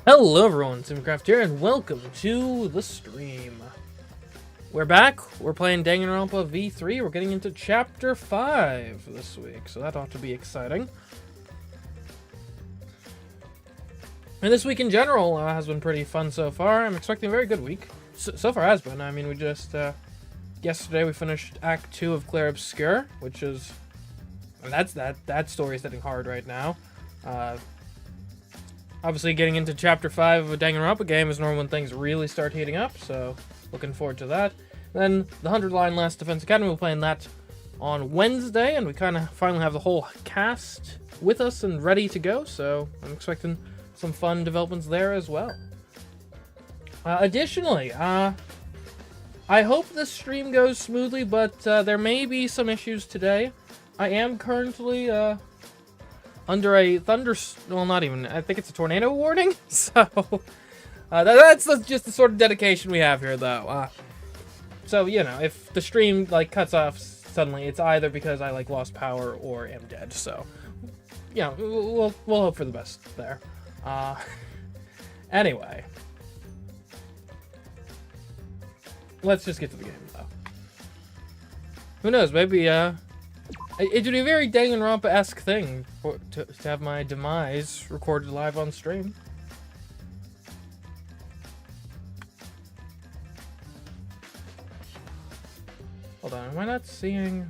Hello everyone, CMeeCraft here, and welcome to the stream. We're back, we're playing Danganronpa V3, we're getting into Chapter 5 this week, so that ought to be exciting. And this week in general has been pretty fun so far. I'm expecting a very good week. So far has been. I mean, we just, yesterday we finished Act 2 of Claire Obscure, which is, and that story is hitting hard right now. Obviously, getting into Chapter 5 of a Danganronpa game is normally when things really start heating up, so looking forward to that. Then, the 100-line Last Defense Academy, we're playing that on Wednesday, and we kind of finally have the whole cast with us and ready to go, so I'm expecting some fun developments there as well. Additionally, I hope this stream goes smoothly, but there may be some issues today. I am currently, under a well, not even, I think it's a tornado warning, so that's just the sort of dedication we have here, though. So, you know, if the stream, like, cuts off suddenly, it's either because I, like, lost power or am dead, so, you know, we'll hope for the best there. Anyway. Let's just get to the game, though. Who knows, maybe, it would be a very Danganronpa-esque thing to have my demise recorded live on stream. Hold on, am I not seeing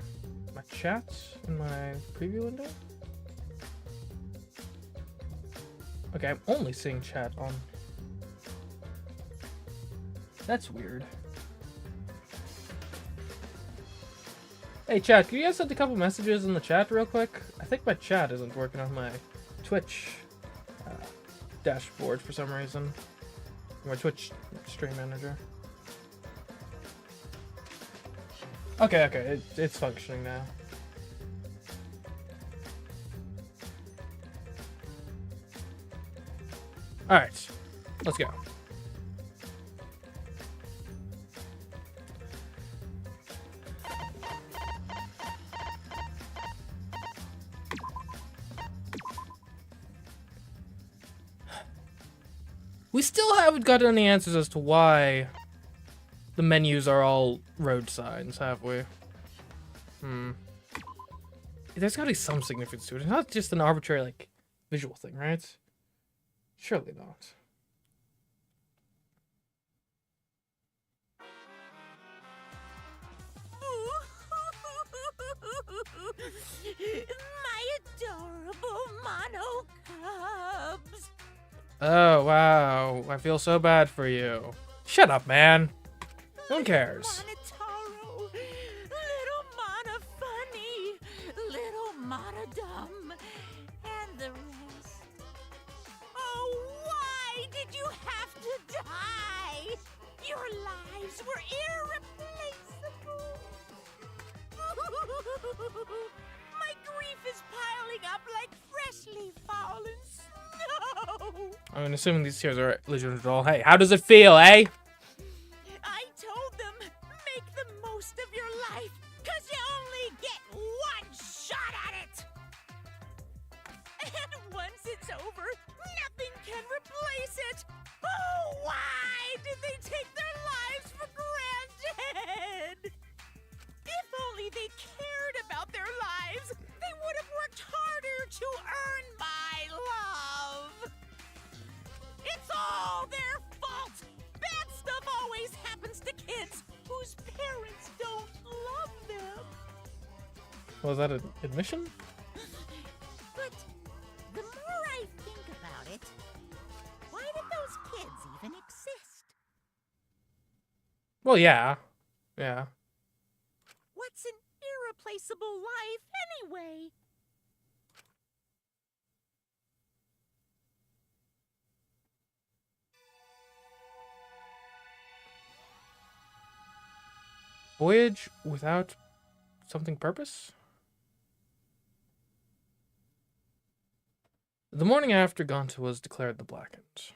my chat in my preview window? Okay, I'm only seeing chat on... That's weird. Hey chat, can you guys send a couple messages in the chat real quick? I think my chat isn't working on my Twitch dashboard for some reason. My Twitch stream manager. Okay, it's functioning now. Alright, let's go. We still haven't got any answers as to why the menus are all road signs, have we? There's gotta be some significance to it. It's not just an arbitrary, like, visual thing, right? Surely not. My adorable mono cubs. Oh, wow. I feel so bad for you. Shut up, man. No one cares. Monotaro, little Mana Funny, little Mana Dumb, and the rest. Oh, why did you have to die? Your lives were irreplaceable. My grief is piling up like freshly fallen snow. I'm assuming these tears are legitimate at all. Hey, how does it feel, eh? I told them, make the most of your life, cause you only get one shot at it. And once it's over, nothing can replace it. Oh, why did they take their lives for granted? If only they cared about their lives, they would have worked harder to earn my love. It's all their fault. Bad stuff always happens to kids whose parents don't love them. Was that an admission? But the more I think about it, why did those kids even exist? Well, yeah. Yeah. What's an irreplaceable life anyway? Voyage without something purpose? The morning after Gonta was declared the Blackened,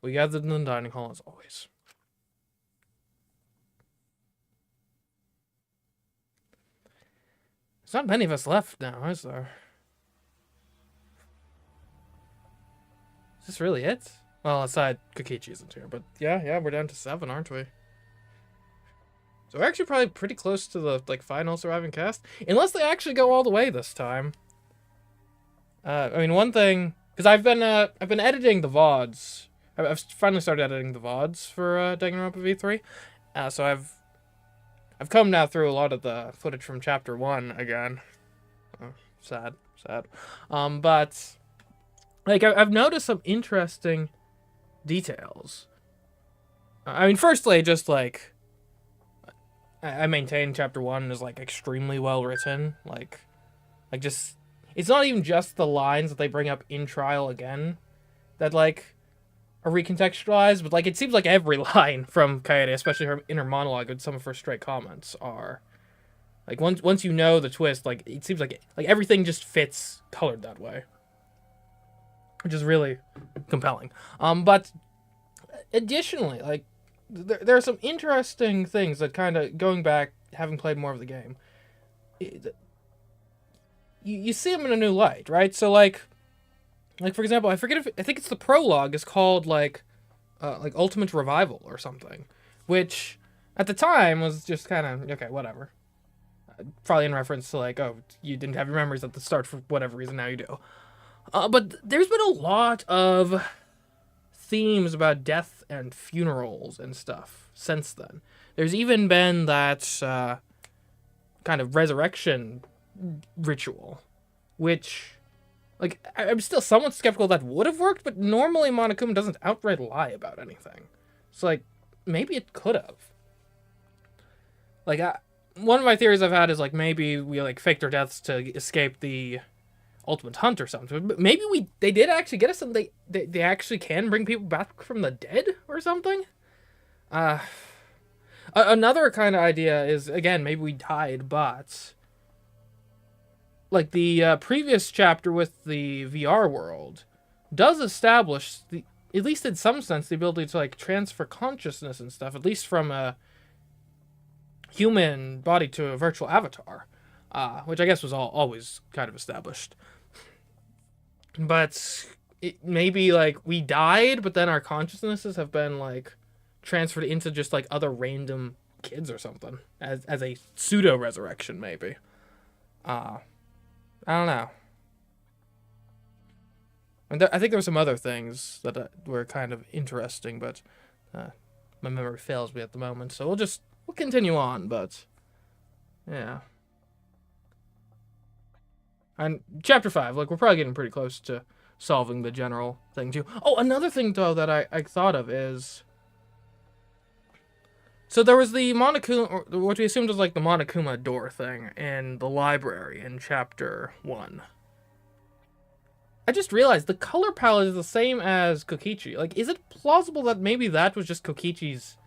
we gathered in the dining hall as always. There's not many of us left now, is there? Is this really it? Well, aside Kokichi isn't here, but yeah, we're down to 7, aren't we? So we're actually probably pretty close to the like final surviving cast, unless they actually go all the way this time. I mean, one thing, because I've been editing the VODs. I've finally started editing the VODs for Danganronpa V3. So I've come now through a lot of the footage from Chapter 1 again. Oh, sad. But like I've noticed some interesting details. I mean, firstly, just like I maintain Chapter 1 is like extremely well written. Like just it's not even just the lines that they bring up in trial again that like are recontextualized, but like it seems like every line from Kaede, especially her inner monologue and some of her straight comments, are like once you know the twist, like it seems like everything just fits colored that way, which is really compelling. But additionally, like there are some interesting things that kind of, going back, having played more of the game, you see them in a new light, right? So like for example, I think it's the prologue is called like Ultimate Revival or something, which at the time was just kind of okay, whatever. Probably in reference to like, oh, you didn't have your memories at the start for whatever reason, now you do. But there's been a lot of themes about death and funerals and stuff since then. There's even been that kind of resurrection ritual, which, like, I'm still somewhat skeptical that would have worked, but normally Monokuma doesn't outright lie about anything. So, like, maybe it could have. Like, one of my theories I've had is, like, maybe we, like, faked our deaths to escape the ultimate hunt or something. But maybe they did actually get us, and they actually can bring people back from the dead or something. Another kind of idea is, again, maybe we died, but like the previous chapter with the VR world does establish at least in some sense, the ability to like transfer consciousness and stuff, at least from a human body to a virtual avatar, which I guess was always kind of established. But it maybe like we died, but then our consciousnesses have been like transferred into just like other random kids or something as a pseudo resurrection, maybe. I don't know. And I think there were some other things that were kind of interesting, but my memory fails me at the moment, so we'll continue on. But yeah. And chapter 5, like, we're probably getting pretty close to solving the general thing too. Oh, another thing though that I thought of is, so there was the Monokuma, or what we assumed was like the Monokuma door thing in the library in chapter 1. I just realized the color palette is the same as Kokichi. Like, is it plausible that maybe that was just Kokichi's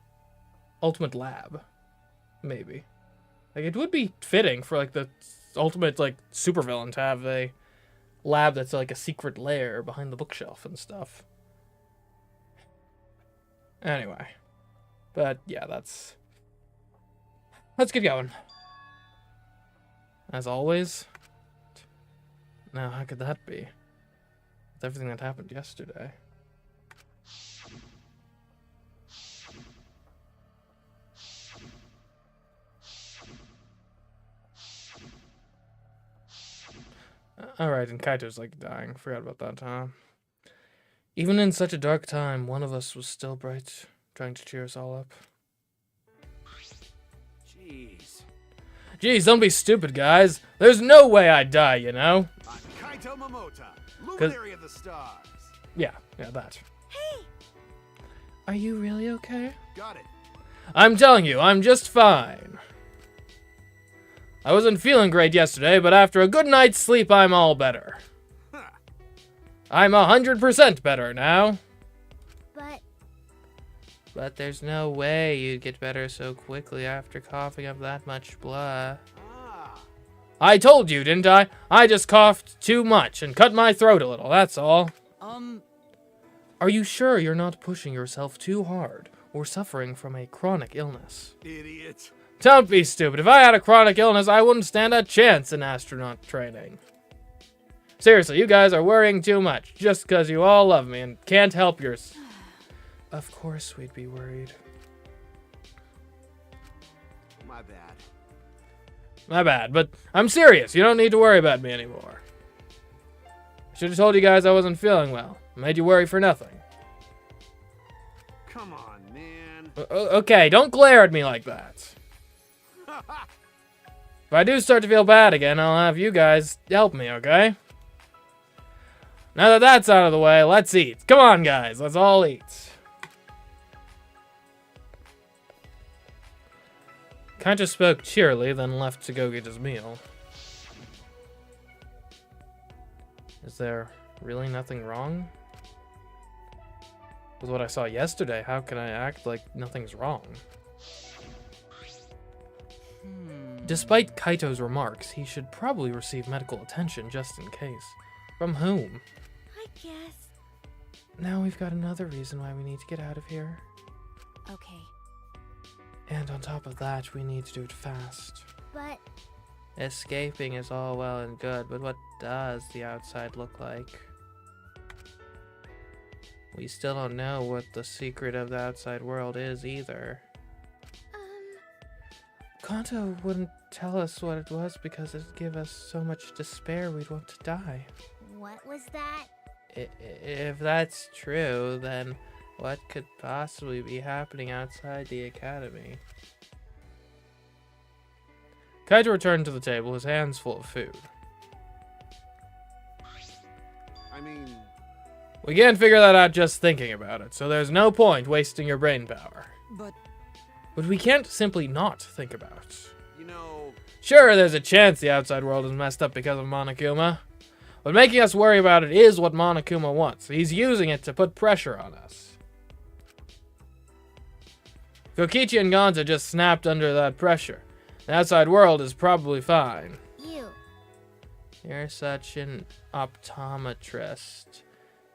ultimate lab? Maybe. Like, it would be fitting for like the ultimate like supervillain to have a lab that's like a secret lair behind the bookshelf and stuff. Anyway, but yeah, let's get going. As always. Now, how could that be with everything that happened yesterday? Alright, and Kaito's like dying. Forgot about that, huh? Even in such a dark time, one of us was still bright, trying to cheer us all up. Jeez, don't be stupid, guys. There's no way I'd die, you know? I'm Kaito Momota, luminary of the stars. Yeah, that. Hey! Are you really okay? Got it. I'm telling you, I'm just fine. I wasn't feeling great yesterday, but after a good night's sleep, I'm all better. Huh. I'm 100% better now. But there's no way you'd get better so quickly after coughing up that much blood. Ah. I told you, didn't I? I just coughed too much and cut my throat a little, that's all. Are you sure you're not pushing yourself too hard or suffering from a chronic illness? Idiot. Don't be stupid. If I had a chronic illness, I wouldn't stand a chance in astronaut training. Seriously, you guys are worrying too much just because you all love me and can't help yours. Of course we'd be worried. My bad. My bad, but I'm serious. You don't need to worry about me anymore. I should have told you guys I wasn't feeling well. Made you worry for nothing. Come on, man. Okay, don't glare at me like that. If I do start to feel bad again, I'll have you guys help me, okay? Now that that's out of the way, let's eat. Come on, guys, let's all eat. Kaito spoke cheerily, then left to go get his meal. Is there really nothing wrong with what I saw yesterday? How can I act like nothing's wrong? Despite Kaito's remarks, he should probably receive medical attention just in case. From whom? I guess. Now we've got another reason why we need to get out of here. Okay. And on top of that, we need to do it fast. But Escaping is all well and good, but what does the outside look like? We still don't know what the secret of the outside world is either. Kanto wouldn't tell us what it was because it'd give us so much despair we'd want to die. what was that? If that's true, then what could possibly be happening outside the academy? Kaito returned to the table, his hands full of food. I mean, We can't figure that out just thinking about it, so there's no point wasting your brain power. But we can't simply not think about it. you know, Sure, there's a chance the outside world is messed up because of Monokuma, but making us worry about it is what Monokuma wants. He's using it to put pressure on us. Kokichi and Gonta just snapped under that pressure. The outside world is probably fine. You. You're such an optometrist.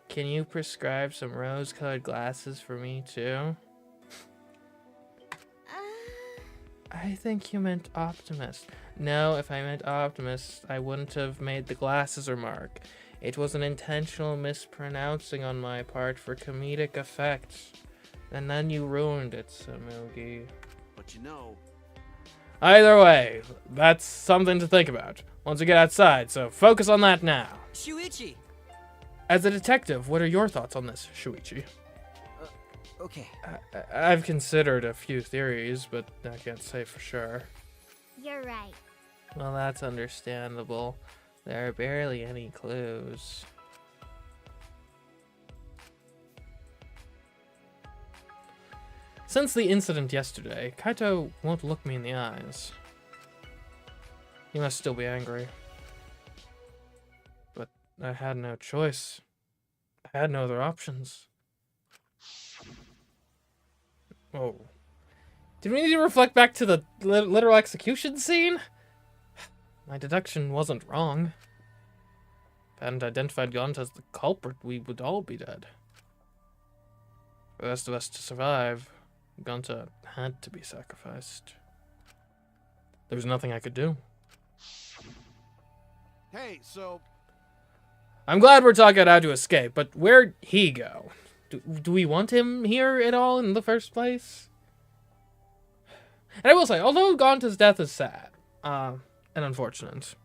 Can you prescribe some rose-colored glasses for me, too? I think you meant optimist. No, if I meant optimist, I wouldn't have made the glasses remark. It was an intentional mispronouncing on my part for comedic effect. And then you ruined it, Samugi. but you know, Either way, that's something to think about once we get outside, so focus on that now. Shuichi! As a detective, what are your thoughts on this, Shuichi? Okay. I've considered a few theories, but I can't say for sure. You're right. Well, that's understandable. There are barely any clues. Since the incident yesterday, Kaito won't look me in the eyes. He must still be angry. But I had no choice. I had no other options. Oh. Did we need to reflect back to the literal execution scene? My deduction wasn't wrong. If I hadn't identified Gonta as the culprit, we would all be dead. For the rest of us to survive, Gonta had to be sacrificed. There was nothing I could do. hey, so I'm glad we're talking about how to escape, but where'd he go? Do we want him here at all in the first place? And I will say, although Gonta's death is sad and unfortunate,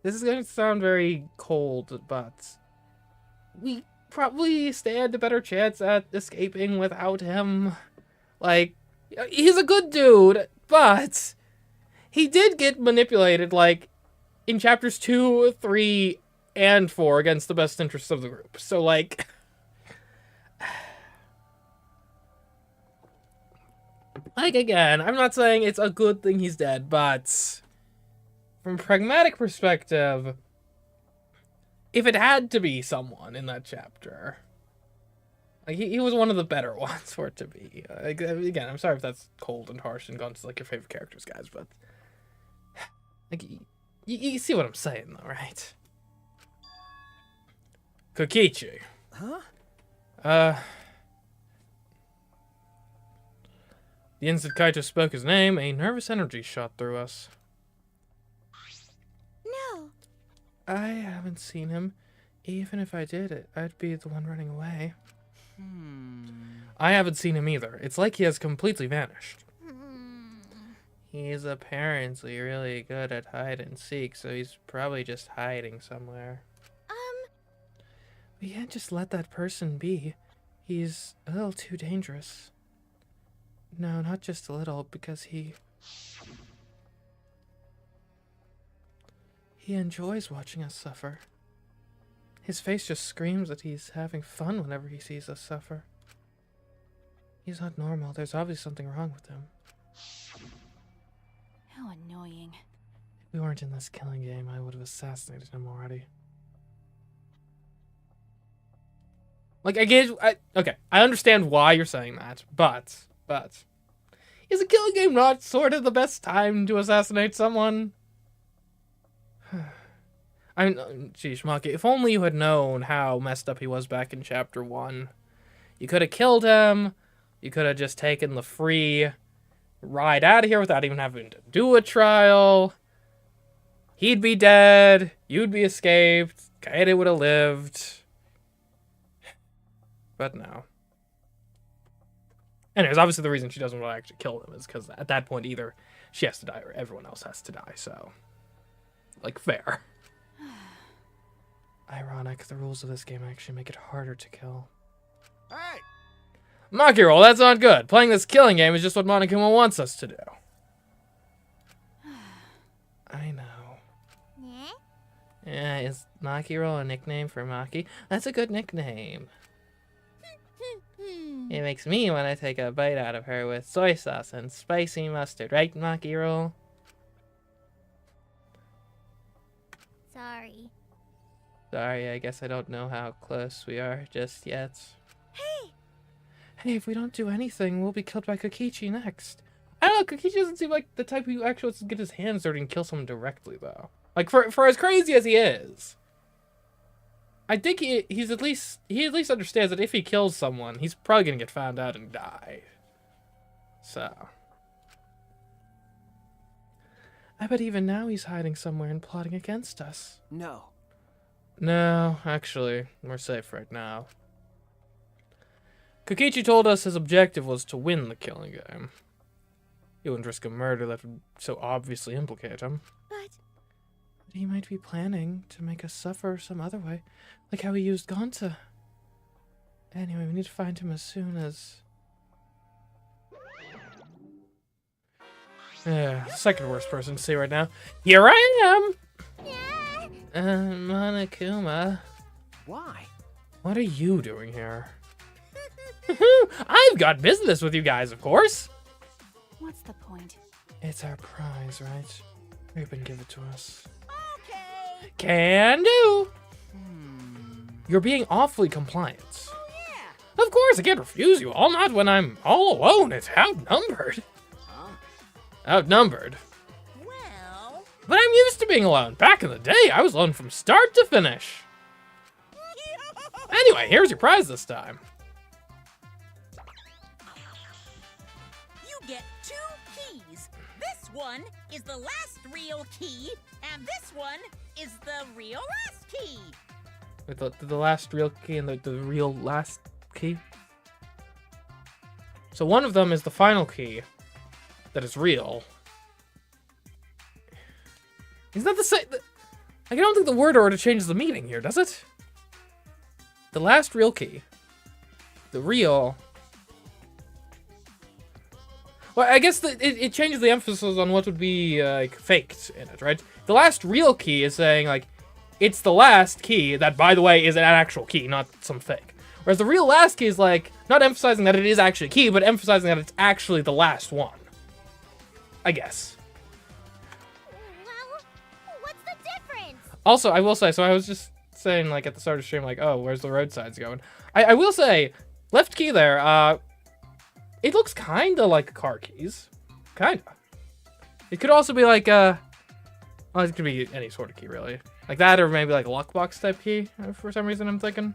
this is going to sound very cold, but we probably stand a better chance at escaping without him. Like, he's a good dude, but he did get manipulated, like, in chapters 2, 3, and 4 against the best interests of the group. So, like, again, I'm not saying it's a good thing he's dead, but from a pragmatic perspective, if it had to be someone in that chapter, like, he was one of the better ones for it to be. Like, again, I'm sorry if that's cold and harsh and Gonta's like your favorite characters, guys, but like, you see what I'm saying, though, right? Kokichi. Huh? The instant Kaito spoke his name, a nervous energy shot through us. No. I haven't seen him. Even if I did, I'd be the one running away. I haven't seen him either. It's like he has completely vanished. He's apparently really good at hide and seek, so he's probably just hiding somewhere. We can't just let that person be. He's a little too dangerous. No, not just a little, because he enjoys watching us suffer. His face just screams that he's having fun whenever he sees us suffer. He's not normal. There's obviously something wrong with him. How annoying. If we weren't in this killing game, I would have assassinated him already. Like, okay, I understand why you're saying that, but, is a killing game not sort of the best time to assassinate someone? I mean, geez, Maki, if only you had known how messed up he was back in Chapter 1. You could have killed him, you could have just taken the free ride out of here without even having to do a trial. He'd be dead, you'd be escaped, Kaede would have lived. But no. Anyways, obviously the reason she doesn't want to actually kill him is because at that point either she has to die or everyone else has to die, so... like, fair. Ironic, the rules of this game actually make it harder to kill. Hey! Makiro, that's not good. Playing this killing game is just what Monokuma wants us to do. I know. Yeah, is Makiro a nickname for Maki? That's a good nickname. It makes me want to take a bite out of her with soy sauce and spicy mustard, right, Makiro? Sorry. Sorry, I guess I don't know how close we are just yet. Hey, if we don't do anything, we'll be killed by Kokichi next. I don't know, Kokichi doesn't seem like the type who actually wants to get his hands dirty and kill someone directly, though. Like, for as crazy as he is, I think he at least understands that if he kills someone, he's probably gonna get found out and die. So. I bet even now he's hiding somewhere and plotting against us. No. No, actually, we're safe right now. Kokichi told us his objective was to win the killing game. He wouldn't risk a murder that would so obviously implicate him. But He might be planning to make us suffer some other way, like how he used Gonta. Anyway, we need to find him as soon as... second worst person to see right now. Here I am! Monokuma. Why? What are you doing here? I've got business with you guys, of course! what's the point? It's our prize, right? You've been given to us. Okay. Can do! You're being awfully compliant. Yeah. Of course, I can't refuse you all, not when I'm all alone. It's outnumbered. Outnumbered. Well. But I'm used to being alone. Back in the day, I was alone from start to finish. Anyway, here's your prize this time. You get 2 keys. This one is the last real key, and this one is the real last key. With the last real key and the real last key. So one of them is the final key that is real. Isn't that the same? I don't think the word order changes the meaning here, does it? The last real key. The real... Well, I guess it changes the emphasis on what would be, like, faked in it, right? The last real key is saying, like, it's the last key that, by the way, is an actual key, not some fake. Whereas the real last key is, like, not emphasizing that it is actually a key, but emphasizing that it's actually the last one. I guess. Well, what's the difference? Also, I will say, so I was just saying, like, at the start of the stream, like, oh, where's the roadsides going? I will say, left key there, it looks kinda like car keys. Kinda. It could also be like, well, it could be any sort of key, really. Like that, or maybe like a lockbox type key, for some reason I'm thinking.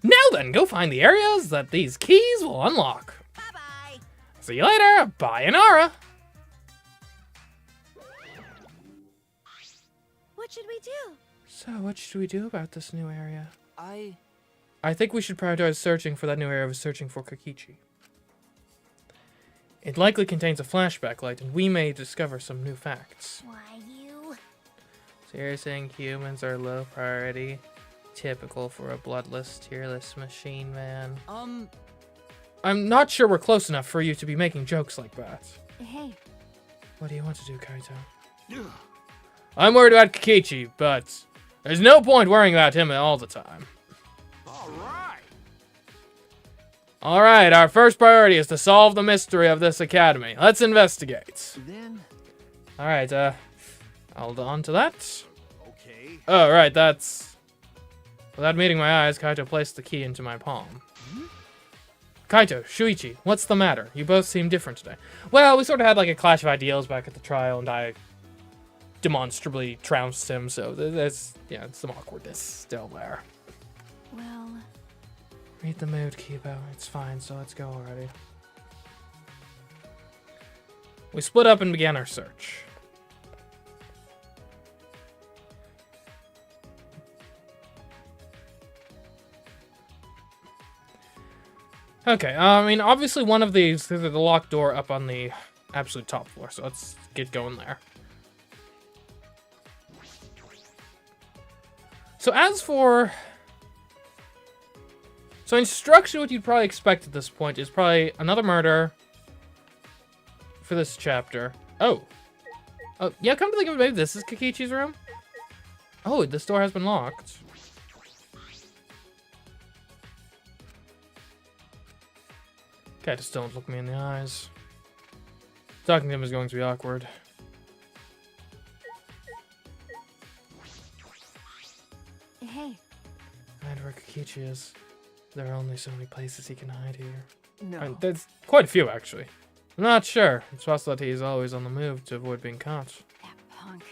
Now then, go find the areas that these keys will unlock. Bye-bye. See you later. Bye, Inara. what should we do? So, what should we do about this new area? I think we should prioritize searching for that new area over searching for Kokichi. It likely contains a flashback light, and we may discover some new facts. Why, you? So you're saying humans are low priority? Typical for a bloodless, tearless machine man. I'm not sure we're close enough for you to be making jokes like that. Hey. What do you want to do, Kaito? I'm worried about Kokichi, but there's no point worrying about him all the time. All right. Alright, our first priority is to solve the mystery of this academy. Let's investigate. Then. Alright, hold on to that. Okay. Oh, right, that's... Without meeting my eyes, Kaito placed the key into my palm. Kaito, Shuichi, what's the matter? You both seem different today. Well, we sort of had like a clash of ideals back at the trial, and I demonstrably trounced him, so there's, yeah, some awkwardness still there. Well... Read the mood, Kibo. It's fine, so let's go already. We split up and began our search. Okay, I mean, obviously one of these, there's the locked door up on the absolute top floor, so let's get going there. So as for... So in structure, what you'd probably expect at this point is probably another murder for this chapter. Oh. Oh, yeah, come to think of it, maybe this is Kokichi's room? Oh, this door has been locked. Okay, just don't look me in the eyes. Talking to him is going to be awkward. Hey. Find where Kokichi is. There are only so many places he can hide here. no. And there's quite a few, actually. I'm not sure. It's possible that he's always on the move to avoid being caught. That punk.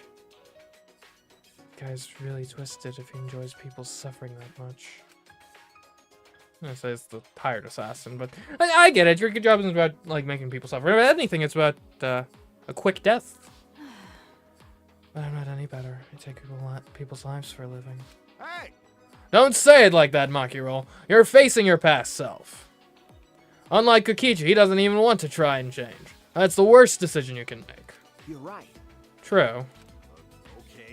Guy's really twisted if he enjoys people suffering that much. I'm gonna say it's the hired assassin, but I get it. Your job isn't about like making people suffer. If anything, it's about a quick death. But I'm not any better. I take people's lives for a living. Hey. Don't say it like that, Makiro. You're facing your past self. Unlike Kokichi, he doesn't even want to try and change. That's the worst decision you can make. You're right. True.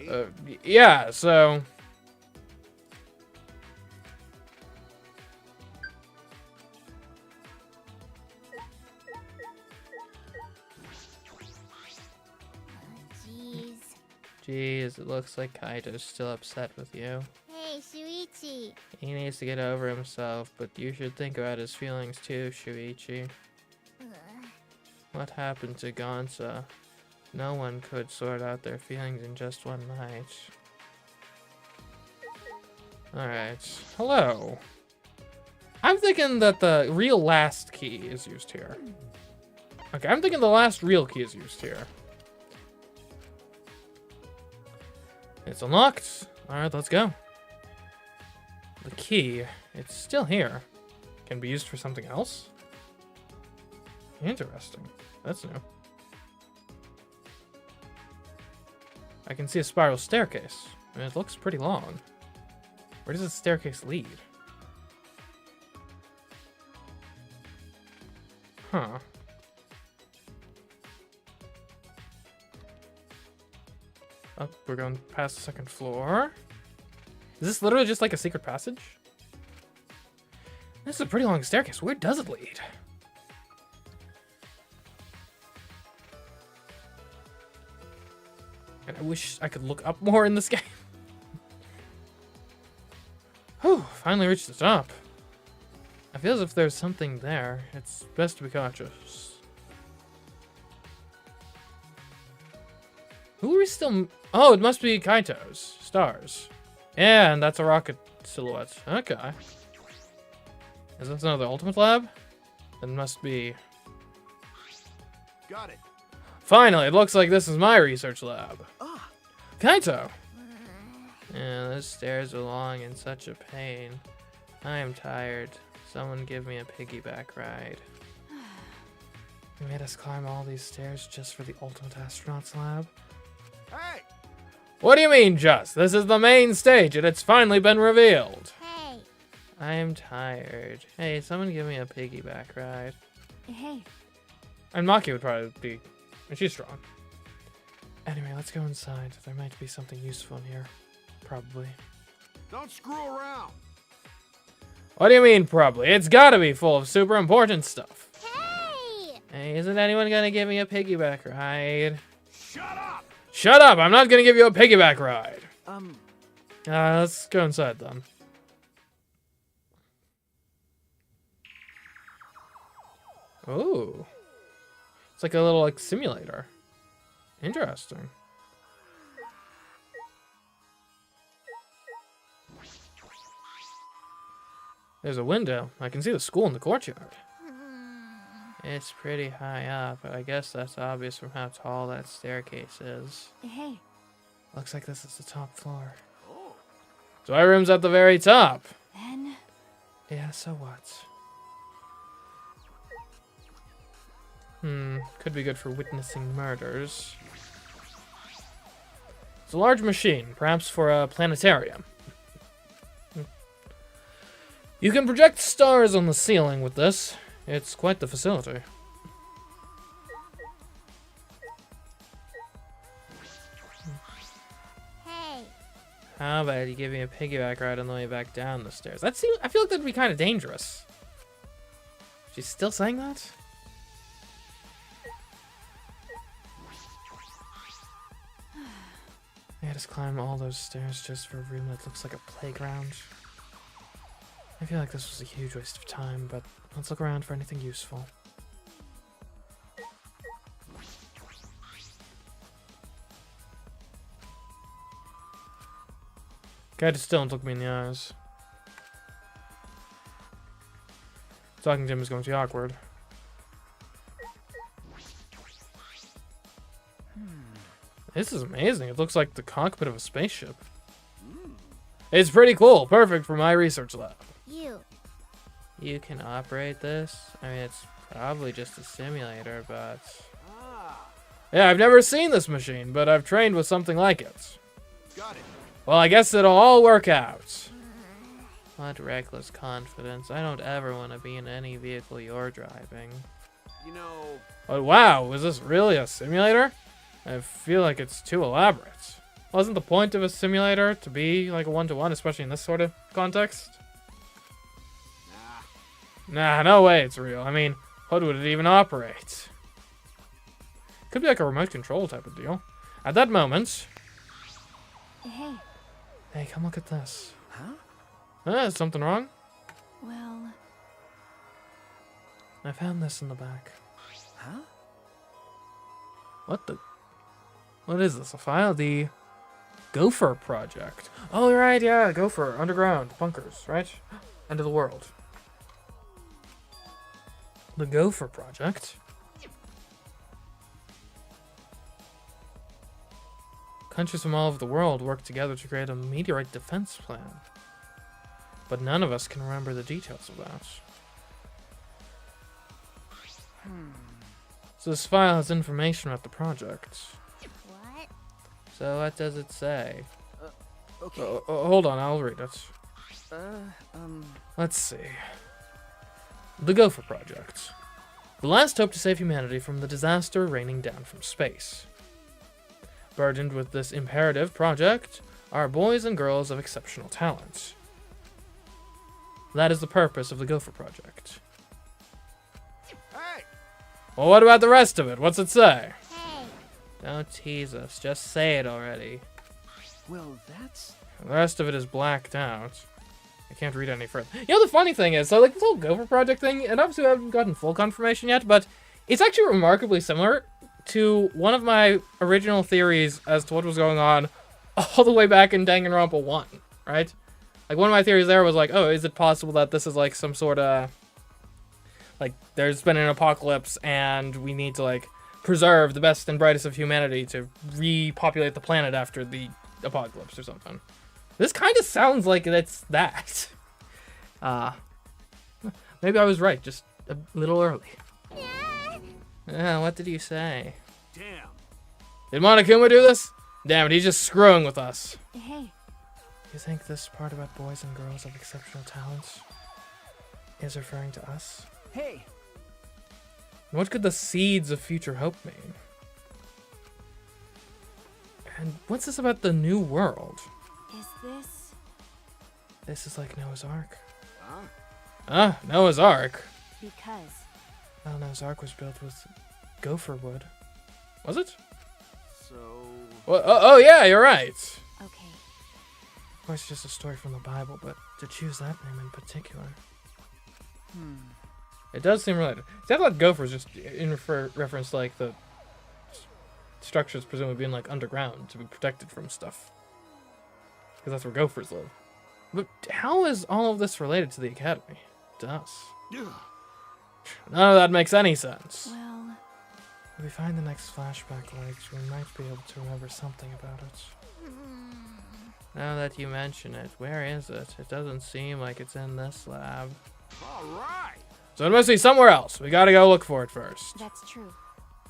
Okay. Yeah, so... Jeez. Jeez, it looks like Kaito's still upset with you. Hey, Shuichi. He needs to get over himself, but you should think about his feelings too, Shuichi. What happened to Gonza? No one could sort out their feelings in just one night. Alright. Hello. I'm thinking that the real last key is used here. Okay, I'm thinking the last real key is used here. It's unlocked. Alright, let's go. The key, it's still here. Can be used for something else? Interesting. That's new. I can see a spiral staircase. And it looks pretty long. Where does the staircase lead? Huh. Oh, we're going past the second floor. Is this literally just like a secret passage? This is a pretty long staircase. Where does it lead? And I wish I could look up more in this game. Whew, finally reached the top. I feel as if there's something there. It's best to be cautious. Who are we still... Oh, it must be Kaito's. Stars. Yeah, and that's a rocket silhouette. Okay. Is this another ultimate lab? It must be... Got it. Finally, it looks like this is my research lab. Ah. Kaito! Yeah, those stairs are long and such a pain. I am tired. Someone give me a piggyback ride. You made us climb all these stairs just for the ultimate astronaut's lab? Hey. What do you mean, just? This is the main stage, and it's finally been revealed. Hey. I'm tired. Hey, someone give me a piggyback ride. Hey. And Maki would probably be... And she's strong. Anyway, let's go inside. There might be something useful in here. Probably. Don't screw around. What do you mean, probably? It's gotta be full of super important stuff. Hey. Hey, isn't anyone gonna give me a piggyback ride? Shut up. Shut up! I'm not gonna give you a piggyback ride. Let's go inside then. Ooh. It's like a little like simulator. Interesting. There's a window. I can see the school in the courtyard. It's pretty high up, but I guess that's obvious from how tall that staircase is. Hey. Looks like this is the top floor. Oh. So my room's at the very top. Then. Yeah, so what? Could be good for witnessing murders. It's a large machine, perhaps for a planetarium. You can project stars on the ceiling with this. It's quite the facility. Hey. How about you give me a piggyback ride on the way back down the stairs? I feel like that'd be kind of dangerous. She's still saying that? I just climb all those stairs just for a room that looks like a playground. I feel like this was a huge waste of time, but let's look around for anything useful. Guy just still don't look me in the eyes. Talking to him is going to be awkward. This is amazing. It looks like the cockpit of a spaceship. It's pretty cool. Perfect for my research lab. You can operate this? I mean, it's probably just a simulator, but... Yeah, I've never seen this machine, but I've trained with something like it. Got it. Well, I guess it'll all work out. What reckless confidence. I don't ever want to be in any vehicle you're driving. You know... Oh, wow. Is this really a simulator? I feel like it's too elaborate. Wasn't the point of a simulator to be like a one-to-one, especially in this sort of context? Nah, no way it's real. I mean, how would it even operate? Could be like a remote control type of deal. At that moment... Hey. Hey, come look at this. Huh? Is something wrong? Well... I found this in the back. Huh? What the... What is this? A file? The Gopher Project. Oh, right, yeah, Gopher. Underground. Bunkers, right? End of the world. The Gopher Project. Countries from all over the world work together to create a meteorite defense plan. But none of us can remember the details of that. So this file has information about the project. What? So what does it say? Okay. Hold on, I'll read it. Uh, Let's see. The Gopher Project. The last hope to save humanity from the disaster raining down from space. Burdened with this imperative project are boys and girls of exceptional talent. That is the purpose of the Gopher Project. Hey! Well, what about the rest of it? What's it say? Hey. Don't tease us. Just say it already. well, that's... The rest of it is blacked out. I can't read any further. You know, the funny thing is, so like this whole Gopher Project thing, and obviously I haven't gotten full confirmation yet, but it's actually remarkably similar to one of my original theories as to what was going on all the way back in Danganronpa 1, right? Like, one of my theories there was like, oh, is it possible that this is like some sort of, like, there's been an apocalypse and we need to like preserve the best and brightest of humanity to repopulate the planet after the apocalypse or something. This kind of sounds like it's that. Maybe I was right, just a little early. What did you say? Damn. Did Monokuma do this? Damn it, he's just screwing with us. Hey, You think this part about boys and girls of exceptional talents is referring to us? Hey, What could the seeds of future hope mean? And what's this about the new world? is this... This is like Noah's Ark. Huh? Ah, Noah's Ark. because... Well, Noah's Ark was built with gopher wood. Was it? So... Well, oh, yeah, you're right. Okay. Of course, it's just a story from the Bible, but to choose that name in particular. It does seem related. See, I thought gophers just in reference to, like, the structures presumably being, like, underground to be protected from stuff. Because that's where gophers live. But how is all of this related to the Academy? To us? Ugh. None of that makes any sense. Well, If we find the next flashback lights, we might be able to remember something about it. Now that you mention it, where is it? It doesn't seem like it's in this lab. All right. So it must be somewhere else. We gotta go look for it first. that's true.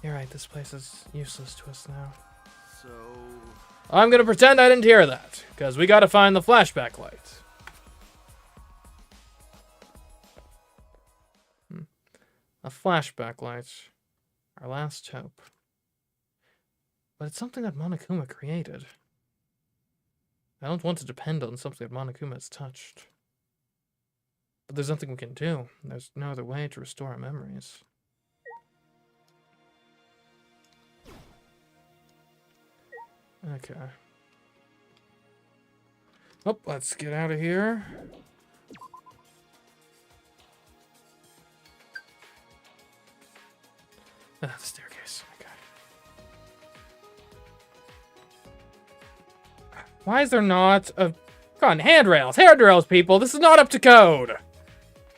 You're right, this place is useless to us now. So... I'm gonna pretend I didn't hear that, because we gotta find the flashback light. A flashback light. Our last hope. But it's something that Monokuma created. I don't want to depend on something that Monokuma has touched. But there's nothing we can do. There's no other way to restore our memories. Okay. Oh, let's get out of here. Ah, the staircase. Okay. Why is there not a... Come on, handrails! Handrails, people! This is not up to code!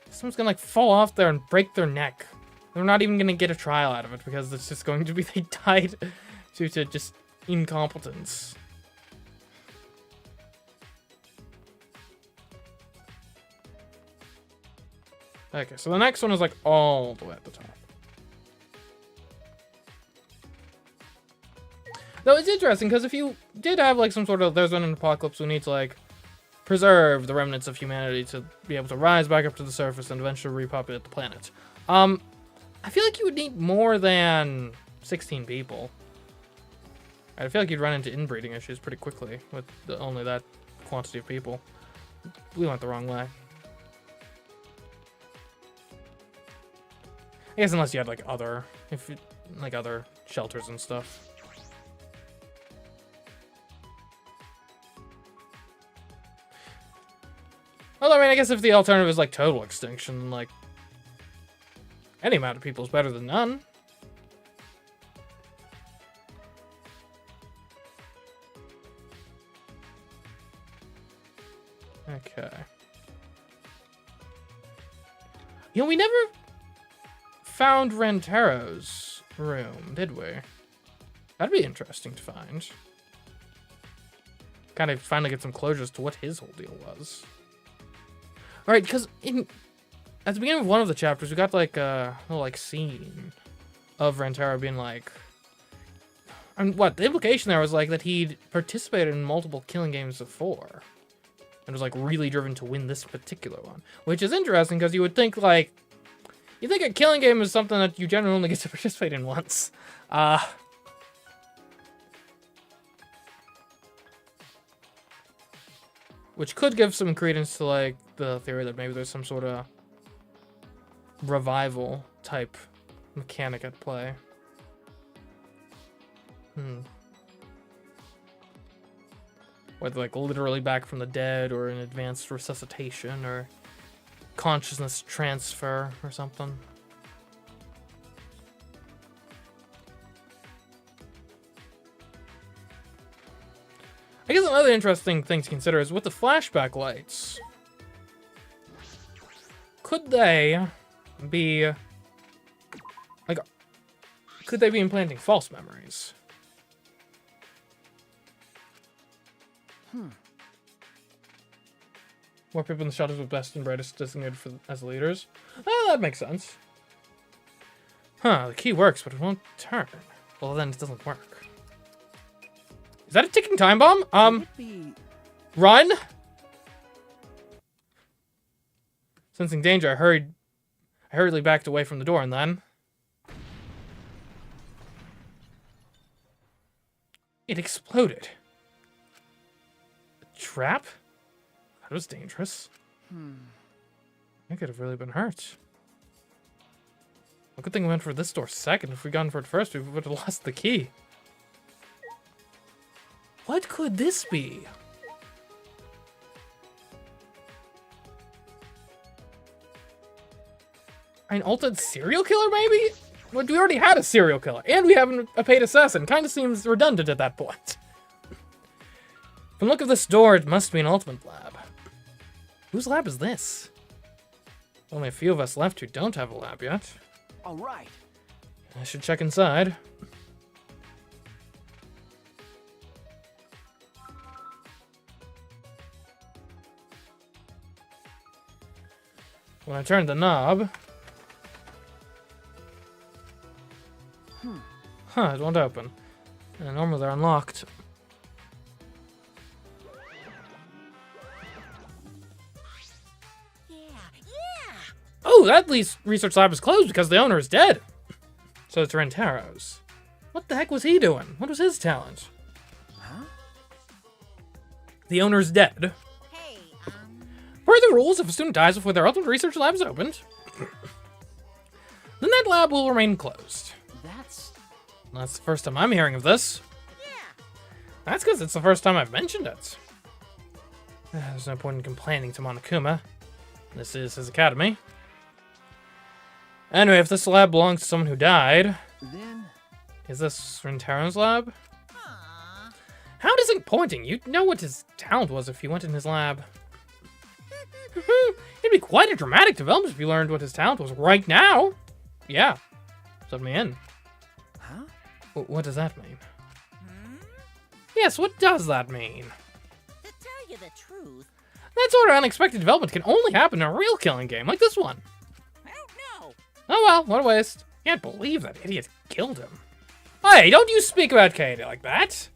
Someone's gonna, like, fall off there and break their neck. They're not even gonna get a trial out of it because it's just going to be they died due to just incompetence. Okay, so the next one is, like, all the way at the top. Though it's interesting, because if you did have, like, some sort of, there's been an apocalypse, we need to, like, preserve the remnants of humanity to be able to rise back up to the surface and eventually repopulate the planet. I feel like you would need more than 16 people. I feel like you'd run into inbreeding issues pretty quickly with only that quantity of people. We went the wrong way. I guess unless you had, like, other shelters and stuff. Although, I mean, I guess if the alternative is, like, total extinction, like, any amount of people is better than none. Okay. You know, we never found Rentero's room, did we? That'd be interesting to find. Kind of finally get some closure as to what his whole deal was. Alright, because at the beginning of one of the chapters, we got, like, a little, like, scene of Rentero being, like... And what? The implication there was, like, that he'd participated in multiple killing games before. And was, like, really driven to win this particular one. Which is interesting, because you would think, like... You think a killing game is something that you generally only get to participate in once. Which could give some credence to, like, the theory that maybe there's some sort of revival type mechanic at play. Whether, like, literally back from the dead or an advanced resuscitation or consciousness transfer or something. I guess another interesting thing to consider is with the flashback lights. Could they be... Like, could they be implanting false memories? More people in the shelters with best and brightest designated as leaders. Oh, that makes sense. Huh, the key works, but it won't turn. Well, then it doesn't work. Is that a ticking time bomb? Could it be... Run! Sensing danger, I hurriedly backed away from the door, and then... it exploded. A trap? That was dangerous. I could have really been hurt. A good thing we went for this door second. If we'd gone for it first, we would have lost the key. What could this be? An altered serial killer, maybe? Well, we already had a serial killer, and we have a paid assassin. Kind of seems redundant at that point. From the look of this door, it must be an ultimate lab. Whose lab is this? Only a few of us left who don't have a lab yet. All right. I should check inside. When I turned the knob... Huh, it won't open. Normally they're unlocked. Yeah. Oh, that research lab is closed because the owner is dead. So it's Rentero's. What the heck was he doing? What was his talent? Huh? The owner's dead. Hey, Per the rules, if a student dies before their ultimate research lab is opened, then that lab will remain closed. That's the first time I'm hearing of this. yeah. That's because it's the first time I've mentioned it. There's no point in complaining to Monokuma. This is his academy. Anyway, if this lab belongs to someone who died... Then... Is this Rentero's lab? Aw. How does it pointing? You'd know what his talent was if you went in his lab. It'd be quite a dramatic development if you learned what his talent was right now. Yeah. Let me in. Huh? What does that mean? Hmm? Yes, what does that mean? To tell you the truth, That sort of unexpected development can only happen in a real killing game like this one. I don't know. Oh well, what a waste. Can't believe that idiot killed him. Hey, don't you speak about Katie like that.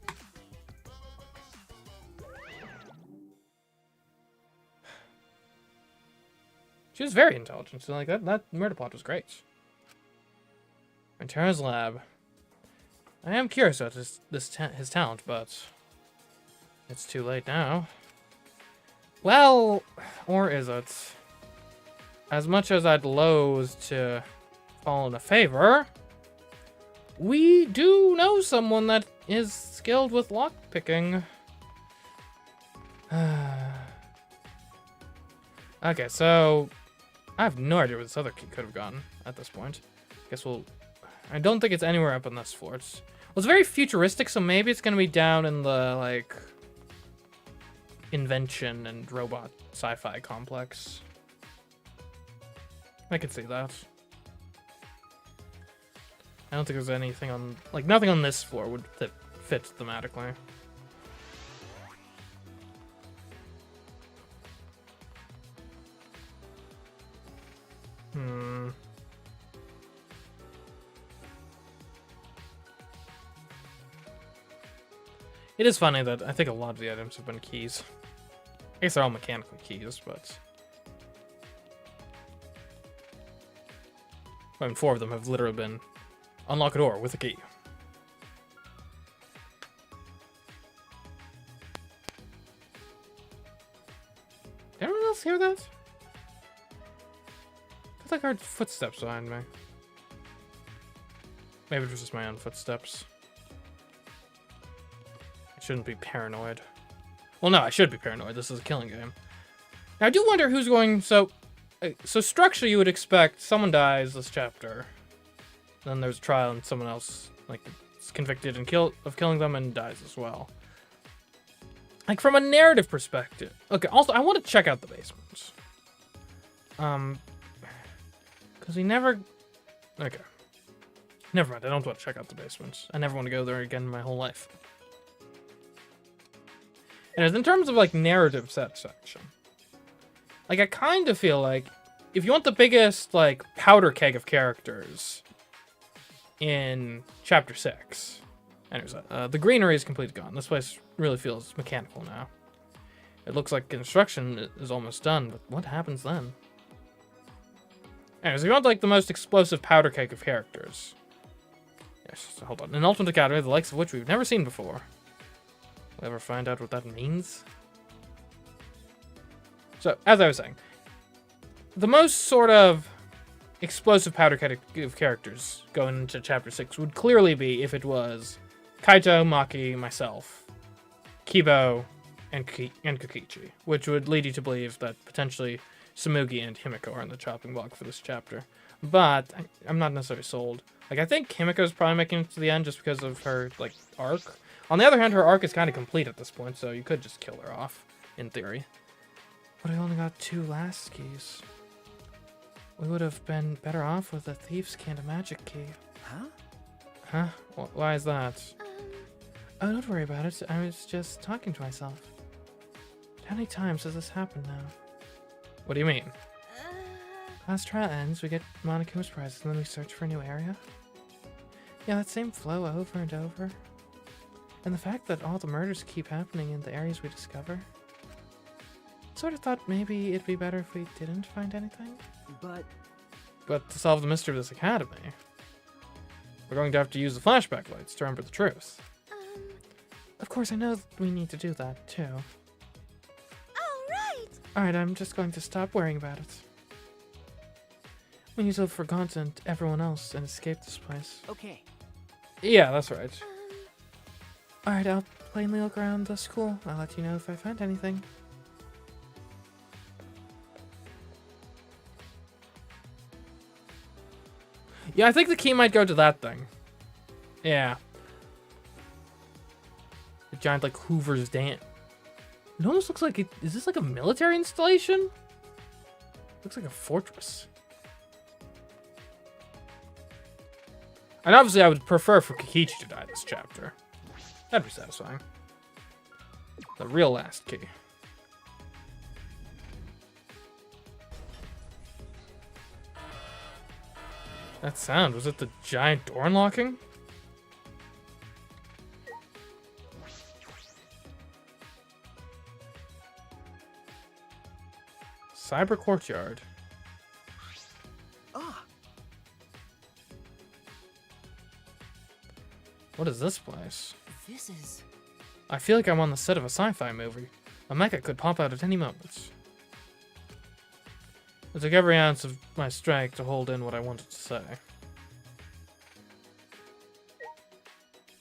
She was very intelligent, so like that murder plot was great. Rentero's lab. I am curious about his talent, but it's too late now. Well, or is it? As much as I'd loathe to fall in a favor, we do know someone that is skilled with lockpicking. Okay, so I have no idea where this other key could have gone at this point. Guess we'll... I don't think it's anywhere up on this floor. It's very futuristic, so maybe it's gonna be down in the, like, invention and robot sci-fi complex. I could see that. I don't think there's anything on... Like, nothing on this floor would fit thematically. It is funny that I think a lot of the items have been keys. I guess they're all mechanical keys, but... I mean, 4 of them have literally been unlock a door with a key. Did anyone else hear that? I feel like I heard footsteps behind me. Maybe it was just my own footsteps. I shouldn't be paranoid. Well, no, I should be paranoid. This is a killing game. Now, I do wonder who's going... So structure, you would expect someone dies this chapter. Then there's a trial and someone else, like, is convicted and of killing them and dies as well. Like, from a narrative perspective. Okay, also, I want to check out the basement. Because we never... Okay. Never mind, I don't want to check out the basement. I never want to go there again in my whole life. And in terms of, like, narrative section, like, I kind of feel like if you want the biggest, like, powder keg of characters in Chapter 6, Anyways, the greenery is completely gone. This place really feels mechanical now. It looks like construction is almost done, but what happens then? Anyways, we want like the most explosive powder cake of characters. Yes, so hold on. An Ultimate Academy, the likes of which we've never seen before. We'll ever find out what that means? So, as I was saying, the most sort of explosive powder cake of characters going into Chapter 6 would clearly be if it was Kaito, Maki, myself, Kibo, and Kokichi, which would lead you to believe that potentially Samugi and Himiko are on the chopping block for this chapter. But I'm not necessarily sold. Like, I think Himiko's probably making it to the end just because of her, like, arc. On the other hand, her arc is kind of complete at this point, so you could just kill her off, in theory. But I only got 2 last keys. We would have been better off with a thief's can of magic key. Huh? Huh? Why is that? Oh, don't worry about it. I was just talking to myself. How many times has this happened now? What do you mean? Last trial ends, we get Monokuma's prizes, and then we search for a new area. Yeah, that same flow over and over. And the fact that all the murders keep happening in the areas we discover. Sort of thought maybe it'd be better if we didn't find anything. But to solve the mystery of this academy, we're going to have to use the flashback lights to remember the truth. Of course, I know we need to do that, too. Alright, I'm just going to stop worrying about it. We need to have forgotten everyone else and escape this place. okay. Yeah, that's right. Alright, I'll plainly look around the school. I'll let you know if I find anything. Yeah, I think the key might go to that thing. Yeah. The giant, like, Hoover's dam. It almost looks like it... Is this like a military installation? Looks like a fortress. And obviously I would prefer for Kokichi to die this chapter. That'd be satisfying. The real last key. That sound, was it the giant door unlocking? Cyber Courtyard. Ah, What is this place? this is... I feel like I'm on the set of a sci-fi movie. A mecha could pop out at any moment. It took every ounce of my strength to hold in what I wanted to say.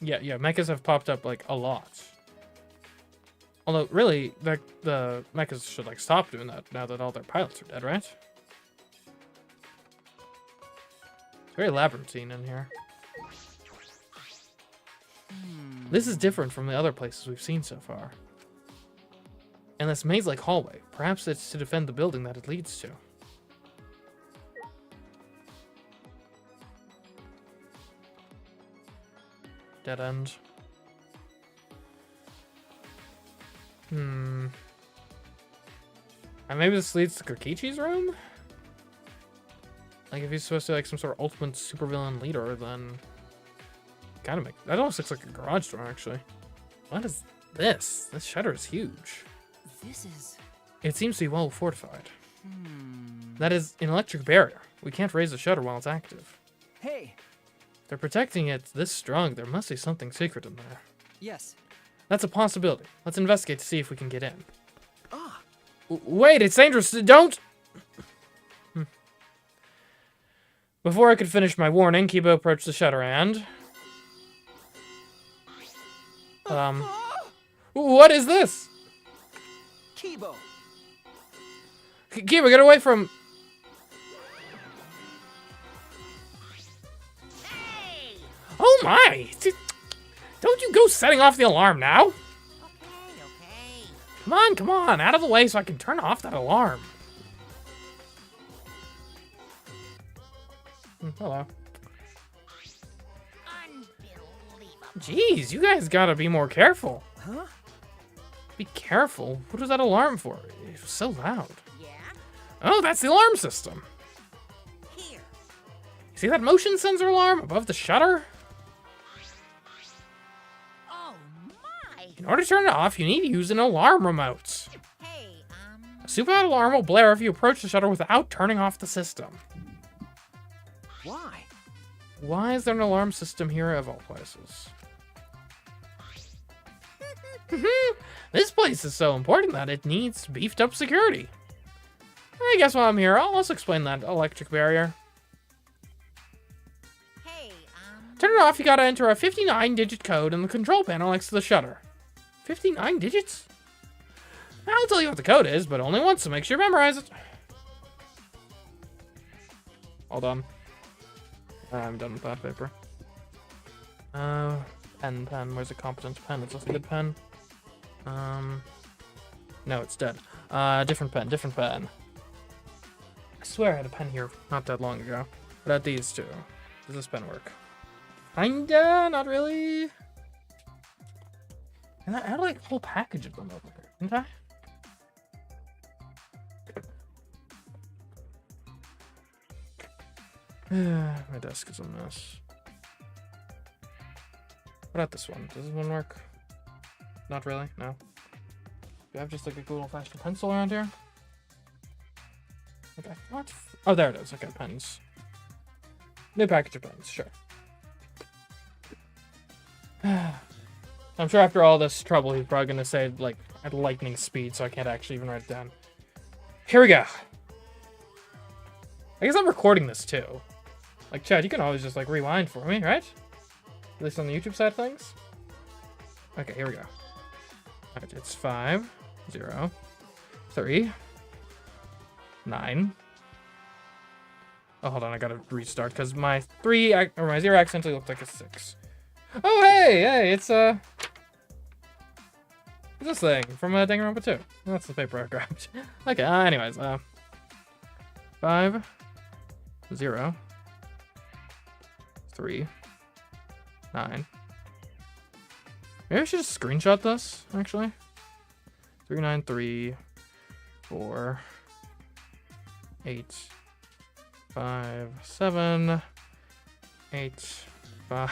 Yeah, mechas have popped up, like, a lot. Although, really, the mechas should, like, stop doing that now that all their pilots are dead, right? It's very labyrinthine in here. This is different from the other places we've seen so far. And this maze-like hallway, perhaps it's to defend the building that it leads to. Dead end. And maybe this leads to Kokichi's room? Like, if he's supposed to be like some sort of ultimate supervillain leader, then... Kind of make... That almost looks like a garage door, actually. What is this? This shutter is huge. This is... It seems to be well fortified. That is an electric barrier. We can't raise the shutter while it's active. Hey! If they're protecting it this strong, there must be something secret in there. Yes. That's a possibility. Let's investigate to see if we can get in. Ah! Wait, it's dangerous. Don't! Before I could finish my warning, Kibo approached the shutter and... What is this? Kibo! Kibo, get away from... Hey! Oh my! Don't you go setting off the alarm now! Okay. Come on, out of the way so I can turn off that alarm. Hello. Unbelievable. Jeez, you guys gotta be more careful. Huh? Be careful. What was that alarm for? It was so loud. Yeah? Oh, that's the alarm system. Here. See that motion sensor alarm above the shutter? In order to turn it off, you need to use an alarm remote. Hey, A super loud alarm will blare if you approach the shutter without turning off the system. Why? Why is there an alarm system here of all places? This place is so important that it needs beefed up security. I guess while I'm here, I'll also explain that electric barrier. hey, Turn it off, you gotta enter a 59-digit code in the control panel next to the shutter. 59 digits? I'll tell you what the code is, but only once, so make sure you memorize it. Hold on. I'm done with that paper. Pen. Where's a competent pen? It's a good pen. No, it's dead. Different pen. I swear I had a pen here not that long ago. What about these two? Does this pen work? Kinda, not really. And I had like a whole package of them over here, didn't I? My desk is a mess. What about this one? Does this one work? Not really, no. Do I have just like a good old-fashioned pencil around here? Okay, what? Oh, there it is. Okay, pens. New package of pens, sure. I'm sure after all this trouble, he's probably gonna say, like, at lightning speed, so I can't actually even write it down. Here we go. I guess I'm recording this, too. Like, Chad, you can always just, like, rewind for me, right? At least on the YouTube side of things. Okay, here we go. Alright, it's 5, 0, 3, 9. Oh, hold on, I gotta restart, because my 0 accidentally looked like a 6. Oh, hey, it's, this thing from Danganronpa 2. That's the paper I grabbed. Okay, anyways, 5, 0, 3, 9. Maybe I should just screenshot this, actually. 3, 9, 3, 4, 8, 5, 7, 8, 5,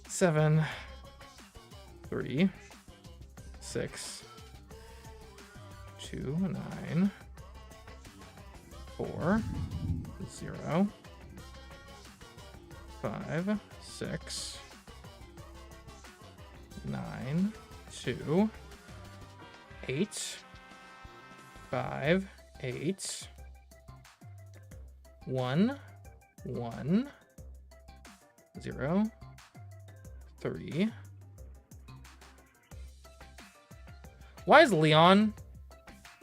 7, 3, 6, 2, 9, 4, 0, 5, 6, 9, 2, 8, 5, 8, 1, 1, 0, 3. Why is Leon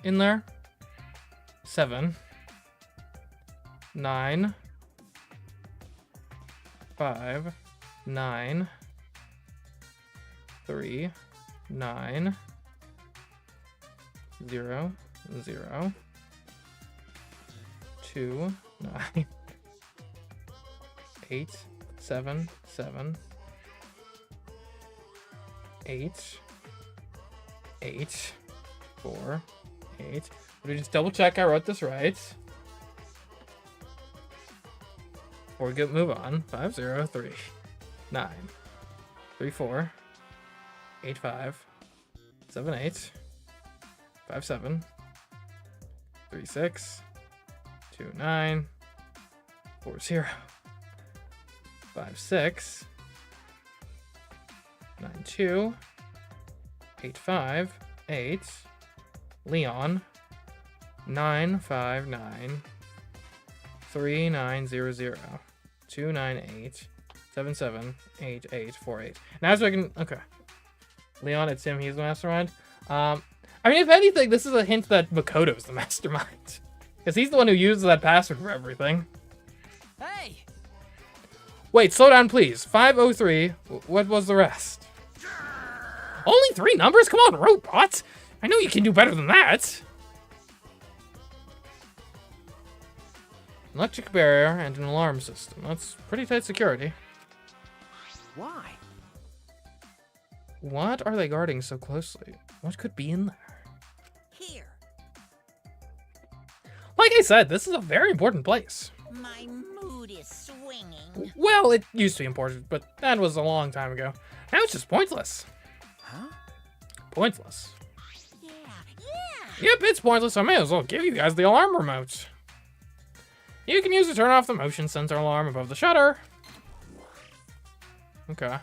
in there? 7, 9, 5, 9, 3, 9, 0, 0, 2, 9, 8, 7, 7, 8, 8, 4, 8. Let me just double check I wrote this right. Before we move on. 5, 0, 3, 9, 3, 4, 8, 5, 7, 8, 5, 7, 3, 6, 2, 9, 4, 0, 5, 6, 9, 2, 8, 5, 8, Leon, 9, 5, 9, 3, 9, 0, 0, 2, 9, 8, 7, 7, 8, 8, 4, 8. Now so I can, okay. Leon, it's him, he's the mastermind. I mean, if anything, this is a hint that Makoto's the mastermind. Because he's the one who uses that password for everything. Hey! Wait, slow down, please. 503, what was the rest? Only 3 numbers? Come on, robot! I know you can do better than that! Electric barrier and an alarm system. That's pretty tight security. Why? What are they guarding so closely? What could be in there? here. Like I said, this is a very important place. My mood is swinging. Well, it used to be important, but that was a long time ago. Now it's just pointless. Huh? Pointless. Yeah. Yep, it's pointless. I may as well give you guys the alarm remote. You can use it to turn off the motion sensor alarm above the shutter. Okay.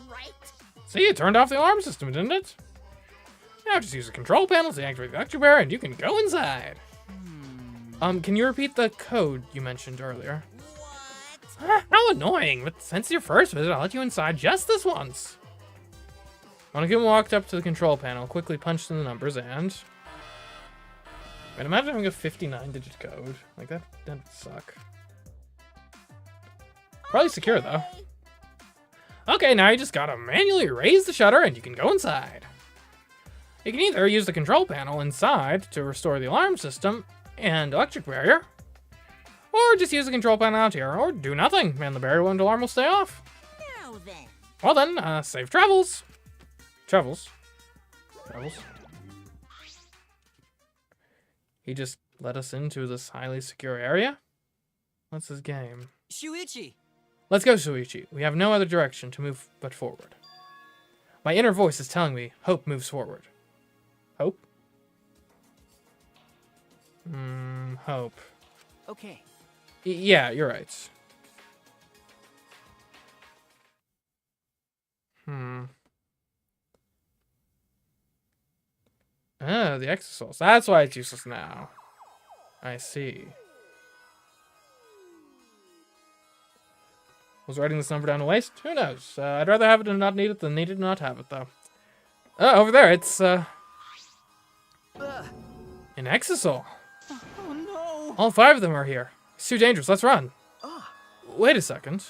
Right? See, it turned off the alarm system, didn't it? Now just use the control panel to activate the electric barrier and you can go inside. Can you repeat the code you mentioned earlier? What? How annoying, but since your first visit, I'll let you inside just this once. Monokuma walked up to the control panel, quickly punched in the numbers, and... Man, imagine having a 59-digit code. Like, that'd suck. Probably secure, though. Okay, now you just gotta manually raise the shutter and you can go inside. You can either use the control panel inside to restore the alarm system and electric barrier, or just use the control panel out here, or do nothing, and the barrier and alarm will stay off. Now then. Well then, safe travels. Travels. He just let us into this highly secure area? What's his game? Shuichi! Let's go, Shuichi. We have no other direction to move but forward. My inner voice is telling me hope moves forward. Hope? Hope. Okay. Yeah, you're right. Ah, the exosols. That's why it's useless now. I see. Was writing this number down a waste? Who knows? I'd rather have it and not need it than need it and not have it, though. Over there, it's, an exosol. Oh no! All 5 of them are here. It's too dangerous. Let's run. Ah. Wait a second.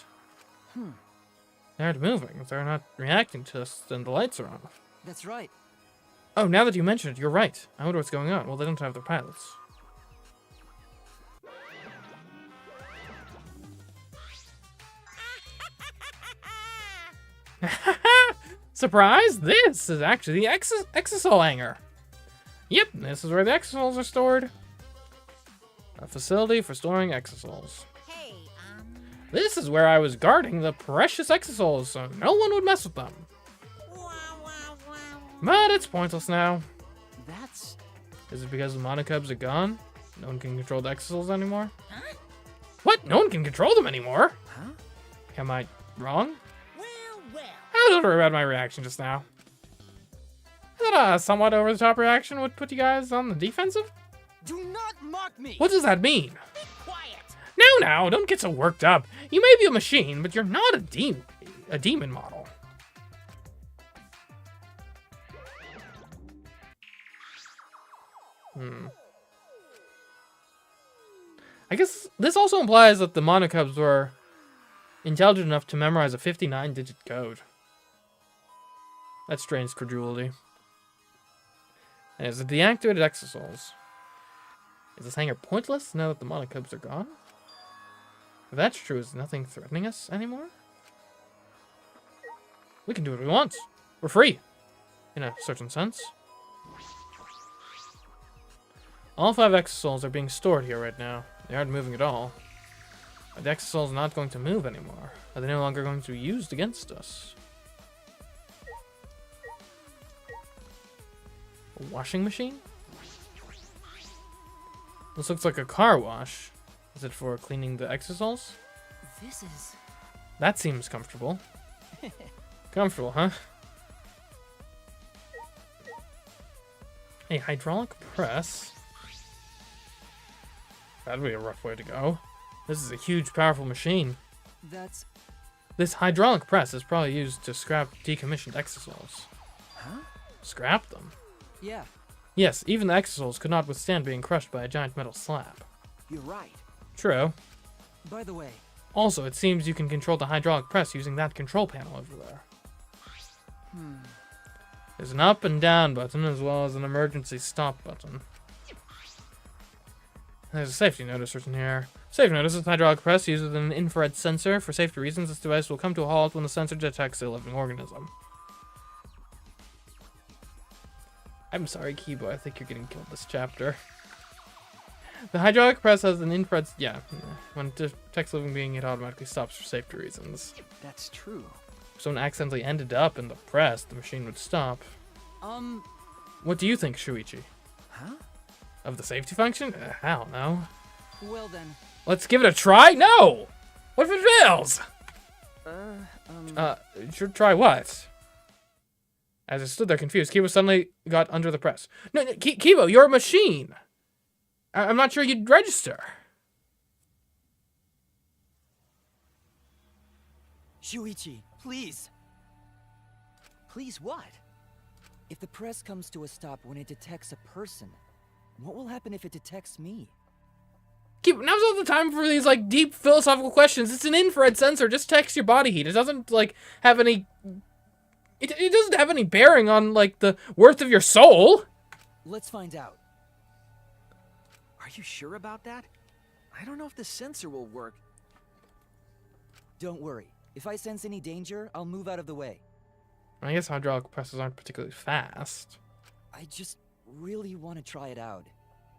They aren't moving. If they're not reacting to us, then the lights are on. That's right. Oh, now that you mention it, you're right. I wonder what's going on. Well, they don't have their pilots. Surprise! This is actually the exosol hangar. Yep, this is where the exosols are stored. A facility for storing exosols. Hey, This is where I was guarding the precious exosols so no one would mess with them. wow, wow, wow. But it's pointless now. That's... Is it because the monocubs are gone? No one can control the exosols anymore? Huh? What? No one can control them anymore? Huh? Am I wrong? Well. Don't worry about my reaction just now. That somewhat over-the-top reaction would put you guys on the defensive? Do not mock me! What does that mean? Be quiet. Now, don't get so worked up. You may be a machine, but you're not a demon model. I guess this also implies that the monocubs were intelligent enough to memorize a 59-digit code. That strains credulity. And is it deactivated exosols? Is this hangar pointless now that the monocubs are gone? If that's true, is nothing threatening us anymore? We can do what we want. We're free. In a certain sense. All 5 exosols are being stored here right now. They aren't moving at all. Are the exosols not going to move anymore? Are they no longer going to be used against us? A washing machine? This looks like a car wash. Is it for cleaning the exosols? This is... That seems comfortable. Comfortable, huh? A hydraulic press? That'd be a rough way to go. This is a huge, powerful machine. That's... This hydraulic press is probably used to scrap decommissioned exosols. Huh? Scrap them? Yeah, Yes, even the exosols could not withstand being crushed by a giant metal slab. you're right. True. By the way, Also, it seems you can control the hydraulic press using that control panel over there. There's an up and down button as well as an emergency stop button. There's a safety notice written here. Safety notice: this hydraulic press uses an infrared sensor. For safety reasons, this device will come to a halt when the sensor detects a living organism. I'm sorry, Kibo. I think you're getting killed this chapter. The hydraulic press has an infrared... Yeah. When it detects living being, it automatically stops for safety reasons. That's true. If someone accidentally ended up in the press, the machine would stop. What do you think, Shuichi? Huh? Of the safety function? I don't know. Well then. Let's give it a try? No! What if it fails? Should try what? As I stood there confused, Kibo suddenly got under the press. No, Kibo, you're a machine! I'm not sure you'd register. Shuichi, please. Please what? If the press comes to a stop when it detects a person, what will happen if it detects me? Now's not the time for these, like, deep philosophical questions. It's an infrared sensor. Just detects your body heat. It doesn't, like, have any... It doesn't have any bearing on, like, the worth of your soul. Let's find out. Are you sure about that? I don't know if the sensor will work. Don't worry. If I sense any danger, I'll move out of the way. I guess hydraulic presses aren't particularly fast. I just really want to try it out.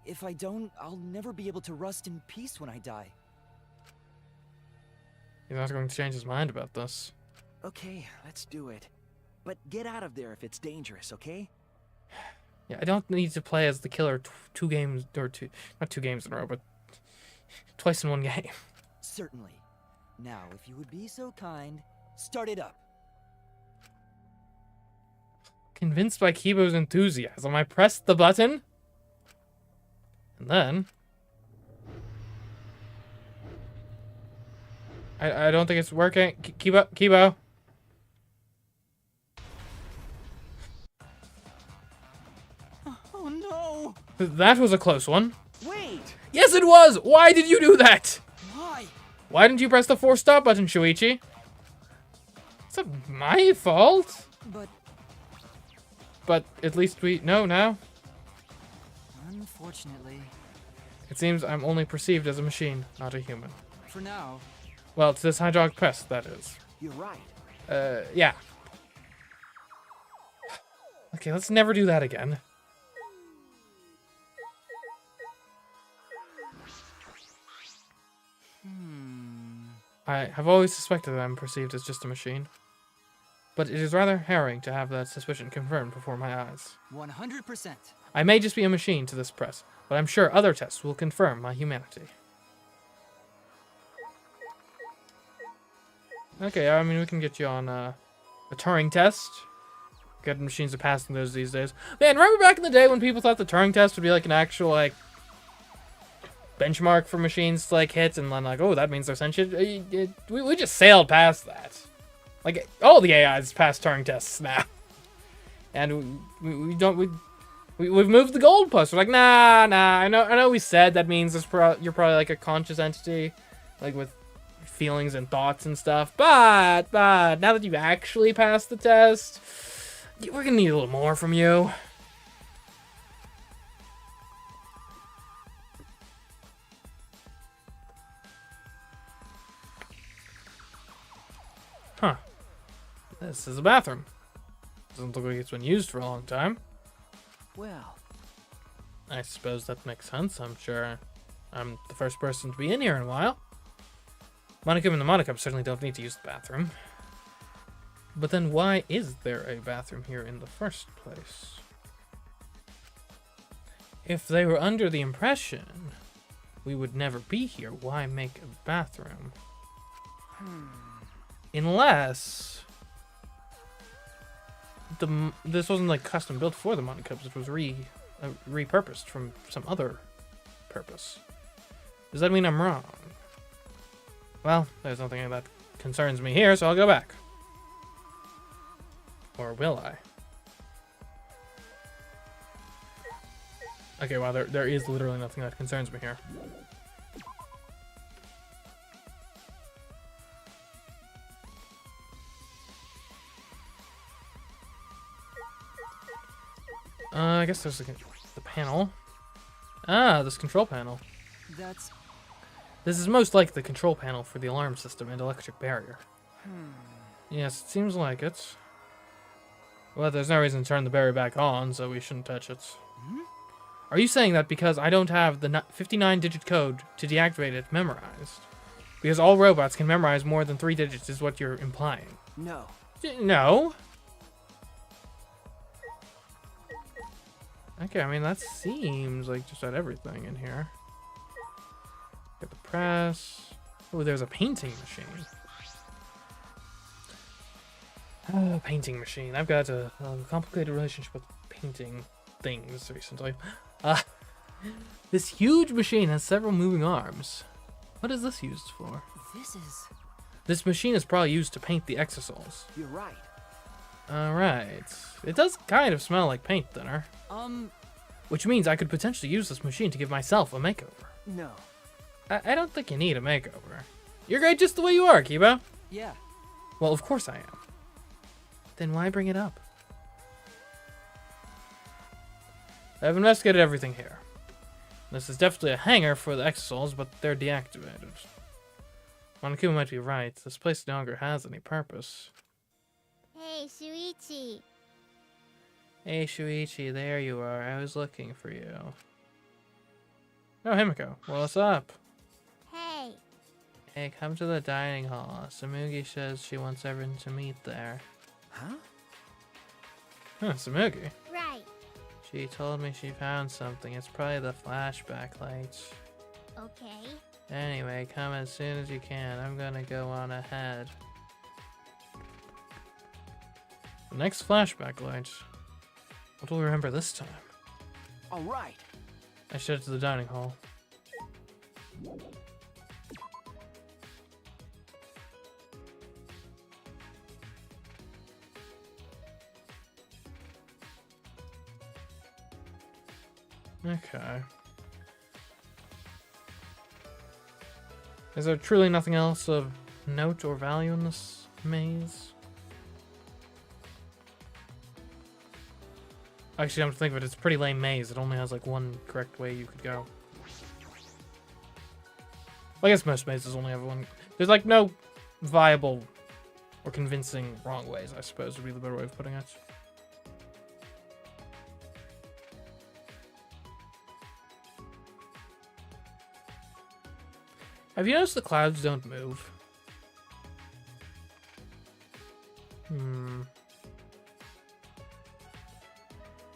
If I don't, I'll never be able to rest in peace when I die. He's not going to change his mind about this. Okay, let's do it. But get out of there if it's dangerous, okay? Yeah, I don't need to play as the killer two games, or not 2 games in a row, but twice in one game. Certainly. Now, if you would be so kind, start it up. Convinced by Kibo's enthusiasm, I pressed the button. And then... I don't think it's working. Kibo. Oh no! That was a close one. Wait! Yes, it was! Why did you do that? Why? Why didn't you press the force stop button, Shuichi? It's not my fault. But at least we know now. Unfortunately. It seems I'm only perceived as a machine, not a human. For now. Well, it's this hydraulic press, that is. You're right. Yeah. Okay, let's never do that again. I have always suspected that I'm perceived as just a machine. But it is rather harrowing to have that suspicion confirmed before my eyes. 100%. I may just be a machine to this press, but I'm sure other tests will confirm my humanity. Okay, I mean, we can get you on a Turing test. Good machines are passing those these days. Man, remember back in the day when people thought the Turing test would be like an actual, like, benchmark for machines to, like, hit, and then, like, oh, that means they're sentient? We just sailed past that. Like, all the AIs pass Turing tests now. And we've moved the goalpost. We're like, nah, I know we said that means you're probably like a conscious entity, like with feelings and thoughts and stuff. But now that you've actually passed the test, we're gonna need a little more from you. Huh. This is a bathroom. Doesn't look like it's been used for a long time. Well, I suppose that makes sense. I'm sure I'm the first person to be in here in a while. Monicum and the Monicum certainly don't need to use the bathroom. But then why is there a bathroom here in the first place? If they were under the impression we would never be here, why make a bathroom? Unless this wasn't like custom built for the Monicubs, it was repurposed from some other purpose. Does that mean I'm wrong? Well, there's nothing that concerns me here, so I'll go back. Or will I? Okay, wow, there is literally nothing that concerns me here. I guess there's the panel. Ah, this control panel. This is most like the control panel for the alarm system and electric barrier. Yes, it seems like it. Well, there's no reason to turn the barrier back on, so we shouldn't touch it. Are you saying that because I don't have the 59-digit code to deactivate it memorized? Because all robots can memorize more than 3 digits is what you're implying. No. No. Okay, I mean, that seems like just about everything in here. Get the press. Oh, there's a painting machine. Oh, painting machine. I've got a complicated relationship with painting things recently. This huge machine has several moving arms. What is this used for? This machine is probably used to paint the exosols. You're right. Alright. It does kind of smell like paint thinner. Which means I could potentially use this machine to give myself a makeover. No. I don't think you need a makeover. You're great just the way you are, Kibo. Yeah. Well, of course I am. Then why bring it up? I've investigated everything here. This is definitely a hangar for the exosols, but they're deactivated. Monokuma might be right. This place no longer has any purpose. Hey, Shuichi. Hey, Shuichi, there you are. I was looking for you. Oh, Himiko. Well, what's up? Hey. Hey, come to the dining hall. Samugi says she wants everyone to meet there. Huh? Huh, Samugi. Right. She told me she found something. It's probably the flashback lights. Okay. Anyway, come as soon as you can. I'm gonna go on ahead. The next flashback lights. What will we remember this time? All right. I should head to the dining hall. Okay. Is there truly nothing else of note or value in this maze? Actually, I'm to think of it, it's a pretty lame maze. It only has like one correct way you could go. Well, I guess most mazes only have one. There's like no viable or convincing wrong ways, I suppose would be the better way of putting it. Have you noticed the clouds don't move?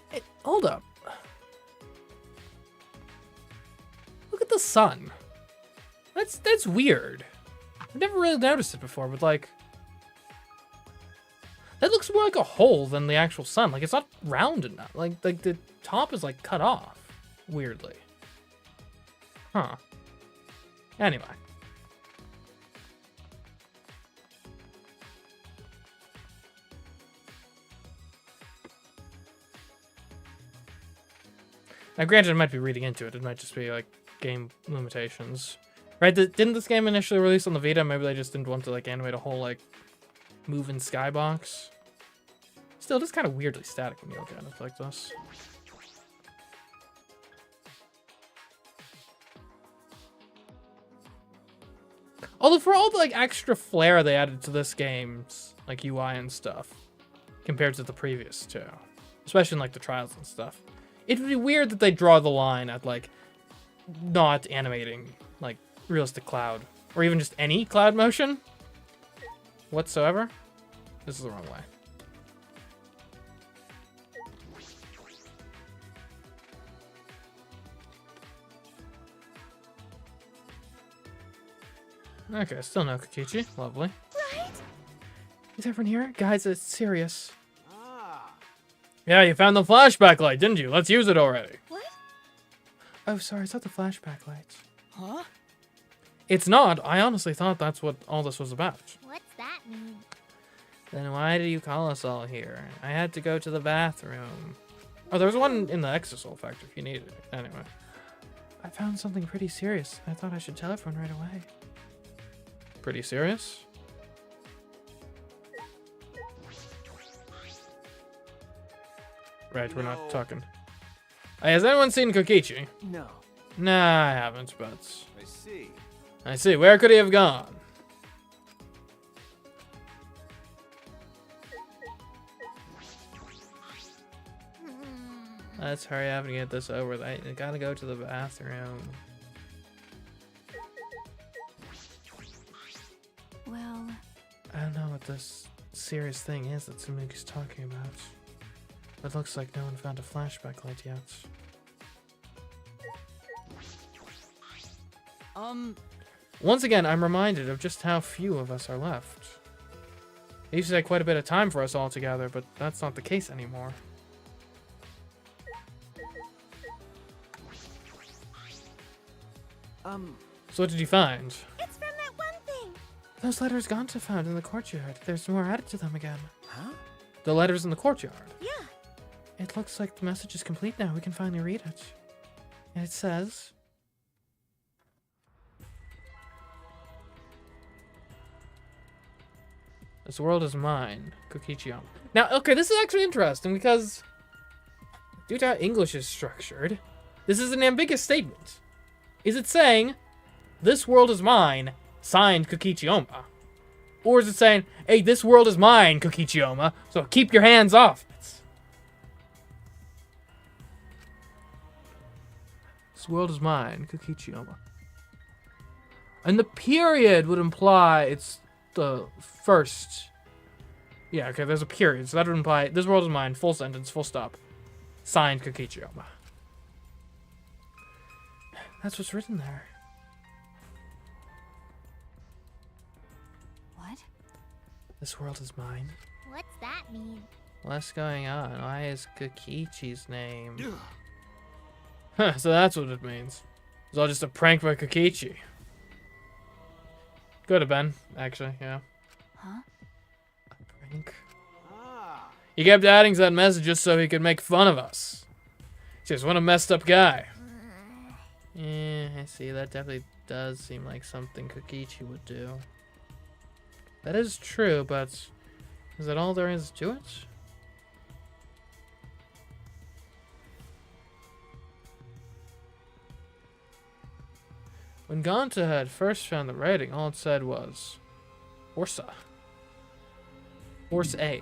Hey, hold up. Look at the sun. That's weird. I've never really noticed it before, but like that looks more like a hole than the actual sun. Like it's not round enough. Like the top is like cut off weirdly. Huh. Anyway. Now, granted, I might be reading into it. It might just be, like, game limitations. Right? Didn't this game initially release on the Vita? Maybe they just didn't want to, like, animate a whole, like, moving skybox. Still, it is kind of weirdly static when you look at it like this. Although for all the like extra flair they added to this game's like UI and stuff, compared to the previous two, especially in like the trials and stuff, it would be weird that they draw the line at like not animating like realistic cloud or even just any cloud motion whatsoever. This is the wrong way. Okay, still no Kokichi. Lovely. Right? Is everyone here? Guys, it's serious. Ah. Yeah, you found the flashback light, didn't you? Let's use it already. What? Oh, sorry, it's not the flashback lights. Huh? It's not. I honestly thought that's what all this was about. What's that mean? Then why did you call us all here? I had to go to the bathroom. Oh, there was one in the Exosol factory if you needed it. Anyway. I found something pretty serious. I thought I should tell everyone right away. Pretty serious? Right, we're not talking. Hey, has anyone seen Kokichi? No. Nah, I haven't, but... I see. I see. Where could he have gone? Let's hurry up and get this over with. I gotta go to the bathroom. Well, I don't know what this serious thing is that Tsumugi's talking about. It looks like no one found a flashback light yet. Once again, I'm reminded of just how few of us are left. It used to take quite a bit of time for us all together, but that's not the case anymore. So what did you find? It's from that one thing. Those letters Ganta found in the courtyard. There's more added to them again. Huh? The letters in the courtyard. Yeah. It looks like the message is complete now. We can finally read it. And it says... This world is mine, Kokichiyama. Now, okay, this is actually interesting because due to how English is structured, this is an ambiguous statement. Is it saying, this world is mine, signed Kokichiyama? Or is it saying, hey, this world is mine, Kokichiyama, so keep your hands off it? This world is mine, Kokichiyama. And the period would imply it's the first. Yeah, okay, there's a period, so that would imply this world is mine, full sentence, full stop. Signed Kokichiyama. That's what's written there. what? This world is mine. What's that mean? What's going on? Why is Kokichi's name? Huh, so that's what it means. It's all just a prank by Kokichi. Could have been, actually, yeah. Huh? A prank? He kept adding to that message just so he could make fun of us. Just what a messed up guy. Yeah, I see. That definitely does seem like something Kokichi would do. That is true, but is that all there is to it? When Ganta had first found the writing, all it said was Orsa. Horse A.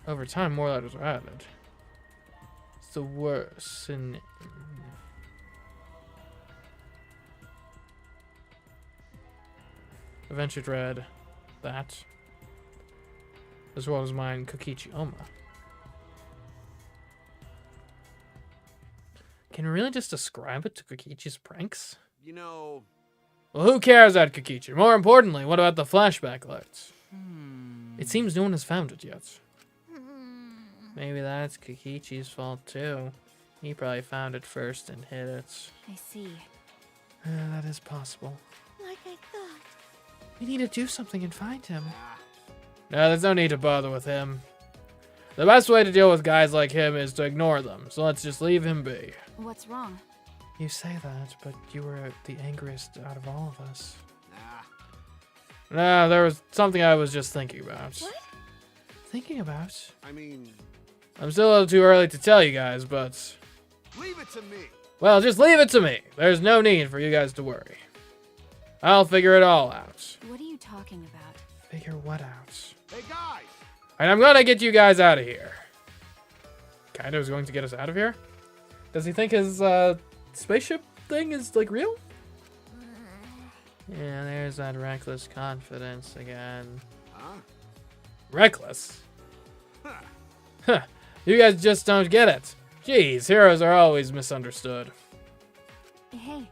Over time, more letters were added. It's the worst. Eventually read that. This world is mine, Kokichiyama. Can we really just ascribe it to Kokichi's pranks? You know, Well, who cares about Kokichi? More importantly, what about the flashback lights? It seems no one has found it yet. Maybe that's Kokichi's fault too. He probably found it first and hid it. I see. That is possible. Like I thought. We need to do something and find him. No, there's no need to bother with him. The best way to deal with guys like him is to ignore them, so let's just leave him be. What's wrong? You say that, but you were the angriest out of all of us. No, there was something I was just thinking about. What? Thinking about? I mean, I'm still a little too early to tell you guys, but... leave it to me. Well, just leave it to me. There's no need for you guys to worry. I'll figure it all out. What are you talking about? Figure what out? Hey guys, And I'm gonna get you guys out of here. Kaido is going to get us out of here? Does he think his spaceship thing is like real? Yeah, there's that reckless confidence again. huh? Reckless? Huh. You guys just don't get it. Jeez, heroes are always misunderstood. Hey,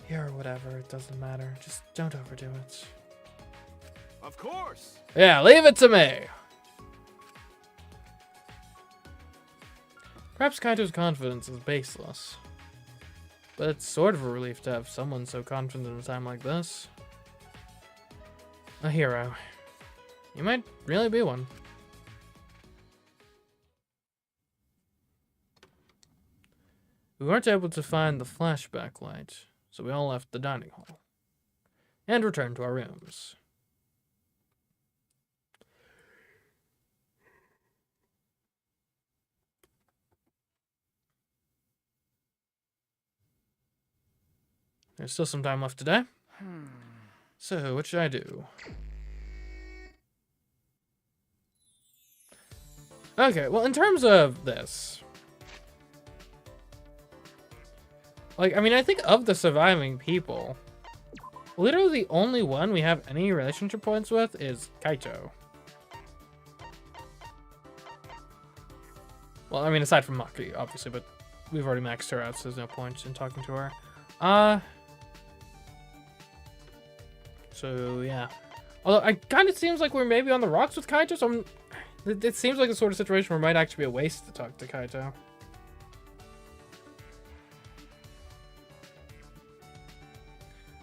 Here or whatever, it doesn't matter. Just don't overdo it. Of course. Yeah, leave it to me. Perhaps Kaito's confidence is baseless. But it's sort of a relief to have someone so confident in a time like this. A hero. You might really be one. We weren't able to find the flashback light, so we all left the dining hall and returned to our rooms. There's still some time left today. So, what should I do? Okay, well, in terms of this, like, I mean, I think of the surviving people, literally the only one we have any relationship points with is Kaito. Well, I mean, aside from Maki, obviously, but we've already maxed her out, so there's no point in talking to her. So, yeah. Although, it kind of seems like we're maybe on the rocks with Kaito, so it seems like the sort of situation where it might actually be a waste to talk to Kaito.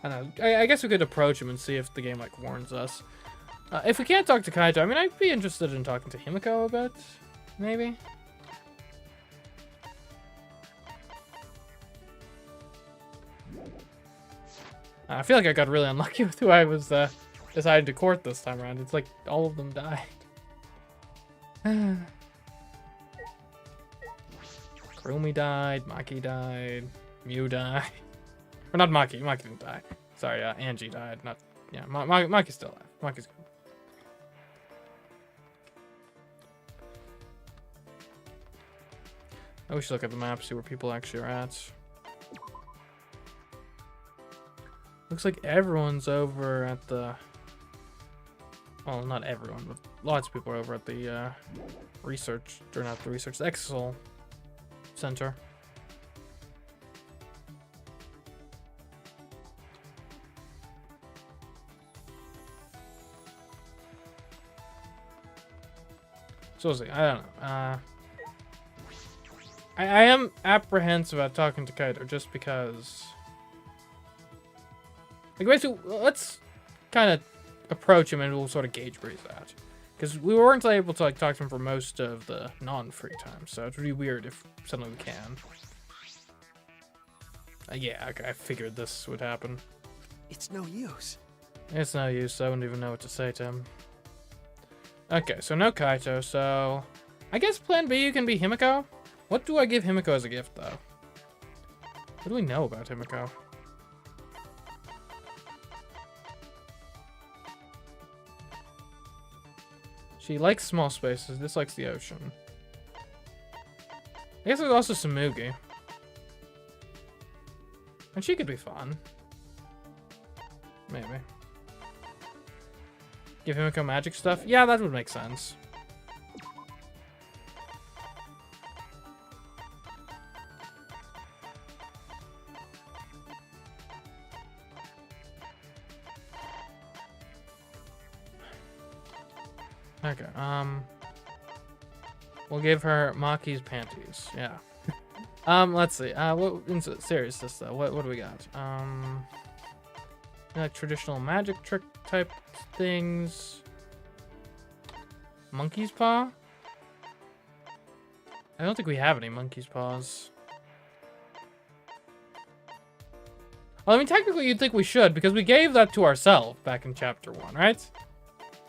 I don't know. I guess we could approach him and see if the game, like, warns us. If we can't talk to Kaito, I mean, I'd be interested in talking to Himiko a bit. Maybe? I feel like I got really unlucky with who I was deciding to court this time around. It's like all of them died. Kurumi died, Maki died, Mew died. Or not Maki, Maki didn't die. Sorry, Angie died. Not, yeah, Maki's still alive. Maki's good. We should look at the map, see where people actually are at. Looks like everyone's over at the... Well, not everyone, but lots of people are over at the research, or not the research, the Exel Center. So we'll see. I don't know. I am apprehensive about talking to Kaito just because... Like, basically, let's kind of approach him and we'll sort of gauge where he's at. Because we weren't able to, like, talk to him for most of the non-free time, so it's really weird if suddenly we can. Yeah, okay, I figured this would happen. It's no use. It's no use, I wouldn't even know what to say to him. Okay, so no Kaito, so... I guess plan B can be Himiko? What do I give Himiko as a gift, though? What do we know about Himiko? She likes small spaces, dislikes the ocean. I guess there's also Samugi. And she could be fun. Maybe. Give Himiko magic stuff? Yeah, that would make sense. Okay, we'll give her Maki's panties. Yeah. Let's see. What in seriousness though? What do we got? Like traditional magic trick type things. Monkey's paw? I don't think we have any monkey's paws. Well, I mean, technically you'd think we should because we gave that to ourselves back in chapter 1, right?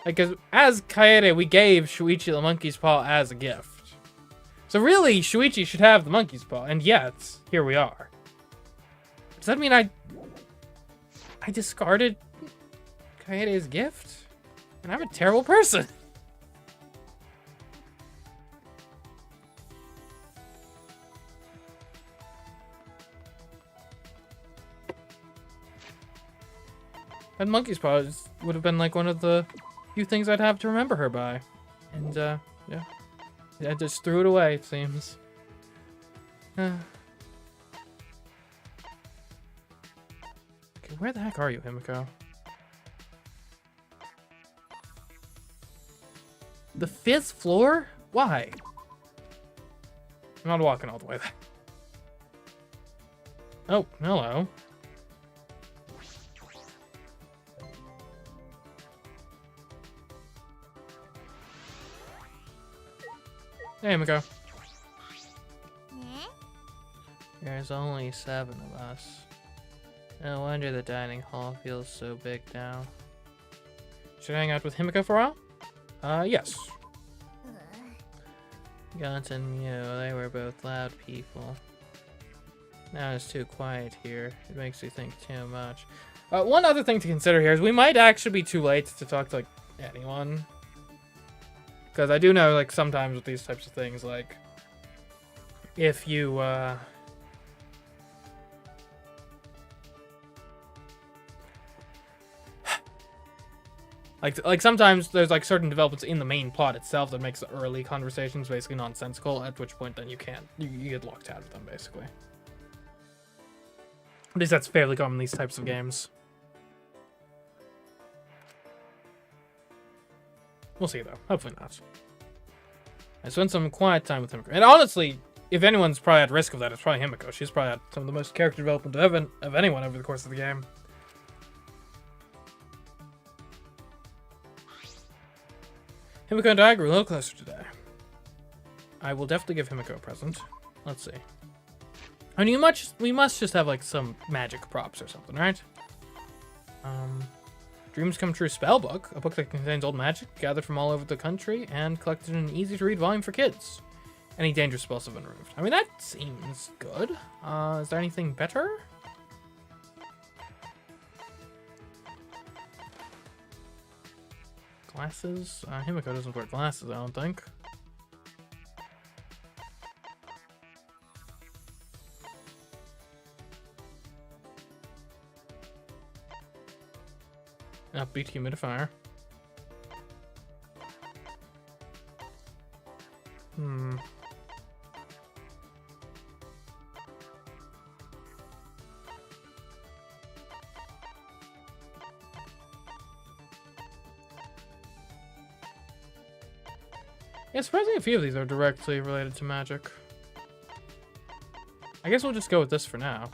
Like, as Kaede, we gave Shuichi the monkey's paw as a gift. So really, Shuichi should have the monkey's paw, and yet, here we are. Does that mean I discarded Kaede's gift? And I'm a terrible person. And monkey's paw would have been like one of the few things I'd have to remember her by. And, yeah. I just threw it away, it seems. Okay, where the heck are you, Himiko? The 5th floor? Why? I'm not walking all the way there. Oh, hello. Hey, Himiko. Eh? There's only 7 of us. No wonder the dining hall feels so big now. Should I hang out with Himiko for a while? Yes. Gaunt and Mew, they were both loud people. Now it's too quiet here. It makes you think too much. One other thing to consider here is we might actually be too late to talk to, like, anyone. Because I do know, like, sometimes with these types of things, like, if you, like sometimes there's, like, certain developments in the main plot itself that makes the early conversations basically nonsensical, at which point then you can't, you get locked out of them, basically. At least that's fairly common in these types of games. We'll see, though. Hopefully not. I spent some quiet time with Himiko. And honestly, if anyone's probably at risk of that, it's probably Himiko. She's probably had some of the most character development of anyone over the course of the game. Himiko and I grew a little closer today. I will definitely give Himiko a present. Let's see. I mean, we must just have, like, some magic props or something, right? Dreams Come True Spellbook, a book that contains old magic gathered from all over the country and collected in an easy-to-read volume for kids. Any dangerous spells have been removed. I mean, that seems good. Is there anything better? Glasses? Himiko doesn't wear glasses, I don't think. Upbeat humidifier. Yeah, surprisingly a few of these are directly related to magic. I guess we'll just go with this for now.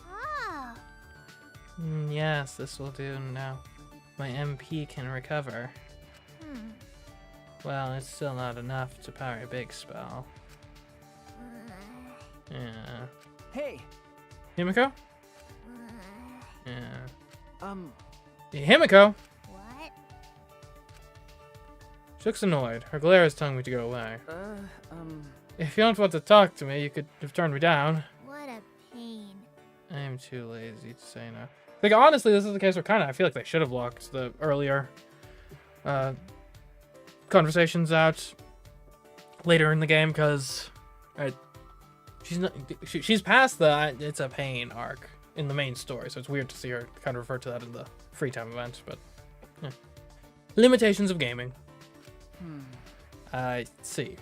Oh. Yes, this will do now. My MP can recover. Well, it's still not enough to power a big spell. Yeah. Hey! Himiko? Yeah. Himiko! What? She looks annoyed. Her glare is telling me to go away. Uh, If you don't want to talk to me, you could have turned me down. What a pain. I am too lazy to say no. Like, honestly, this is the case where kind of I feel like they should have locked the earlier conversations out later in the game, because she's past the it's a pain arc in the main story, so it's weird to see her kind of refer to that in the free time event, but yeah. Limitations of gaming. I see.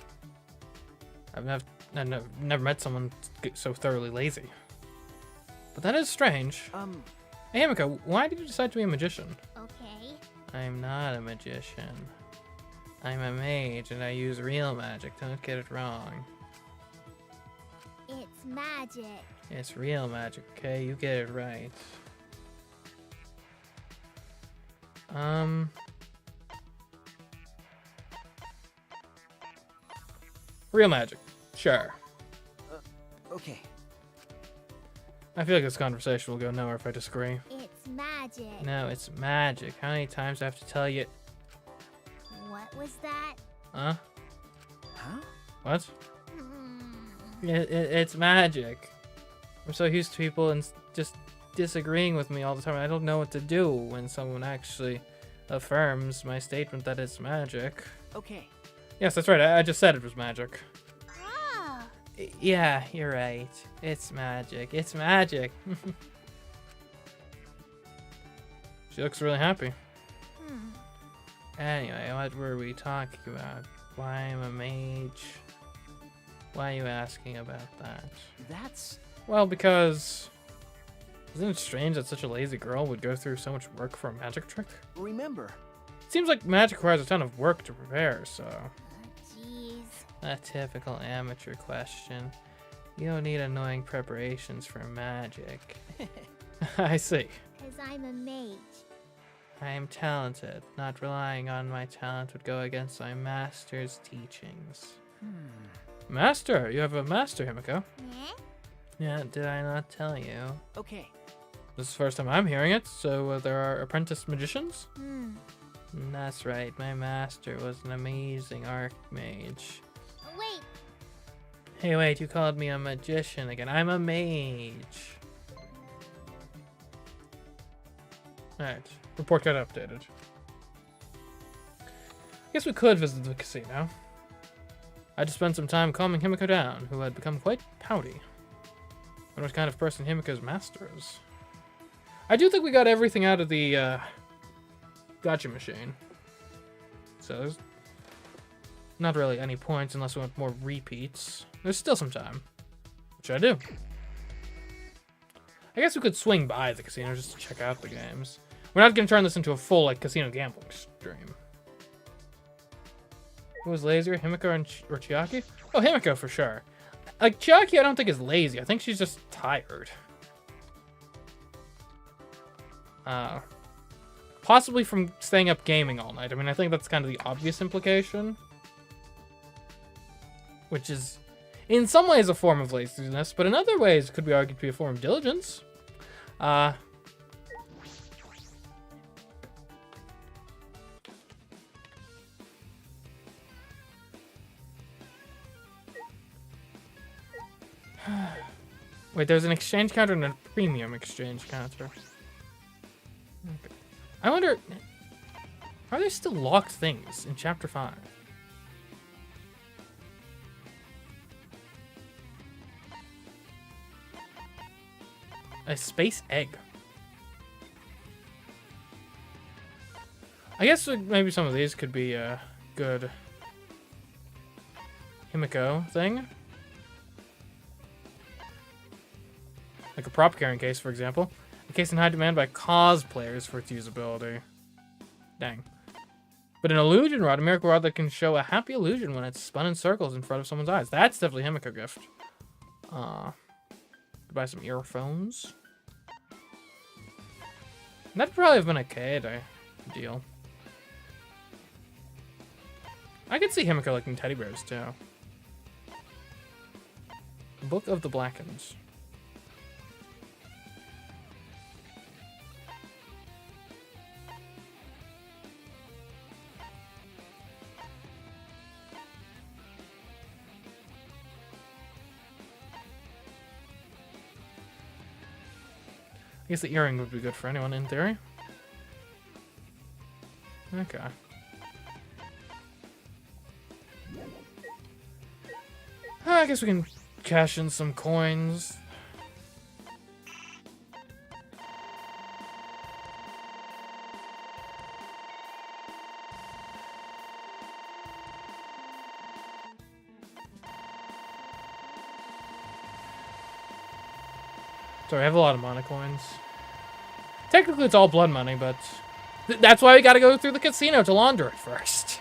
I've never met someone so thoroughly lazy. But that is strange. Hey, Himiko, why did you decide to be a magician? Okay. I'm not a magician. I'm a mage, and I use real magic. Don't get it wrong. It's magic. It's real magic, okay? You get it right. Real magic. Sure. okay. I feel like this conversation will go nowhere if I disagree. It's magic. No, it's magic. How many times do I have to tell you? What was that? Huh? Huh? What? It's magic. I'm so used to people and just disagreeing with me all the time. I don't know what to do when someone actually affirms my statement that it's magic. Okay. Yes, that's right. I just said it was magic. Oh. Yeah, you're right. It's magic. It's magic. She looks really happy. Anyway, what were we talking about? Why I'm a mage? Why are you asking about that? That's... Well, because... Isn't it strange that such a lazy girl would go through so much work for a magic trick? Remember. It seems like magic requires a ton of work to prepare, so... Jeez. A typical amateur question. You don't need annoying preparations for magic. I see. 'Cause I'm a mage. I am talented. Not relying on my talent would go against my master's teachings. Master? You have a master, Himiko. Eh? Yeah, did I not tell you? Okay. This is the first time I'm hearing it, so there are apprentice magicians? That's right, my master was an amazing archmage. Wait. Hey, wait, you called me a magician again. I'm a mage. Alright, report got updated. I guess we could visit the casino. I had to spend some time calming Himiko down, who had become quite pouty. I wonder what kind of person Himiko's master is. I do think we got everything out of the gotcha machine. So there's not really any points unless we want more repeats. There's still some time, which I do. I guess we could swing by the casino just to check out the games. We're not going to turn this into a full like casino gambling stream. Who was lazier, Himiko or Chiaki? Oh, Himiko for sure. Like, Chiaki I don't think is lazy. I think she's just tired. Possibly from staying up gaming all night. I mean, I think that's kind of the obvious implication. Which is, in some ways, a form of laziness, but in other ways, could be argued to be a form of diligence. Wait, there's an exchange counter and a premium exchange counter. Okay. I wonder, are there still locked things in Chapter 5? A space egg. I guess maybe some of these could be a good Himiko thing. Like a prop carrying case, for example. A case in high demand by cosplayers for its usability. Dang. But an illusion rod, a miracle rod that can show a happy illusion when it's spun in circles in front of someone's eyes. That's definitely a Himiko gift. Could buy some earphones. That'd probably have been a Kaede deal. I could see Himiko liking teddy bears too. Book of the Blackens. I guess the earring would be good for anyone in theory. Okay. I guess we can cash in some coins. So I have a lot of mana coins. Technically, it's all blood money, but that's why we gotta go through the casino to launder it first.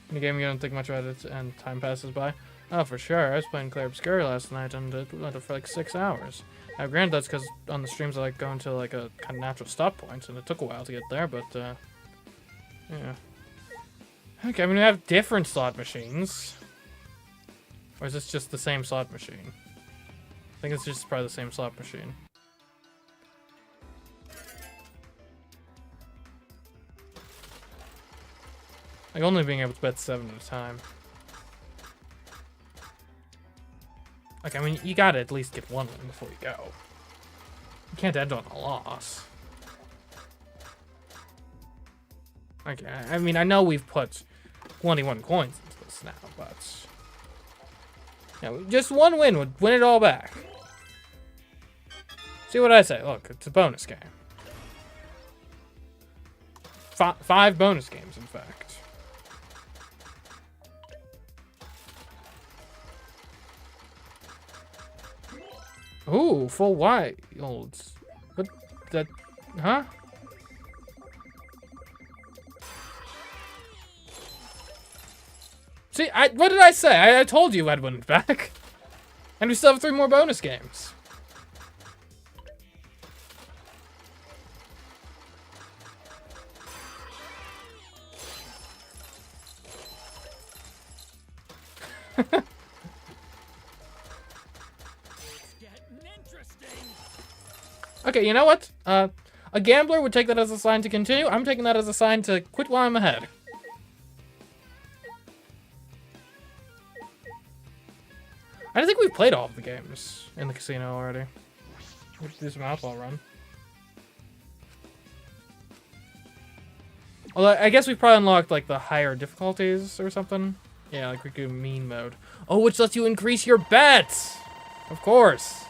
In a game you don't think much about it and time passes by. Oh, for sure. I was playing Clair Obscura last night and it went for like 6 hours. Now, granted, that's because on the streams I like going to like a kind of natural stop point, and it took a while to get there, but yeah. Okay, I mean, we have different slot machines. Or is this just the same slot machine? I think it's just probably the same slot machine. Like, only being able to bet 7 at a time. Like, I mean, you gotta at least get one win before you go. You can't end on a loss. Okay, I mean, I know we've put 21 coins into this now, but... yeah, just one win would win it all back. See what I say? Look, it's a bonus game. 5 bonus games, in fact. Ooh, full wilds. What? That... huh? See, what did I say? I told you I'd win it back. And we still have 3 more bonus games. Getting interesting. Okay, you know what? A gambler would take that as a sign to continue. I'm taking that as a sign to quit while I'm ahead. I think we've played all of the games in the casino already. Let's do some outlaw run. Although, I guess we probably unlocked, like, the higher difficulties or something. Yeah, like we could do mean mode. Oh, which lets you increase your bets! Of course.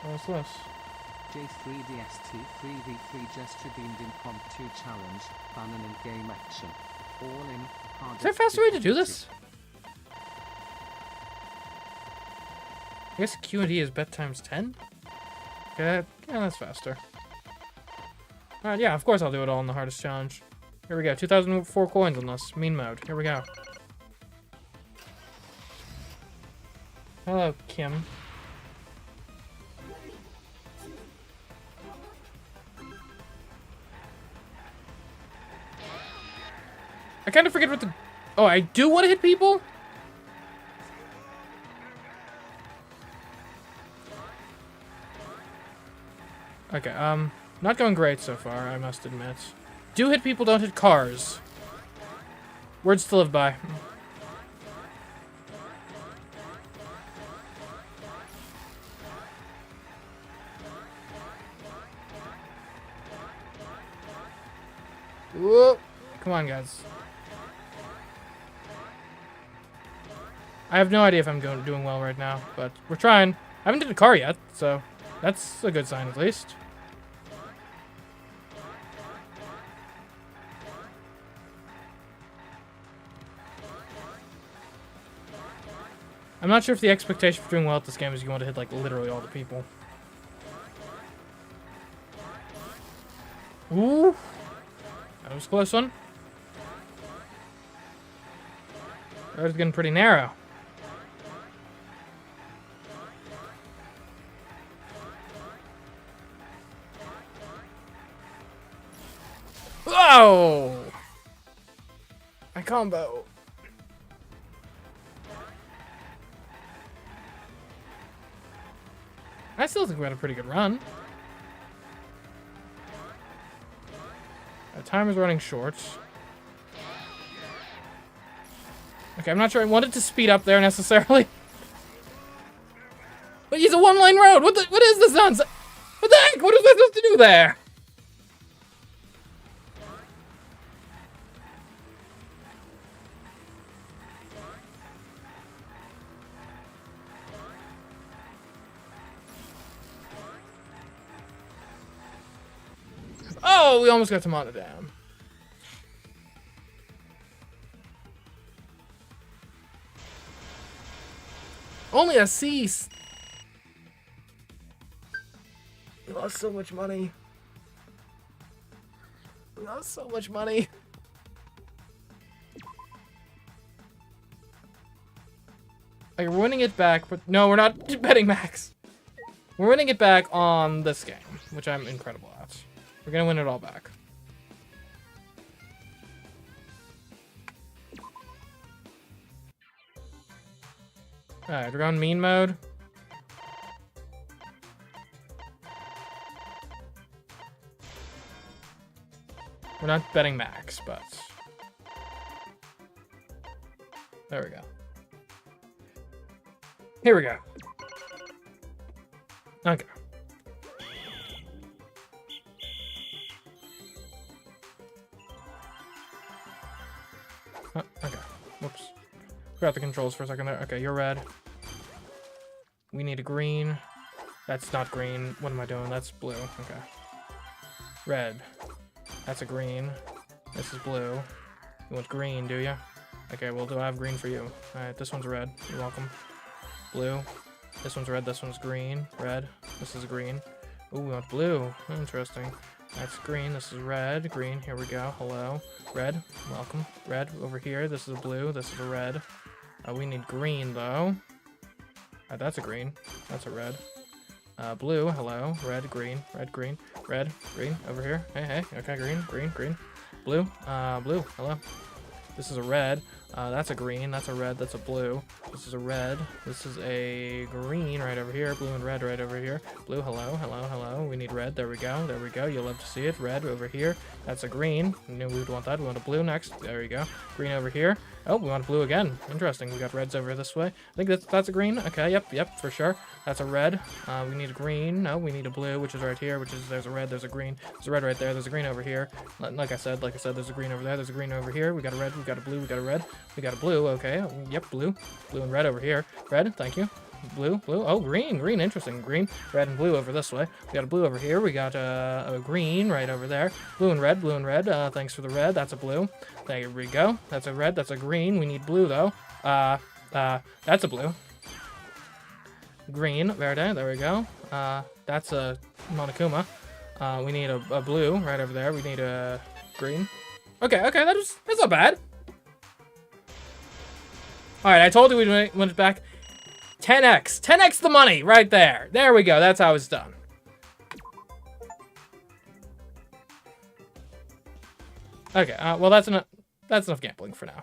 What's this? J3DST 3v3 gesture deemed impromptu challenge, fun and in-game action. All in. Is there a faster way to do this? I guess Q&D is bet times 10? Okay, yeah, that's faster. Alright, yeah, of course I'll do it all in the hardest challenge. Here we go, 2004 coins on this. Mean mode. Here we go. Hello, Kim. I kind of forget what the... Oh, I do want to hit people? Okay, not going great so far, I must admit. Do hit people, don't hit cars. Words to live by. Whoa. Come on, guys. I have no idea if I'm doing well right now, but we're trying. I haven't hit a car yet, so that's a good sign at least. I'm not sure if the expectation for doing well at this game is you want to hit, like, literally all the people. Ooh. That was a close one. That was getting pretty narrow. Whoa! My combo. I still think we had a pretty good run. Our time is running short. Okay, I'm not sure I wanted to speed up there necessarily. But he's a one-lane road! What is this nonsense? What the heck? What is I supposed to do there? Oh, we almost got to Monodam. Only a cease. We lost so much money. We lost so much money. Like, we're winning it back, but no, we're not betting max. We're winning it back on this game, which I'm incredible at. We're gonna win it all back. Alright, we're on mean mode. We're not betting max, but... There we go. Here we go. Okay. Oh, okay. Whoops. Forgot the controls for a second there. Okay, you're red. We need a green. That's not green. What am I doing? That's blue. Okay. Red. That's a green. This is blue. You want green, do you? Okay, well, do I have green for you? Alright, this one's red. You're welcome. Blue. This one's red. This one's green. Red. This is green. Ooh, we want blue. Interesting. That's green. This is red. Green. Here we go. Hello. Red. Welcome. Red over here. This is a blue. This is a red. We need green, though. That's a green. That's a red. Blue. Hello. Red. Green. Red. Green. Red. Green. Over here. Hey, hey. Okay, green. Green. Green. Blue. Blue. Hello. This is a red. That's a green, that's a red, that's a blue. This is a red, this is a green right over here, blue and red right over here. Blue, hello, hello, hello. We need red, there we go, there we go. You'll love to see it. Red over here, that's a green. No, we would want that, we want a blue next. There we go. Green over here. Oh, we want blue again. Interesting, we got reds over this way. I think that's a green. Okay, yep, for sure. That's a red. We need a green. No, we need a blue, which is right here, there's a red, there's a green. There's a red right there, there's a green over here. Like I said, there's a green over there, there's a green over here. We got a red, we got a blue, we got a red. We got a blue, okay. Yep, blue. Blue and red over here. Red, thank you. Blue. Oh, green, interesting. Green, red, and blue over this way. We got a blue over here. We got a green right over there. Blue and red. Thanks for the red. That's a blue. There we go. That's a red. That's a green. We need blue, though. That's a blue. Green, verde. There we go. That's a Monokuma. We need a blue right over there. We need a green. Okay, that's not bad. Alright, I told you we went back. 10x the money right there. There we go. That's how it's done. Okay, well that's enough gambling for now.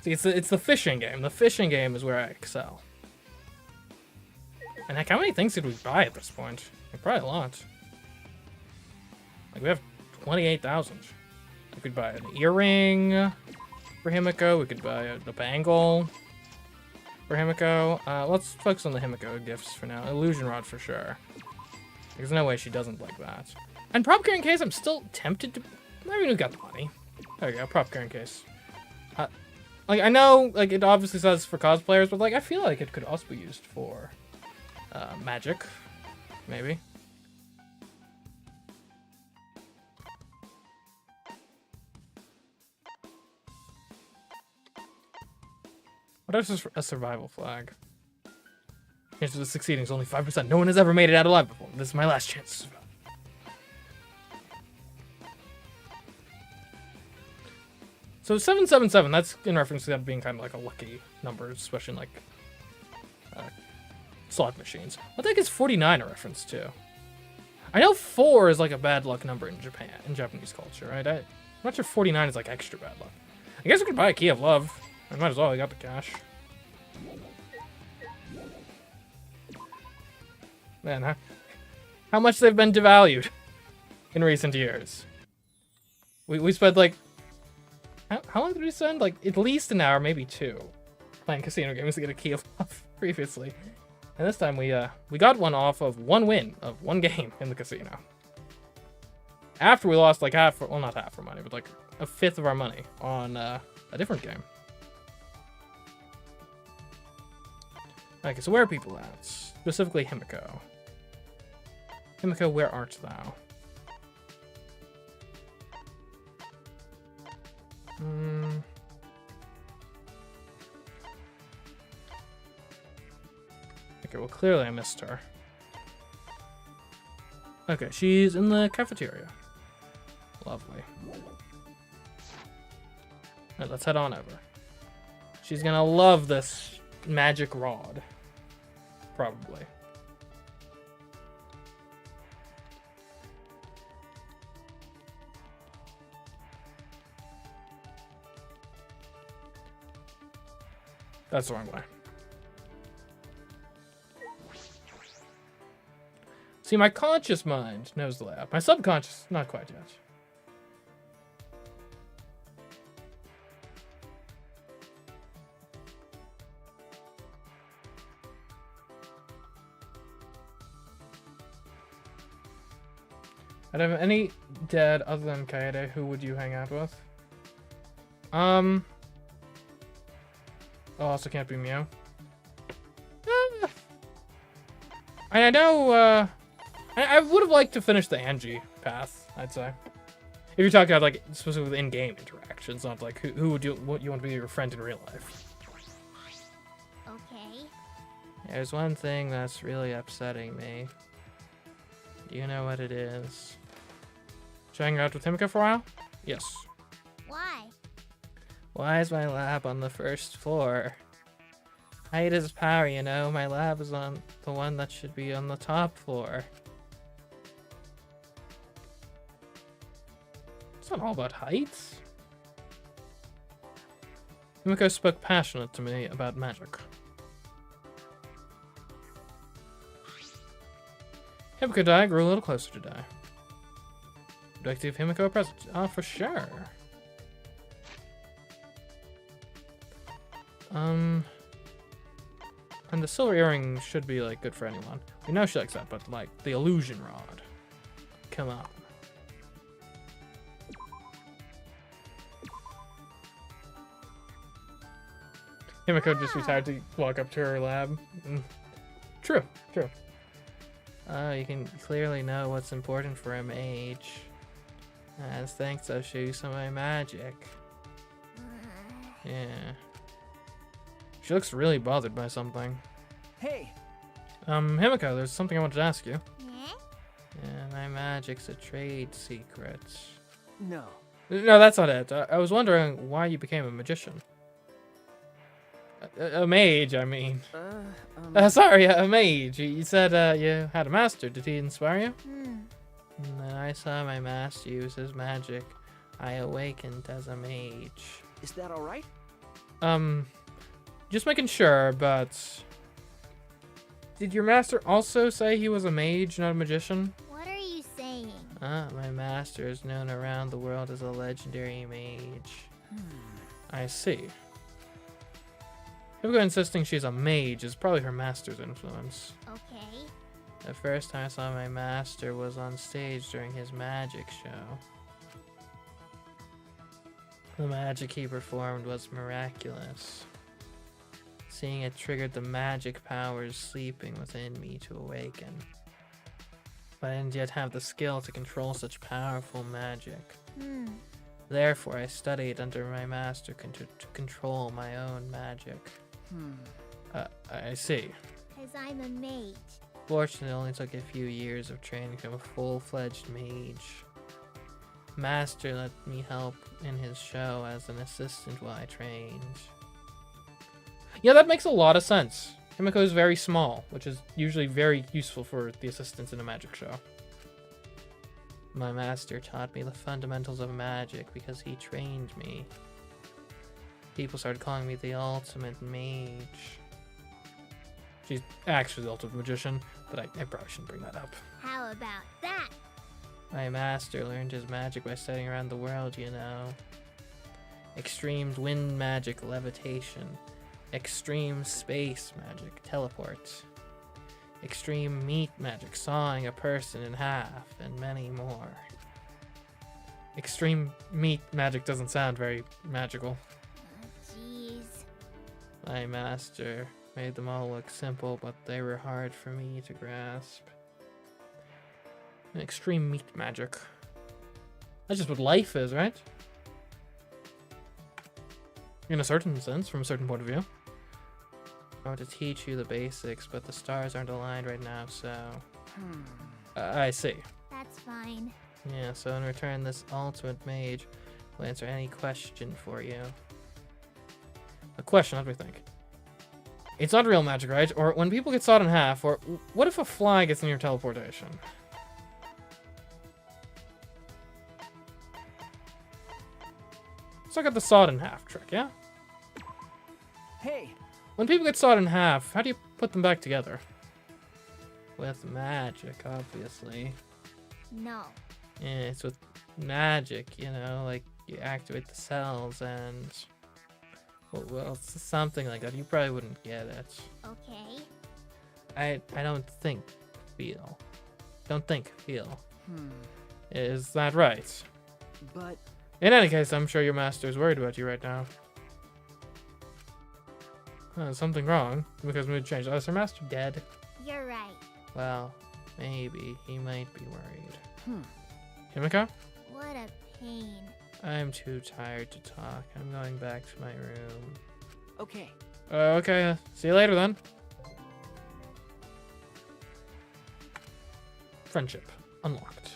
See, it's the fishing game. The fishing game is where I excel. And heck, how many things did we buy at this point? Like, probably a lot. Like, we have 28,000. We could buy an earring for Himiko. We could buy a bangle for Himiko. Let's focus on the Himiko gifts for now. Illusion rod for sure. There's no way she doesn't like that. And prop carrying case, I'm still tempted to... I mean, we got the money. There we go, prop carrying case. Like, I know, like, it obviously says for cosplayers, but, like, I feel like it could also be used for magic, maybe. What else is a survival flag? Chances of succeeding is only 5%. No one has ever made it out alive before. This is my last chance to survive. So 777, that's in reference to that being kind of like a lucky number, especially in like slot machines. What the heck is 49 a reference to? I know 4 is like a bad luck number in Japan, in Japanese culture, right? I'm not sure 49 is like extra bad luck. I guess we could buy a Key of Love. I might as well, I got the cash. Man, how much they've been devalued in recent years. We spent like... How long did we spend? Like, at least an hour, maybe 2, playing casino games to get a Key of Love previously. And this time we got one off of one win of one game in the casino. After we lost like half, well, not half our money, but like a fifth of our money on a different game. Okay, so where are people at? Specifically Himiko. Himiko, where art thou? Okay, well, clearly I missed her. Okay, she's in the cafeteria. Lovely. Alright, let's head on over. She's gonna love this magic rod. Probably. That's the wrong way. See, my conscious mind knows the layout. My subconscious, not quite yet. Out of any dead other than Kaede, who would you hang out with? Oh, also can't be Meow. I know, I would have liked to finish the Angie path, I'd say. If you're talking about, like, specifically with in-game interactions, not like who would you want to be your friend in real life. Okay. There's one thing that's really upsetting me. Do you know what it is? Should I hang out with Himiko for a while? Yes. Why? Why is my lab on the first floor? Height is power, you know. My lab is on the one that should be on the top floor. It's not all about heights. Himiko spoke passionate to me about magic. Himiko and I grew a little closer today. Would you like to give Himiko a present? For sure. And the silver earring should be, like, good for anyone. We know she likes that, but, like, the illusion rod. Come on. Himiko just retired to walk up to her lab. True, true. You can clearly know what's important for a mage. As thanks, I'll show you some of my magic. Yeah. She looks really bothered by something. Hey! Himiko, there's something I wanted to ask you. Yeah? Yeah, my magic's a trade secret. No. No, that's not it. I was wondering why you became a magician. A mage, I mean. Sorry, a mage. You said you had a master. Did he inspire you? And then I saw my master use his magic. I awakened as a mage. Is that alright? Just making sure, but... Did your master also say he was a mage, not a magician? What are you saying? My master is known around the world as a legendary mage. I see. Himiko insisting she's a mage is probably her master's influence. Okay. The first time I saw my master was on stage during his magic show. The magic he performed was miraculous. Seeing it triggered the magic powers sleeping within me to awaken. But I didn't yet have the skill to control such powerful magic. Therefore, I studied under my master to control my own magic. I see. 'Cause I'm a mage. Fortunately, it only took a few years of training to become a full-fledged mage. Master let me help in his show as an assistant while I trained. Yeah, that makes a lot of sense. Himiko is very small, which is usually very useful for the assistants in a magic show. My master taught me the fundamentals of magic because he trained me. People started calling me the ultimate mage. She's actually the ultimate magician, but I probably shouldn't bring that up. How about that? My master learned his magic by studying around the world, you know. Extreme wind magic, levitation. Extreme space magic, teleport. Extreme meat magic, sawing a person in half, and many more. Extreme meat magic doesn't sound very magical. Jeez. My master made them all look simple, but they were hard for me to grasp. Extreme meat magic. That's just what life is, right? In a certain sense, from a certain point of view. I want to teach you the basics, but the stars aren't aligned right now, so... I see. That's fine. Yeah, so in return, this ultimate mage will answer any question for you. A question, let me think. It's not real magic, right? Or when people get sawed in half, or what if a fly gets in your teleportation? So I got the sawed in half trick, yeah? Hey! When people get sawed in half, how do you put them back together? With magic, obviously. No. Yeah, it's with magic, you know, like you activate the cells and... Well, it's something like that. You probably wouldn't get it. Okay. I don't think, feel. Don't think, feel. Is that right? But... In any case, I'm sure your master's worried about you right now. Something wrong, because mood changed. Oh, is her master dead? You're right. Well, maybe he might be worried. Himiko? What a pain. I'm too tired to talk. I'm going back to my room. Okay. Okay, see you later then. Friendship unlocked.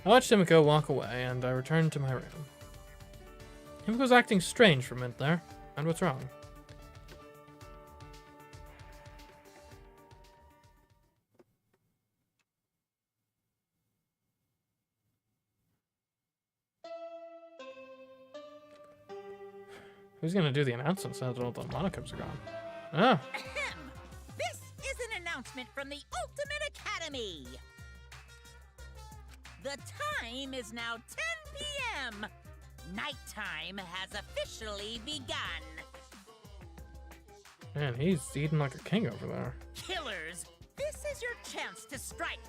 I watched Himiko walk away, and I returned to my room. Himiko's acting strange for a minute there. And what's wrong? Who's gonna do the announcements now that all the monikers are gone? Ah, Ahem. This is an announcement from the Ultimate Academy. The time is now 10 p.m. Nighttime has officially begun. man, he's eating like a king over there. Killers, this is your chance to strike.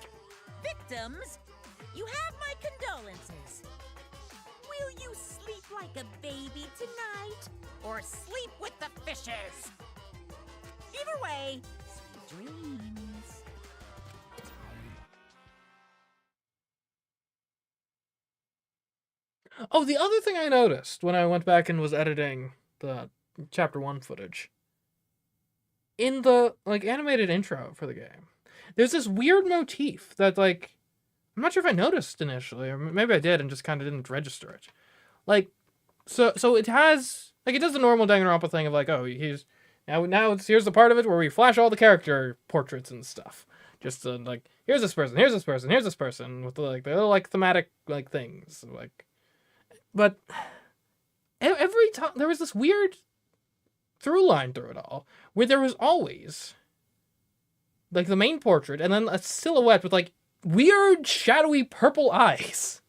Victims, you have my condolences. Will you sleep like a baby tonight, or sleep with the fishes? Either way, sweet dreams. Oh, the other thing I noticed when I went back and was editing the chapter 1 footage, in the animated intro for the game, there's this weird motif that I'm not sure if I noticed initially, or maybe I did and just kind of didn't register it. So it has it does the normal Danganronpa thing of oh, he's here's the part of it where we flash all the character portraits and stuff. Just here's this person, here's this person, here's this person with the little thematic things But every time there was this weird through line through it all, where there was always the main portrait and then a silhouette with weird shadowy purple eyes,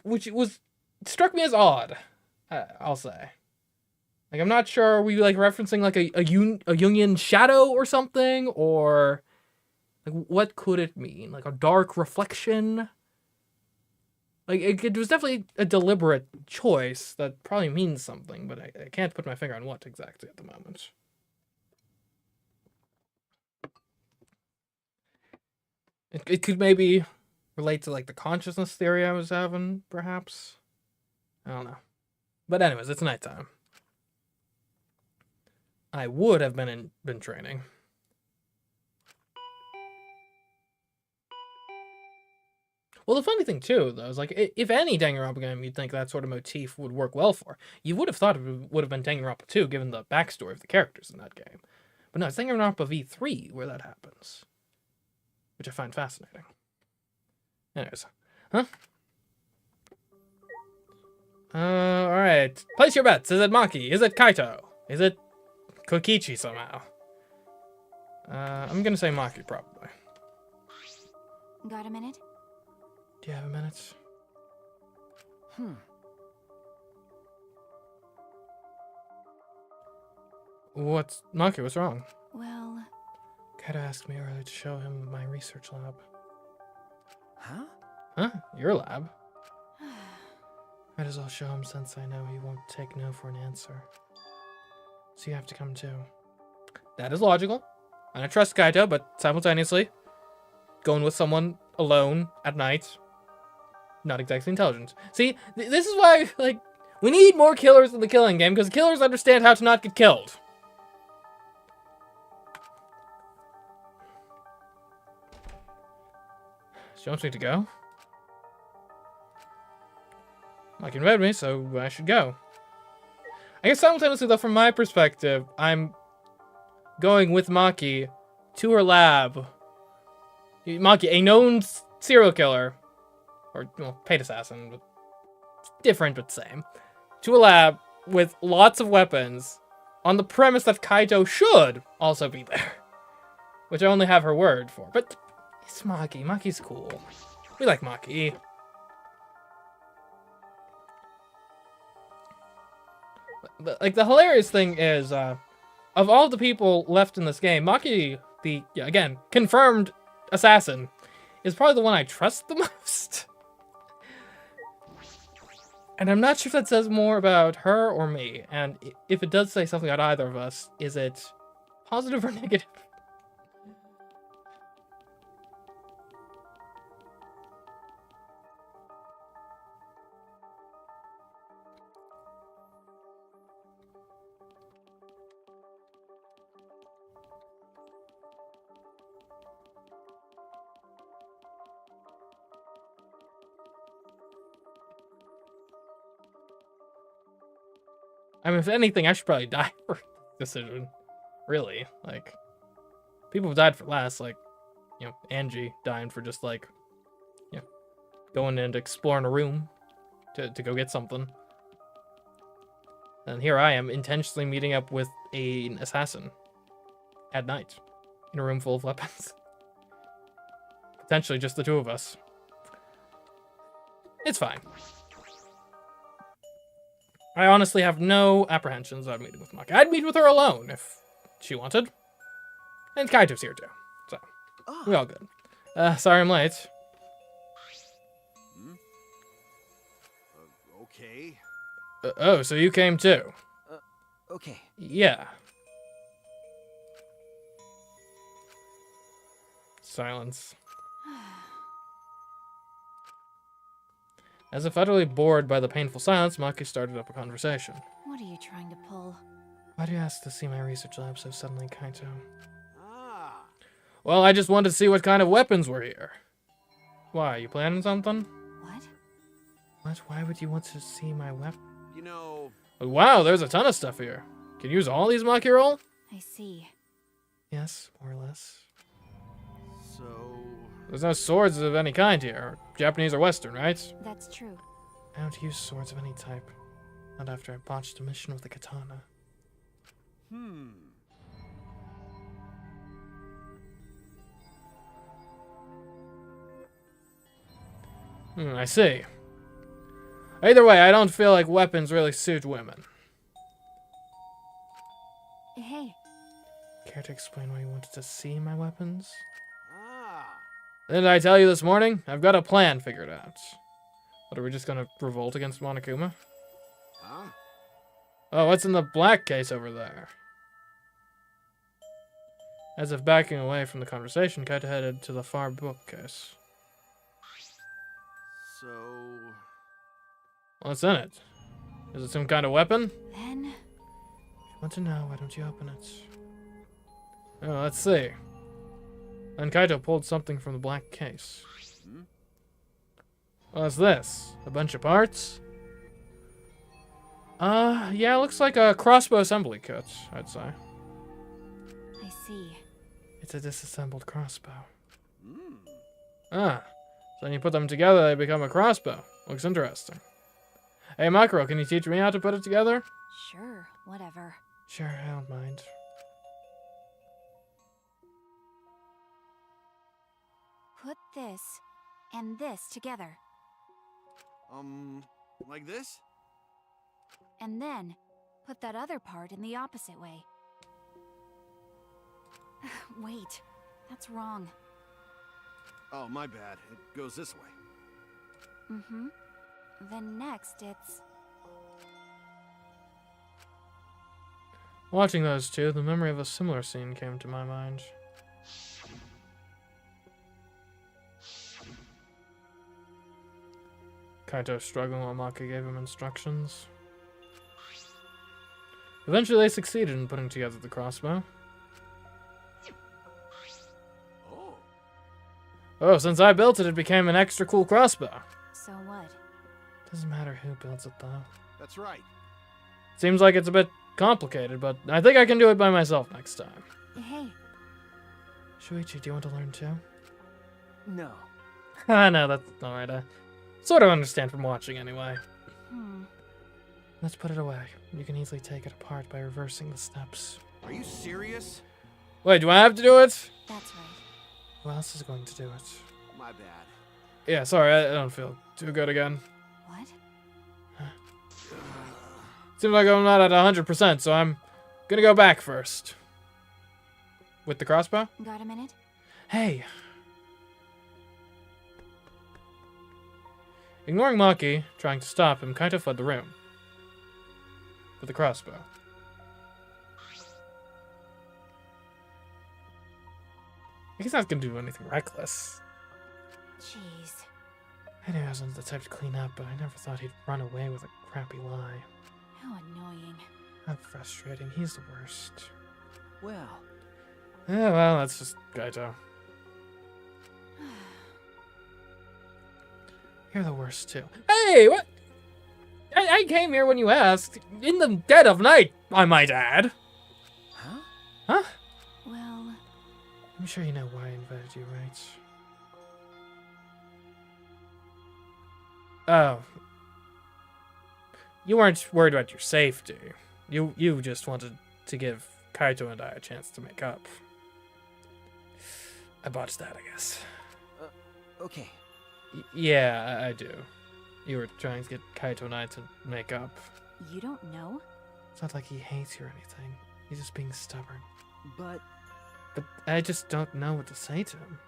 which struck me as odd. I'll say. I'm not sure, are we referencing a Jungian shadow or something, or what could it mean? A dark reflection? It was definitely a deliberate choice that probably means something, but I can't put my finger on what exactly at the moment. It could maybe relate to the consciousness theory I was having, perhaps. I don't know. But anyways, it's nighttime. I would have been training. Well, the funny thing, too, though, is, if any Danganronpa game you'd think that sort of motif would work well for, you would have thought it would have been Danganronpa 2, given the backstory of the characters in that game. But no, it's Danganronpa V3 where that happens. Which I find fascinating. Anyways. Huh? Alright. Place your bets. Is it Maki? Is it Kaito? Is it Kokichi somehow? I'm gonna say Maki, probably. Got a minute? Do you have a minute? Maki, what's wrong? Well... Kaito asked me earlier to show him my research lab. Huh? Huh? Your lab? Might as well show him since I know he won't take no for an answer. So you have to come too. That is logical. And I trust Kaito, but simultaneously, going with someone alone at night, not exactly intelligent. See, this is why, we need more killers in the killing game, because killers understand how to not get killed. She wants me to go? Maki invited me, so I should go. I guess simultaneously, though, from my perspective, I'm going with Maki to her lab. Maki, a known serial killer, or paid assassin, but different but same, to a lab with lots of weapons, on the premise that Kaito should also be there, which I only have her word for. But it's Maki. Maki's cool. We like Maki. The hilarious thing is, of all the people left in this game, Maki, the, again, confirmed assassin, is probably the one I trust the most. And I'm not sure if that says more about her or me. And if it does say something about either of us, is it positive or negative? I mean, if anything, I should probably die for this decision. Really, like, people have died for less, like, you know, Angie dying for just, like, you know, going and exploring a room to go get something. And here I am, intentionally meeting up with an assassin at night in a room full of weapons. Potentially just the two of us. It's fine. I honestly have no apprehensions of meeting with Maki. I'd meet with her alone if she wanted. And Kaito's here too, so we all good. Sorry I'm late. Okay. Oh, so you came too? Okay. Yeah. Silence. As if utterly bored by the painful silence, Maki started up a conversation. What are you trying to pull? Why do you ask to see my research lab so suddenly, Kaito? Ah. Well, I just wanted to see what kind of weapons were here. Why, you planning something? What? What? Why would you want to see my weapon? You know, Wow, there's a ton of stuff here. Can you use all these, Maki roll? I see. Yes, more or less. so... There's no swords of any kind here. Japanese or Western, right? That's true. I don't use swords of any type. Not after I botched a mission with the katana. I see. Either way, I don't feel like weapons really suit women. Hey, Care to explain why you wanted to see my weapons? Ah. Didn't I tell you this morning? I've got a plan figured out. What, are we just gonna revolt against Monokuma? Huh? Oh, what's in the black case over there? As if backing away from the conversation, Kaito headed to the far bookcase. So... What's in it? Is it some kind of weapon? then If you want to know, why don't you open it? Oh, let's see. Then Kaito pulled something from the black case. What's this? A bunch of parts? Yeah, it looks like a crossbow assembly kit, I'd say. I see. It's a disassembled crossbow. Ah, so when you put them together, they become a crossbow. Looks interesting. Hey, Makaro, can you teach me how to put it together? Sure, whatever. Sure, I don't mind. Put this and this together. Like this? And then put that other part in the opposite way. Wait, that's wrong. Oh, my bad. It goes this way. Mm-hmm. Then next it's... Watching those two, the memory of a similar scene came to my mind. Kaito struggling while Maki gave him instructions. Eventually they succeeded in putting together the crossbow. Oh. Oh, since I built it, it became an extra cool crossbow. So what? Doesn't matter who builds it, though. That's right. Seems like it's a bit complicated, but I think I can do it by myself next time. Hey, Shuichi, do you want to learn too? No. No, that's alright. I sort of understand from watching anyway. Let's put it away. You can easily take it apart by reversing the steps. Are you serious? Wait, do I have to do it? that's right. Who else is going to do it? My bad. Yeah, sorry, I don't feel too good again. What? Seems like I'm not at 100%, so I'm gonna go back first. With the crossbow? Got a minute? Hey! Ignoring Maki, trying to stop him, Kaito fled the room. With the crossbow. He's not gonna do anything reckless. Jeez. I knew I wasn't the type to clean up, but I never thought he'd run away with a crappy lie. How annoying. How frustrating. He's the worst. Well, Yeah, well, that's just Kaito. You're the worst, too. Hey, what? I came here when you asked. In the dead of night, I might add. Huh? Huh? Well, I'm sure you know why I invited you, right? Oh. You weren't worried about your safety. You just wanted to give Kaito and I a chance to make up. I botched that, I guess. Okay. Yeah, I do. You were trying to get Kaito and I to make up. you don't know? It's not like he hates you or anything. He's just being stubborn. But But I just don't know what to say to him.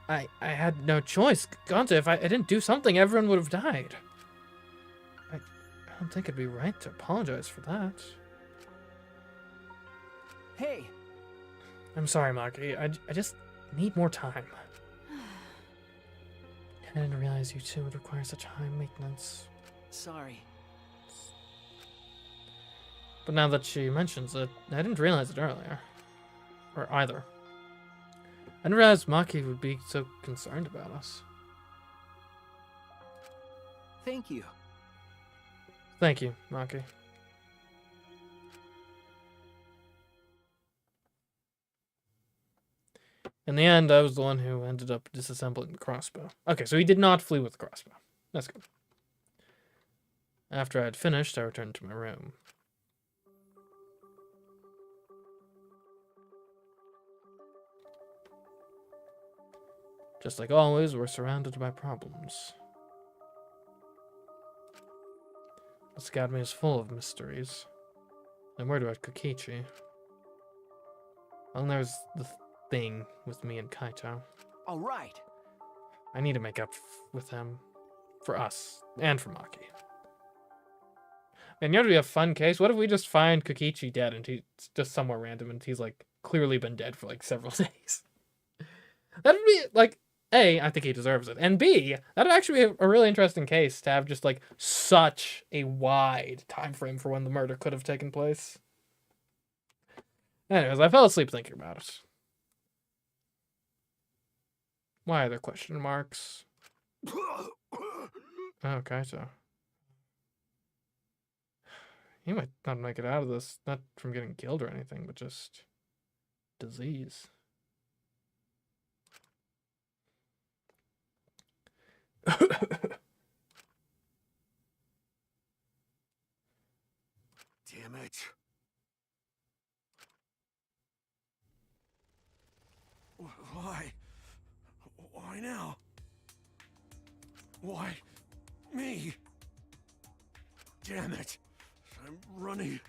I had no choice. Gonta, if I didn't do something, everyone would have died. I don't think it'd be right to apologize for that. hey, I'm sorry, Maki. I just need more time. I didn't realize you two would require such high maintenance. sorry. But now that she mentions it, I didn't realize it earlier. Or either. I didn't realize Maki would be so concerned about us. Thank you. Thank you, Maki. In the end, I was the one who ended up disassembling the crossbow. Okay, so he did not flee with the crossbow. That's good. After I had finished, I returned to my room. Just like always, we're surrounded by problems. This academy is full of mysteries. I'm worried about Kokichi. Well, there's the thing with me and Kaito. All right. I need to make up with him. For us. And for Maki. Man, you know, it'd be a fun case. What if we just find Kokichi dead and he's just somewhere random and he's, like, clearly been dead for, like, several days? That would be, like, A, I think he deserves it. And B, that would actually be a really interesting case to have just, like, such a wide time frame for when the murder could have taken place. Anyways, I fell asleep thinking about it. Why are there question marks? Oh, Kaito. He might not make it out of this, not from getting killed or anything, but just disease. Damn it. Why? Why now? Why me? Damn it. I'm running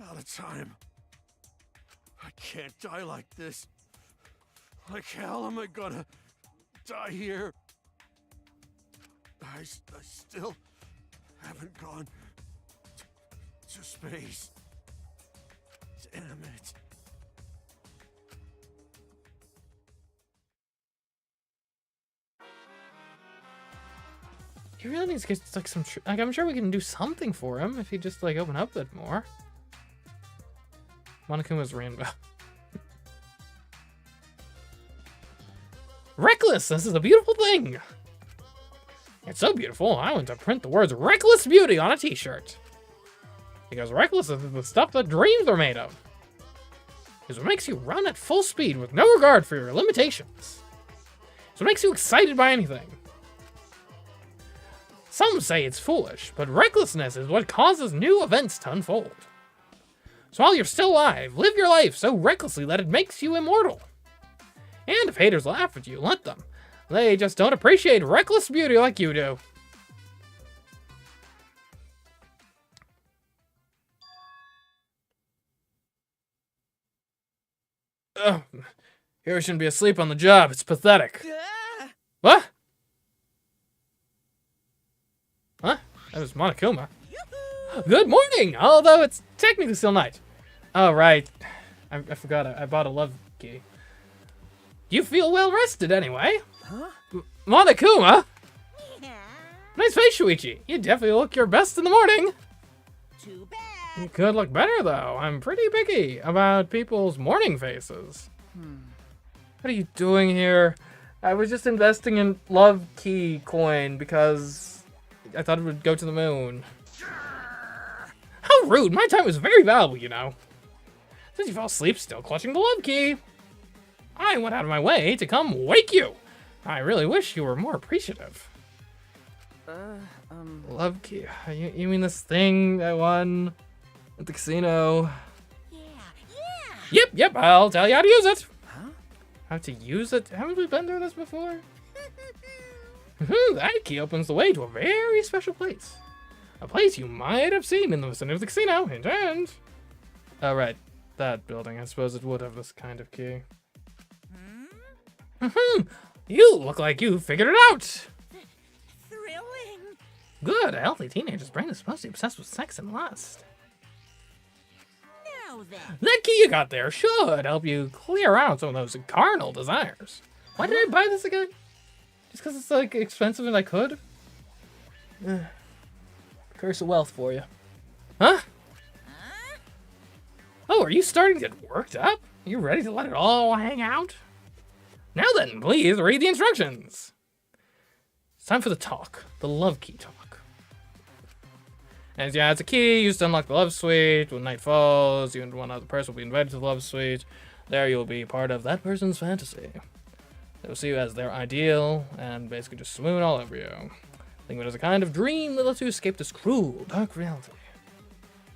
out of time. I can't die like this. Like hell am I gonna die here? I still haven't gone to space. Damn it. He really needs to get like some. Like, I'm sure we can do something for him if he just like open up a bit more. Monokuma's rainbow. Reckless! This is a beautiful thing! It's so beautiful, I want to print the words Reckless Beauty on a t-shirt. Because reckless is the stuff that dreams are made of. It's what makes you run at full speed with no regard for your limitations. It's what makes you excited by anything. Some say it's foolish, but recklessness is what causes new events to unfold. So while you're still alive, live your life so recklessly that it makes you immortal. And if haters laugh at you, let them. They just don't appreciate reckless beauty like you do. Ugh. Here shouldn't be asleep on the job. It's pathetic. What? Huh? That was Monokuma. Good morning! Although it's technically still night. Oh, right. I forgot. I bought a love key. You feel well rested anyway. Huh? Monokuma? Yeah. Nice face, Shuichi. You definitely look your best in the morning. Too bad. You could look better, though. I'm pretty picky about people's morning faces. What are you doing here? I was just investing in Love Key coin because I thought it would go to the moon. How rude! My time was very valuable, you know. Since you fell asleep still clutching the love key, I went out of my way to come wake you. I really wish you were more appreciative. Love key. You mean this thing I won at the casino? Yeah. Yep, I'll tell you how to use it. Huh? How to use it? Haven't we been through this before? That key opens the way to a very special place. A place you might have seen in the vicinity of the casino. Hint, hint. Oh, right. That building. I suppose it would have this kind of key. You look like you figured it out. Thrilling. Good. A healthy teenager's brain is supposed to be obsessed with sex and lust. Now then. That key you got there should help you clear out some of those carnal desires. Why did I buy this again? Just because it's like expensive and I could? Curse of wealth for you. Huh? Oh, are you starting to get worked up? Are you ready to let it all hang out? Now then, please read the instructions. It's time for the talk. The love key talk. As you add a key used to unlock the love suite. When night falls, you and one other person will be invited to the love suite. There you'll be part of that person's fantasy. They'll see you as their ideal and basically just swoon all over you. Think of it as a kind of dream that lets you escape this cruel, dark reality.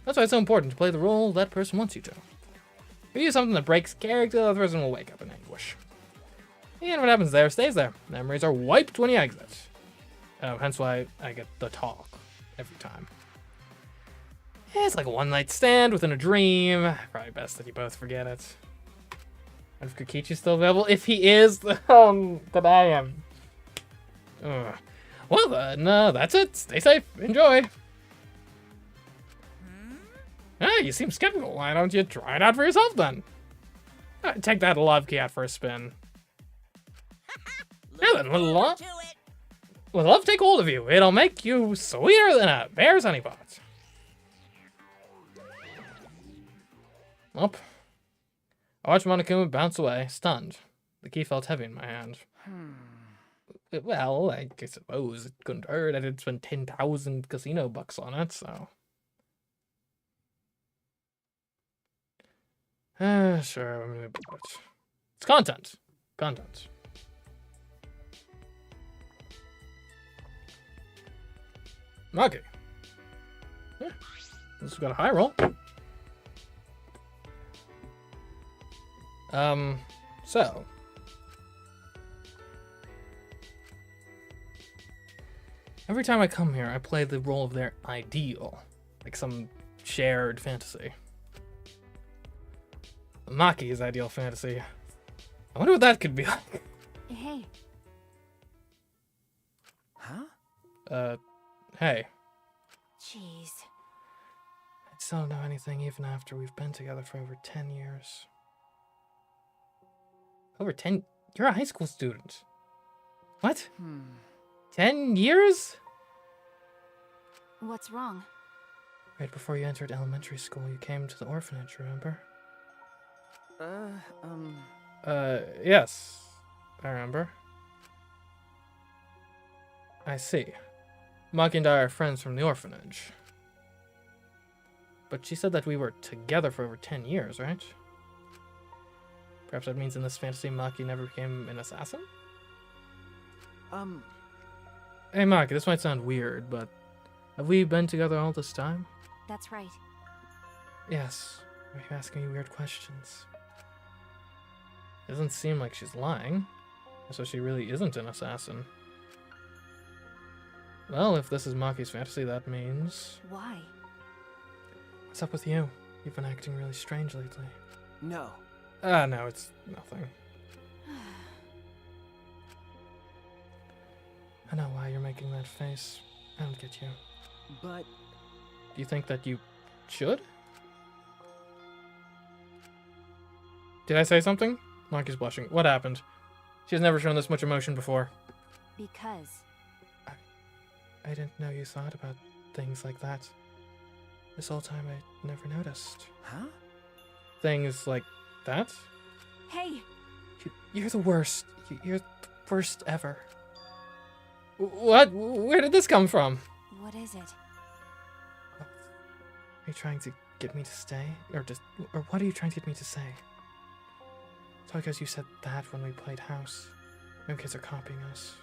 That's why it's so important to play the role that person wants you to. If you do something that breaks character, the person will wake up in anguish. And what happens there stays there. Memories are wiped when you exit. Hence why I get the talk every time. Yeah, it's like a one-night stand within a dream. Probably best that you both forget it. And if Kokichi's still available, if he is, then I am. Well then, that's it. Stay safe. Enjoy. You seem skeptical. Why don't you try it out for yourself then? Take that love key out for a spin. Now then, will love take hold of you. It'll make you sweeter than a bear's honey pot. Up. I watched Monokuma bounce away, stunned. The key felt heavy in my hand. Well, I suppose it couldn't hurt. I did spend 10,000 casino bucks on it, so. Sure, I'm gonna do it. It's content. Content. Okay. Yeah. This has got a high roll. So. Every time I come here, I play the role of their ideal. Like some shared fantasy. Maki's ideal fantasy. I wonder what that could be like. Hey. Huh? Hey. Jeez. I still don't know anything even after we've been together for over 10 years. Over 10? You're a high school student. What? 10 years? What's wrong? Right before you entered elementary school, you came to the orphanage, remember? Yes. I remember. I see. Maki and I are friends from the orphanage. But she said that we were together for over 10 years, right? Perhaps that means in this fantasy Maki never became an assassin? Hey Maki, this might sound weird, but have we been together all this time? That's right. Yes. Why are you asking me weird questions? It doesn't seem like she's lying. So she really isn't an assassin. Well, if this is Maki's fantasy, that means... Why? What's up with you? You've been acting really strange lately. No. No, it's nothing. I know why you're making that face. I don't get you. But... Do you think that you should? Did I say something? Maki's blushing. What happened? She has never shown this much emotion before. Because... I didn't know you thought about things like that. This whole time I never noticed. Huh? Things like that? Hey! You're the worst. You're the worst ever. What? Where did this come from? is it? Are you trying to get me to stay? Or what are you trying to get me to say? It's all because you said that when we played house. No kids are copying us.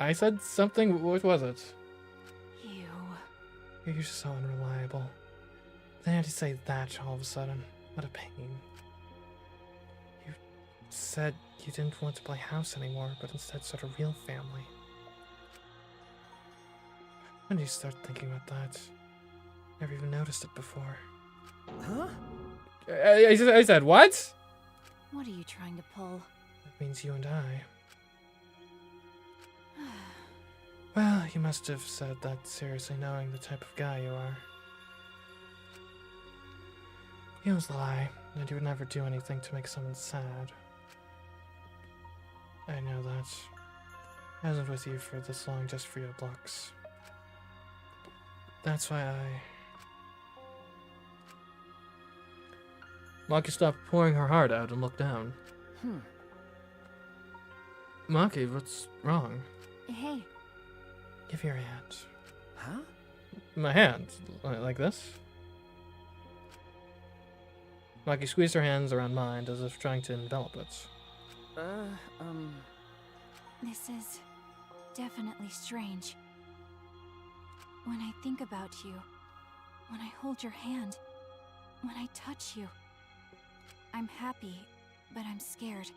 I said something, what was it? You. You're just so unreliable. Then I had to say that all of a sudden. What a pain. You said you didn't want to play house anymore, but instead sort of real family. When did you start thinking about that? Never even noticed it before. Huh? I said, what? What are you trying to pull? That means you and I. Well, you must have said that seriously knowing the type of guy you are. You always lie, and you would never do anything to make someone sad. I know that. I wasn't with you for this long just for your looks. That's why Maki stopped pouring her heart out and looked down. Maki, what's wrong? Hey, Give your hand. Huh? My hand? Like this? Maki squeezed her hands around mine as if trying to envelop it. this is definitely strange. When I think about you, when I hold your hand, when I touch you, I'm happy, but I'm scared.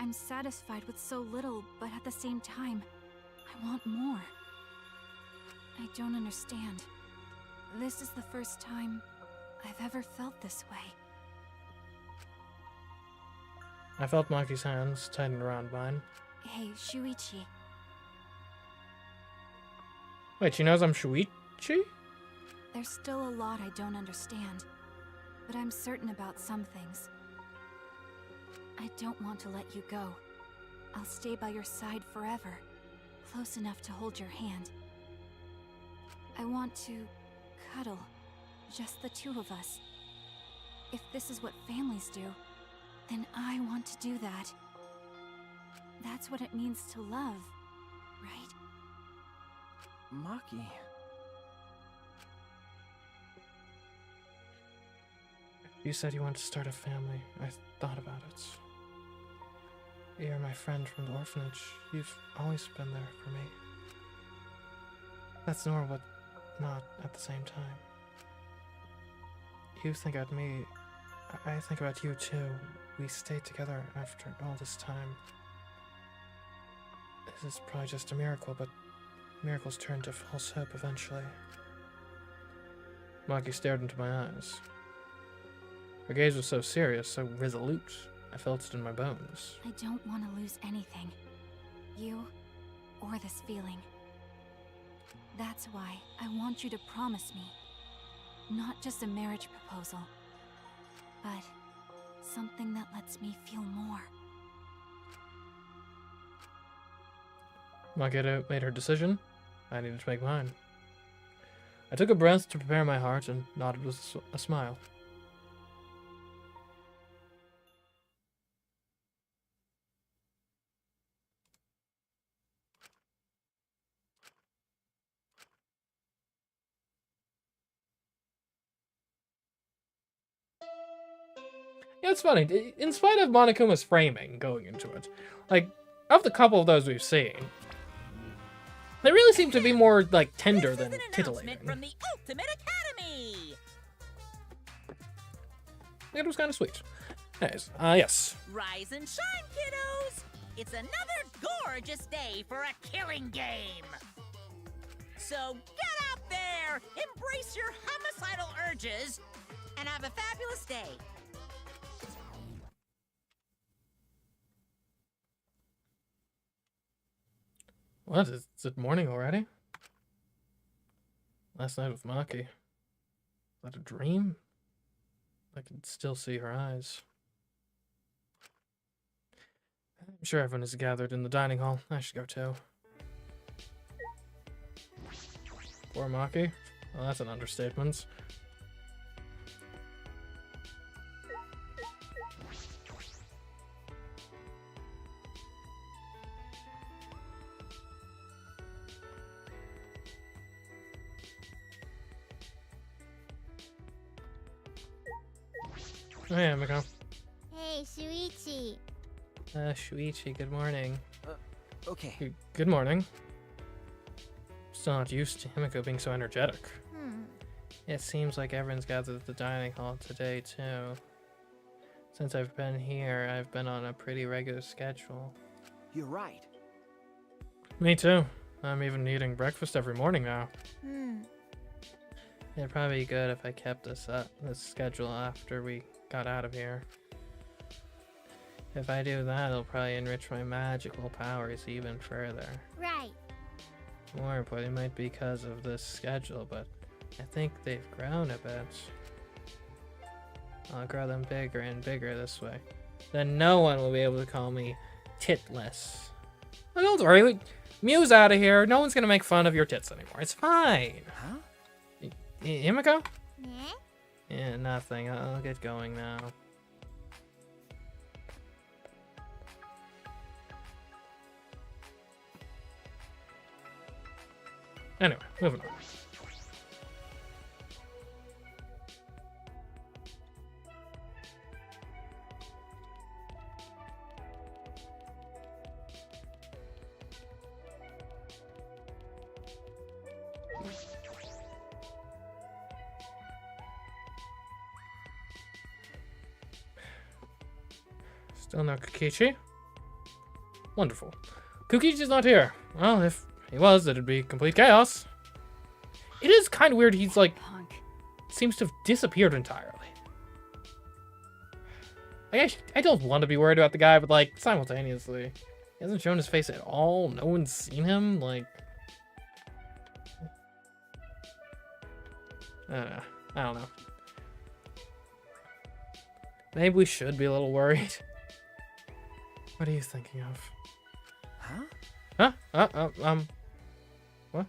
I'm satisfied with so little, but at the same time, I want more. I don't understand. This is the first time I've ever felt this way. I felt Maki's hands tighten around mine. Hey, Shuichi. Wait, she knows I'm Shuichi? There's still a lot I don't understand, but I'm certain about some things. I don't want to let you go. I'll stay by your side forever, close enough to hold your hand. I want to cuddle, just the two of us. If this is what families do, then I want to do that. That's what it means to love, right? Maki. You said you wanted to start a family. I thought about it. You're my friend from the orphanage. You've always been there for me. That's normal, but not at the same time. You think about me, I think about you too. We stayed together after all this time. This is probably just a miracle, but miracles turn to false hope eventually. Maki stared into my eyes. Her gaze was so serious, so resolute. I felt it in my bones. I don't want to lose anything. You, or this feeling. That's why I want you to promise me. Not just a marriage proposal, but something that lets me feel more. Maki made her decision. I needed to make mine. I took a breath to prepare my heart and nodded with a smile. Yeah, it's funny. In spite of Monokuma's framing going into it, like, of the couple of those we've seen, they really seem to be more, like, tender than titillating. From the Ultimate Academy. It was kind of sweet. Anyways, yes. Rise and shine, kiddos! It's another gorgeous day for a killing game. So get out there, embrace your homicidal urges, and have a fabulous day. What? Is it morning already? Last night with Maki. Is that a dream? I can still see her eyes. I'm sure everyone is gathered in the dining hall. I should go too. Poor Maki? Well, that's an understatement. Oh yeah, Miko. Hey, Shuichi. Shuichi, good morning. Okay. Good morning. Still not used to Himiko being so energetic. It seems like everyone's gathered at the dining hall today, too. Since I've been here, I've been on a pretty regular schedule. You're right. Me too. I'm even eating breakfast every morning now. Hmm. It'd probably be good if I kept this schedule after we got out of here. If I do that, it'll probably enrich my magical powers even further. Right. More, but it might be because of this schedule, but I think they've grown a bit. I'll grow them bigger and bigger this way. Then no one will be able to call me titless. Oh, don't worry, Mew's out of here. No one's gonna make fun of your tits anymore. It's fine. Huh? Himiko? Yeah? Yeah, nothing. I'll get going now. Anyway, moving on. Still no Kokichi? Wonderful. Kokichi's not here. Well, if he was, it'd be complete chaos. It is kind of weird he's like, Punk. seems to have disappeared entirely. I don't want to be worried about the guy, but like, simultaneously, he hasn't shown his face at all. No one's seen him, like... I don't know. Maybe we should be a little worried. What are you thinking of? Huh? Huh? What?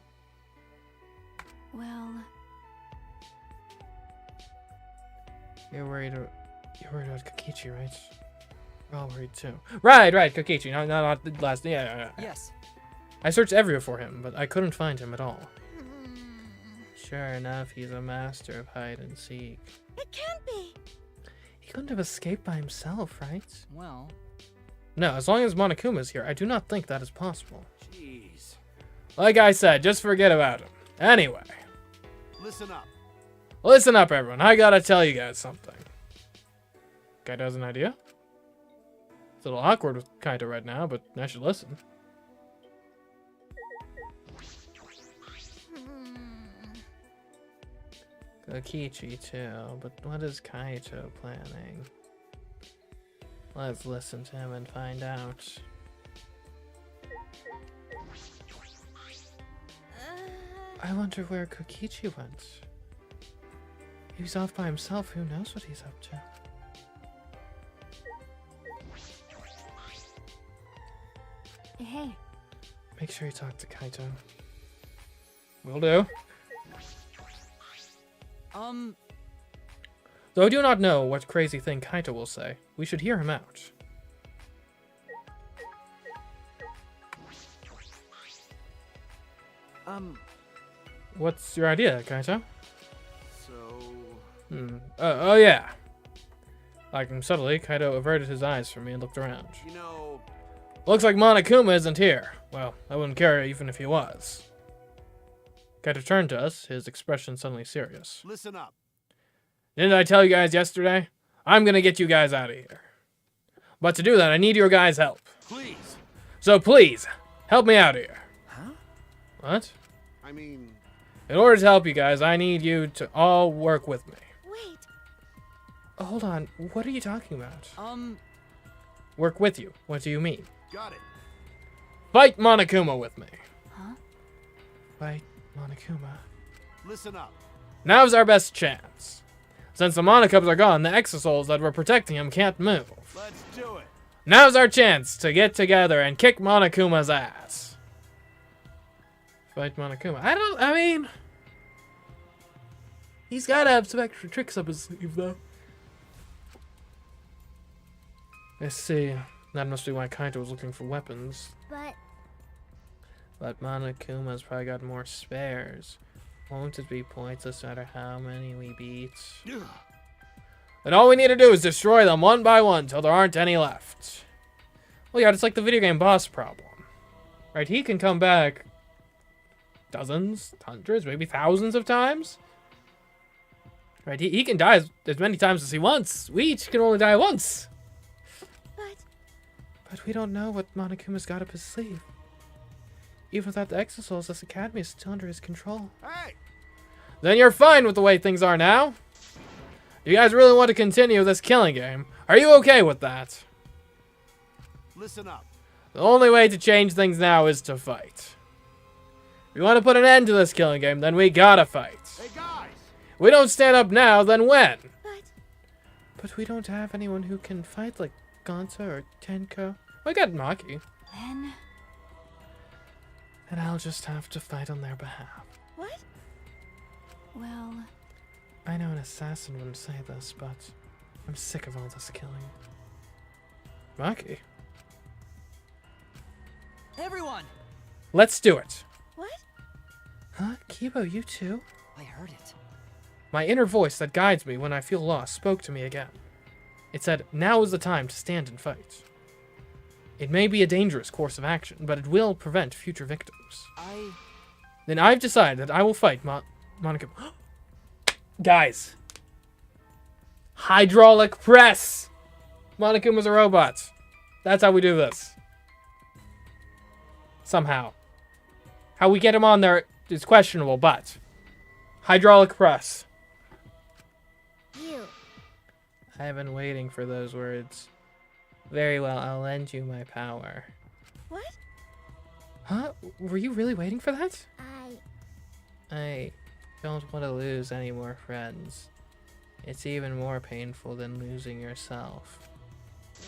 Well, You're worried about Kokichi, right? We're all worried too. Right, Kokichi. Not the last. Yeah. Yes. I searched everywhere for him, but I couldn't find him at all. Sure enough, he's a master of hide and seek. It can't be. He couldn't have escaped by himself, right? Well, No, as long as Monokuma's here, I do not think that is possible. Jeez. Like I said, just forget about him. Anyway, Listen up. listen up, everyone. I gotta tell you guys something. Kaito has an idea? It's a little awkward with Kaito right now, but I should listen. Kokichi too, but what is Kaito planning? Let's listen to him and find out. I wonder where Kokichi went. He's off by himself. Who knows what he's up to? hey, Make sure you talk to Kaito. Will do. Though I do not know what crazy thing Kaito will say, we should hear him out. What's your idea, Kaito? So, Oh yeah. Like subtly, Kaito averted his eyes from me and looked around. you know, Looks like Monokuma isn't here. Well, I wouldn't care even if he was. Kaito turned to us, his expression suddenly serious. listen up. Didn't I tell you guys yesterday? I'm gonna get you guys out of here. But to do that, I need your guys' help. Please. So please, help me out here. huh? What? I mean, In order to help you guys, I need you to all work with me. Wait. Oh, hold on, what are you talking about? Work with you? What do you mean? got it. Fight Monokuma with me. huh? Fight Monokuma. Listen up. Now's our best chance. Since the Monokumas are gone, the Exosouls that were protecting him can't move. Let's do it. Now's our chance to get together and kick Monokuma's ass. Fight Monokuma. I mean... He's gotta have some extra tricks up his sleeve, though. Let's see. That must be why Kaito was looking for weapons. But Monokuma's probably got more spares. Won't it be pointless no matter how many we beat? Then all we need to do is destroy them one by one till there aren't any left. Well, yeah, it's like the video game boss problem. Right, he can come back dozens, hundreds, maybe thousands of times. Right, he can die as many times as he wants. We each can only die once. But we don't know what Monokuma's got up his sleeve. Even without the Exosouls, this academy is still under his control. Hey! Then you're fine with the way things are now. You guys really want to continue this killing game? Are you okay with that? Listen up. The only way to change things now is to fight. If we want to put an end to this killing game, then we gotta fight. Hey, guys! If we don't stand up now, then when? But we don't have anyone who can fight like Gonta or Tenko. We got Maki. Then... And I'll just have to fight on their behalf. What? well... I know an assassin wouldn't say this, but I'm sick of all this killing. Maki. Everyone! Let's do it. What? Huh? Kibo, you too? I heard it. My inner voice that guides me when I feel lost spoke to me again. It said, now is the time to stand and fight. It may be a dangerous course of action, but it will prevent future victims. Then I've decided that I will fight Monokuma. Guys. Hydraulic press! Monokuma's a robot. That's how we do this. Somehow. How we get him on there is questionable, but... hydraulic press. You. I've been waiting for those words. Very well, I'll lend you my power. What? Huh? Were you really waiting for that? I... I don't want to lose any more friends. It's even more painful than losing yourself.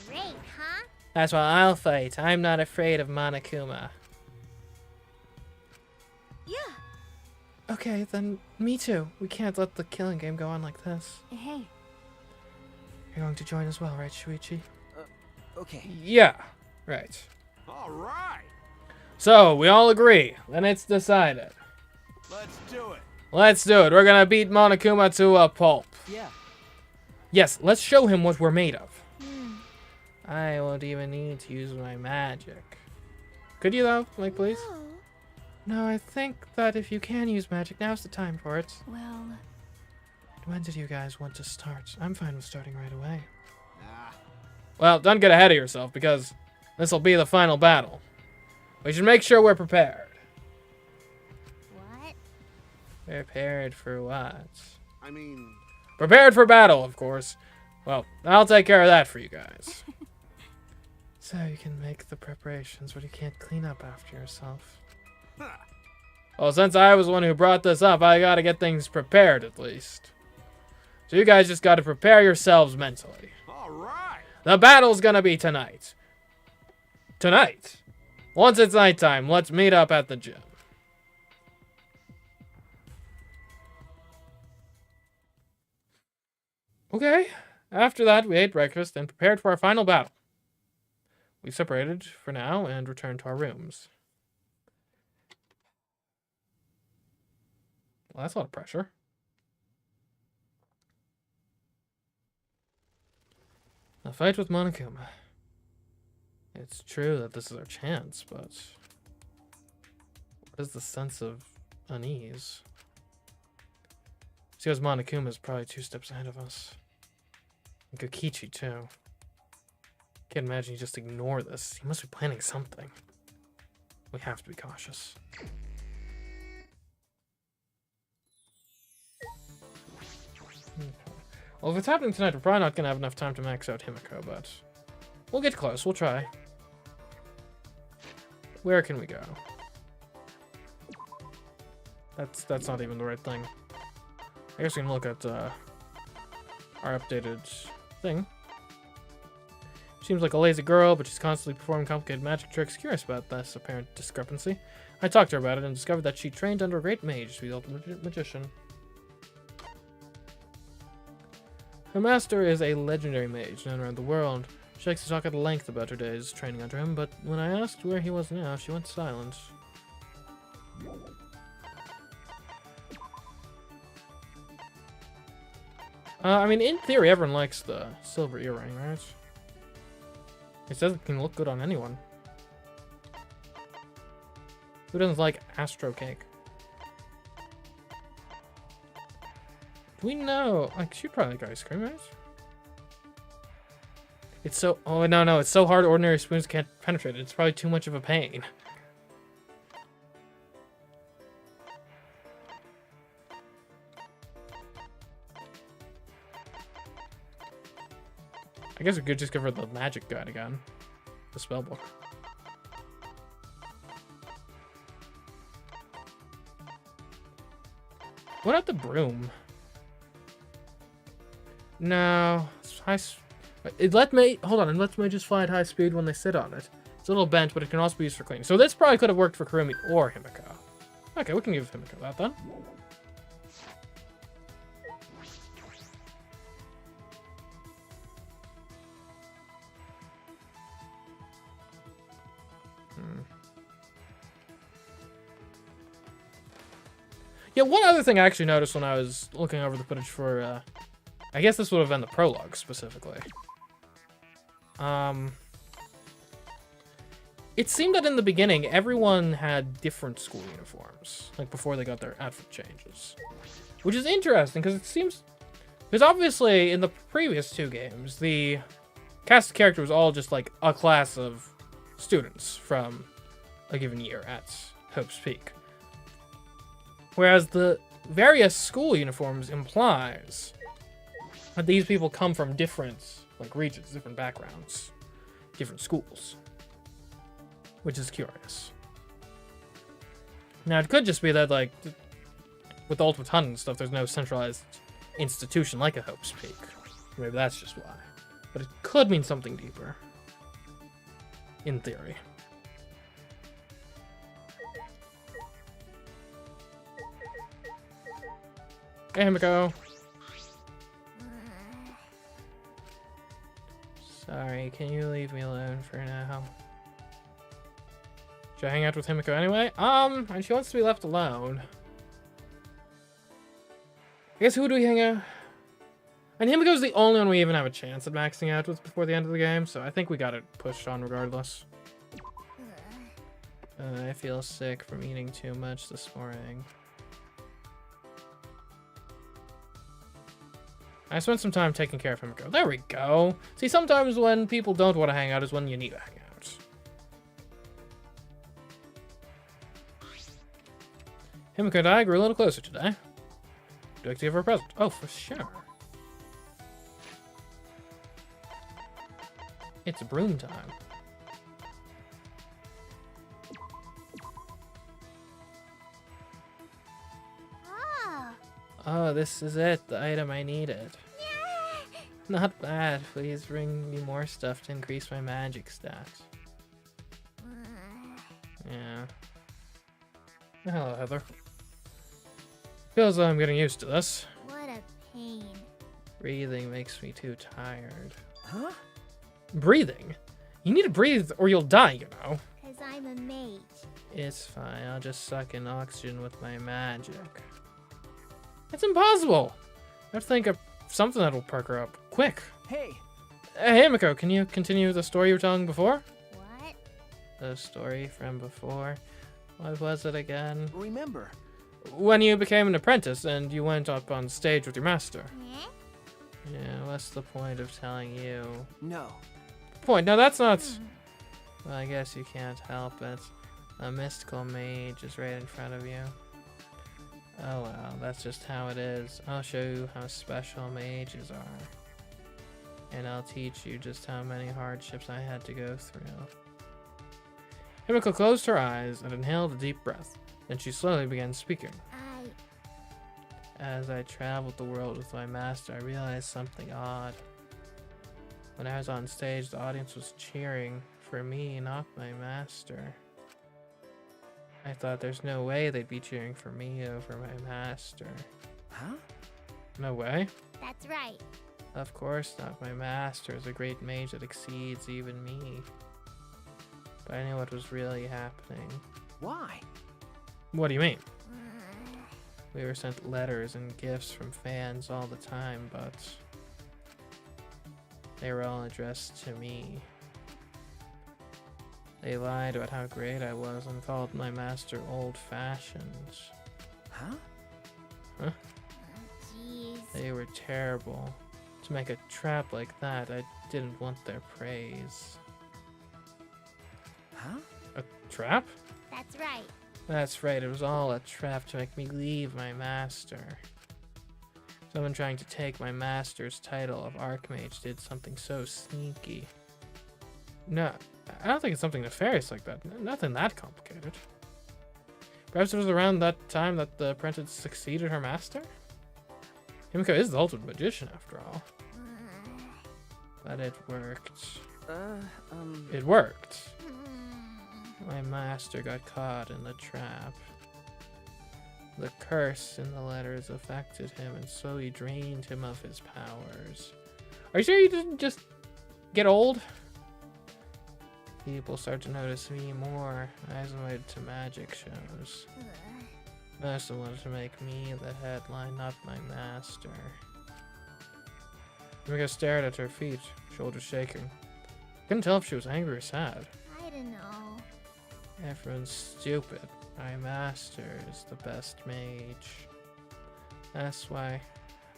Great, huh? That's why I'll fight. I'm not afraid of Monokuma. Yeah. Okay, then me too. We can't let the killing game go on like this. Hey, You're going to join as well, right, Shuichi? Okay. Yeah, right. All right. So, we all agree. Then it's decided. Let's do it. Let's do it. We're gonna beat Monokuma to a pulp. Yeah. Yes, let's show him what we're made of. I won't even need to use my magic. Could you though? Like, please? No. No, I think that if you can use magic, now's the time for it. well... When did you guys want to start? I'm fine with starting right away. Ah, Well, don't get ahead of yourself, because this'll be the final battle. We should make sure we're prepared. What? Prepared for what? I mean, Prepared for battle, of course. Well, I'll take care of that for you guys. So you can make the preparations, but you can't clean up after yourself. huh. Well, since I was the one who brought this up, I gotta get things prepared at least. So you guys just gotta prepare yourselves mentally. All right. The battle's gonna be tonight. Tonight? Once it's nighttime, let's meet up at the gym. Okay. After that, we ate breakfast and prepared for our final battle. We separated for now and returned to our rooms. Well, that's a lot of pressure. A fight with Monokuma. It's true that this is our chance, but what is the sense of unease? It's because Monokuma is probably 2 steps ahead of us. And Kokichi, too. Can't imagine you just ignore this. He must be planning something. We have to be cautious. Well, if it's happening tonight, we're probably not going to have enough time to max out Himiko, but we'll get close. We'll try. Where can we go? That's not even the right thing. I guess we can look at our updated thing. Seems like a lazy girl, but she's constantly performing complicated magic tricks. Curious about this apparent discrepancy. I talked to her about it and discovered that she trained under a great mage to be the ultimate magician. Her master is a legendary mage known around the world. She likes to talk at length about her days training under him, but when I asked where he was now, she went silent. I mean, in theory, everyone likes the silver earring, right? It says it can look good on anyone. Who doesn't like Astro Cake? Do we know? Like, she'd probably like ice cream, right? It's so... Oh, no, it's so hard ordinary spoons can't penetrate it. It's probably too much of a pain. I guess we could just give her the magic guide again. The spell book. What about the broom? No. It let me... Hold on. It lets me just fly at high speed when they sit on it. It's a little bent, but it can also be used for cleaning. So this probably could have worked for Kurumi or Himiko. Okay, we can give Himiko that then. Yeah, one other thing I actually noticed when I was looking over the footage for, I guess this would have been the prologue specifically. It seemed that in the beginning, everyone had different school uniforms, like before they got their outfit changes. Which is interesting, because it seems... Because obviously, in the previous two games, the cast of characters was all just like a class of students from a given year at Hope's Peak. Whereas the various school uniforms implies that these people come from different like regions, different backgrounds, different schools. Which is curious. Now it could just be that like with Ultimate Hunt and stuff, there's no centralized institution like a Hope's Peak. Maybe that's just why. But it could mean something deeper. In theory. Hey, Himiko. Sorry, can you leave me alone for now? Should I hang out with Himiko anyway? And she wants to be left alone. I guess who do we hang out? And Himiko's the only one we even have a chance at maxing out with before the end of the game, so I think we got it pushed on regardless. I feel sick from eating too much this morning. I spent some time taking care of Himiko. There we go. See, sometimes when people don't want to hang out is when you need to hang out. Himiko and I grew a little closer today. Would you like to give her a present? Oh, for sure. It's broom time. Oh, this is it. The item I needed. Not bad. Please bring me more stuff to increase my magic stats. Yeah. Hello, Heather. Feels like I'm getting used to this. What a pain. Breathing makes me too tired. Huh? Breathing? You need to breathe or you'll die, you know. 'Cause I'm a mage. It's fine. I'll just suck in oxygen with my magic. It's impossible! I have to think of something that'll perk her up. Quick! Hey! Hey, Himiko, can you continue the story you were telling before? What? The story from before. What was it again? Remember. When you became an apprentice and you went up on stage with your master. Eh? Yeah, what's the point of telling you? No. Point? No, that's not... Well, I guess you can't help it. A mystical mage is right in front of you. Oh well, that's just how it is. I'll show you how special mages are. And I'll teach you just how many hardships I had to go through. Himiko closed her eyes and inhaled a deep breath. Then she slowly began speaking. As I traveled the world with my master, I realized something odd. When I was on stage, the audience was cheering for me, not my master. I thought there's no way they'd be cheering for me over my master. Huh? No way? That's right. Of course not. My master is a great mage that exceeds even me. But I knew what was really happening. Why? What do you mean? We were sent letters and gifts from fans all the time, but they were all addressed to me. They lied about how great I was and called my master old-fashioned. Huh? Huh? Jeez. They were terrible. To make a trap like that, I didn't want their praise. Huh? A trap? That's right. That's right, it was all a trap to make me leave my master. Someone trying to take my master's title of Archmage did something so sneaky. No, I don't think it's something nefarious like that. Nothing that complicated. Perhaps it was around that time that the apprentice succeeded her master? Himiko is the ultimate magician, after all. But it worked. It worked. My master got caught in the trap. The curse in the letters affected him and slowly drained him of his powers. Are you sure you didn't just get old? People start to notice me more. I was invited to magic shows. Master wanted to make me the headline, not my master. Mika stared at her feet, shoulders shaking. Couldn't tell if she was angry or sad. I don't know. Everyone's stupid. My master is the best mage. That's why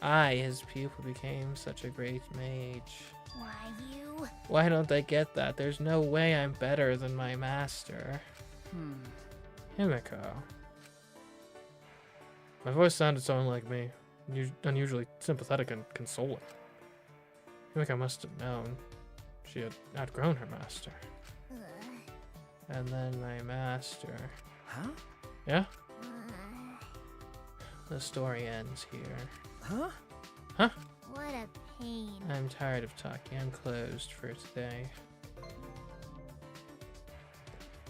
I, his pupil, became such a great mage. Why you? Why don't they get that? There's no way I'm better than my master. Himiko. My voice sounded so unlike me, unusually sympathetic and consoling. Himiko must have known she had outgrown her master. And then my master. Huh? Yeah? The story ends here. Huh? Huh? What a pain. I'm tired of talking. I'm closed for today.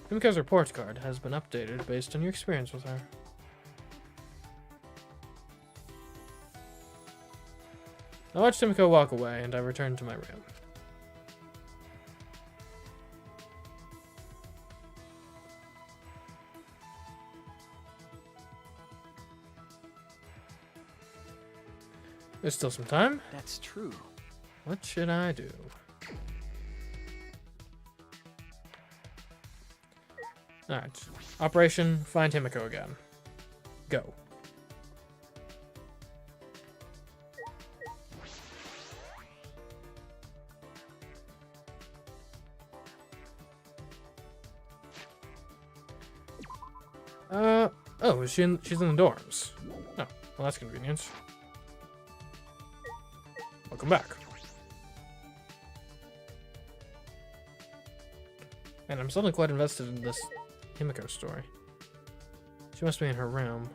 Himiko's report card has been updated based on your experience with her. I watched Himiko walk away, and I returned to my room. There's still some time. That's true. What should I do? Alright. Operation Find Himiko again. Go. Oh, she's in the dorms. Oh, well, that's convenient. Welcome back. And I'm suddenly quite invested in this Himiko story. She must be in her room.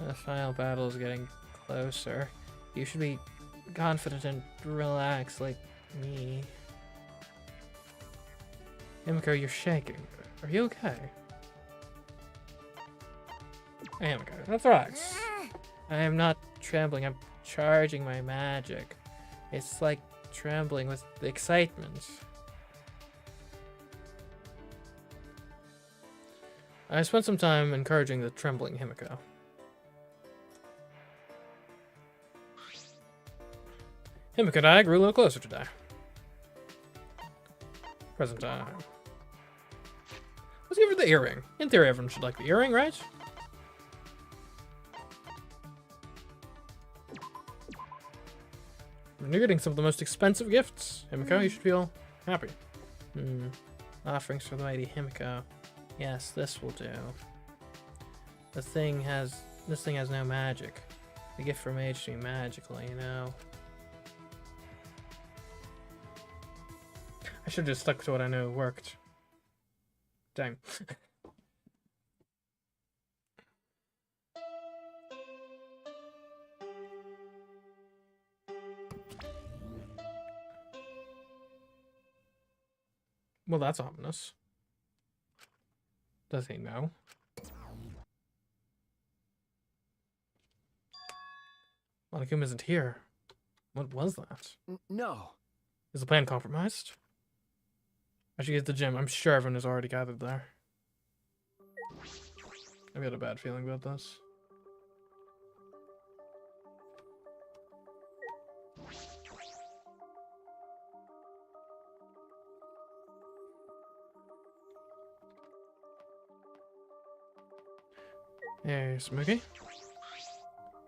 The final battle is getting closer. You should be confident and relaxed like me. Himiko, you're shaking. Are you okay? I am okay. Let's relax. I am not trembling. I'm charging my magic. It's like trembling with excitement. I spent some time encouraging the trembling Himiko. Himiko and I grew a little closer today. Present time. Let's give her the earring. In theory, everyone should like the earring, right? You're getting some of the most expensive gifts. Himiko, you should feel happy. Offerings for the mighty Himiko. Yes, this will do. This thing has no magic. The gift for mage to be magical, you know. I should have just stuck to what I knew worked. Dang. Well, that's ominous. Does he know? Monokuma isn't here. What was that? No. Is the plan compromised? I should get to the gym. I'm sure everyone is already gathered there. I've got a bad feeling about this. Hey, Smokey.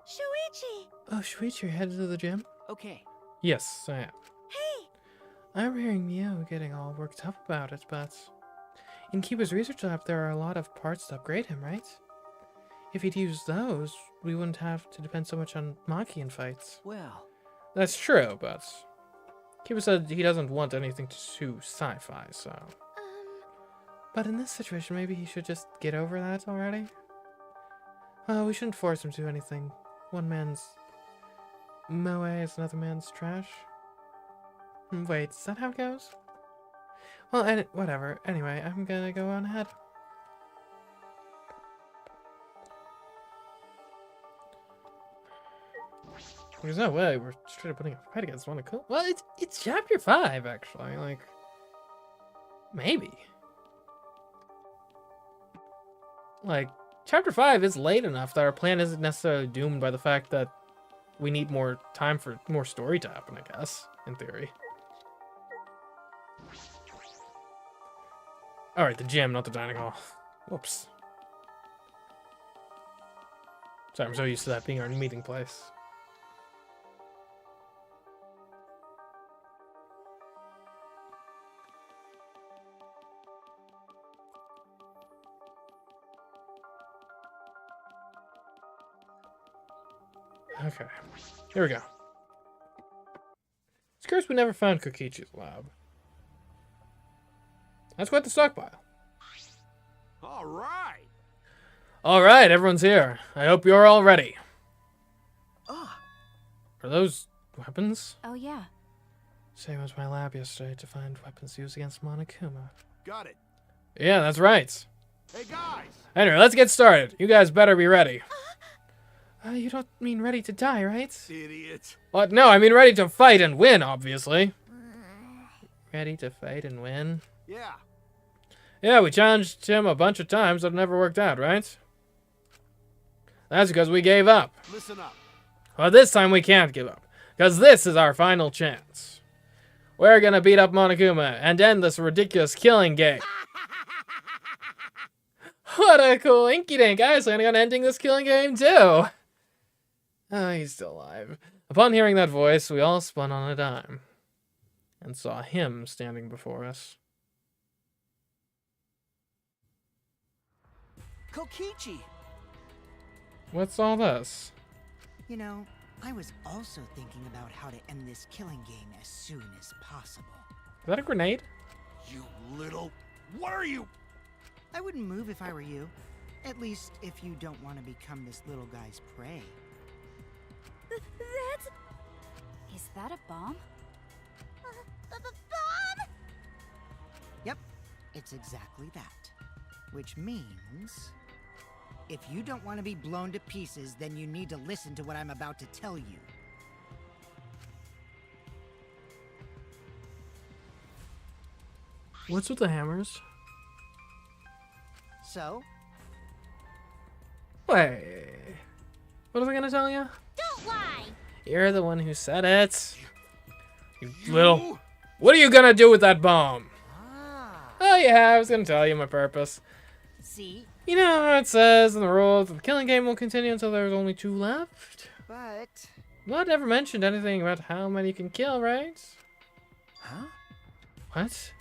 Shuichi! Oh, Shuichi, you're headed to the gym? Okay. Yes, I am. Hey! I'm hearing you getting all worked up about it, but in Kiba's research lab, there are a lot of parts to upgrade him, right? If he'd used those, we wouldn't have to depend so much on Maki in fights. Well, That's true, but Kiba said he doesn't want anything too sci-fi, so... But in this situation, maybe he should just get over that already? Well, we shouldn't force him to do anything. One man's moe is another man's trash. Wait, is that how it goes? Well, whatever. Anyway, I'm gonna go on ahead. There's no way we're straight up putting a fight against one of cool. Well, it's chapter 5 actually. Like, maybe. Like, chapter 5 is late enough that our plan isn't necessarily doomed by the fact that we need more time for more story to happen, I guess, in theory. Alright, the gym, not the dining hall. Whoops. Sorry, I'm so used to that being our meeting place. Okay, here we go. It's curious we never found Kokichi's lab. That's quite the stockpile. All right. Alright, everyone's here. I hope you're all ready. ah, Are those weapons? Oh yeah. Same as my lab yesterday to find weapons used against Monokuma. Got it. Yeah, that's right. Hey guys. Anyway, let's get started. You guys better be ready. You don't mean ready to die, right? Idiot. What? No, I mean ready to fight and win, obviously. Ready to fight and win? Yeah. Yeah, we challenged him a bunch of times, but it never worked out, right? That's because we gave up. Listen up. Well, this time we can't give up, because this is our final chance. We're gonna beat up Monokuma and end this ridiculous killing game. What a cool inky dink. I was planning on ending this killing game too. Oh, he's still alive. Upon hearing that voice, we all spun on a dime and saw him standing before us. Kokichi! What's all this? You know, I was also thinking about how to end this killing game as soon as possible. Is that a grenade? You little. What are you? I wouldn't move if I were you. At least if you don't want to become this little guy's prey. That's... Is that a bomb? Bomb? Yep, it's exactly that. Which means... if you don't want to be blown to pieces, then you need to listen to what I'm about to tell you. What's with the hammers? So, Wait. What was I gonna tell you? Don't lie! You're the one who said it. You little... What are you gonna do with that bomb? Oh yeah, I was gonna tell you my purpose. see, You know how it says in the rules that the killing game will continue until there's only 2 left? but... Not ever mentioned anything about how many you can kill, right? Huh? What?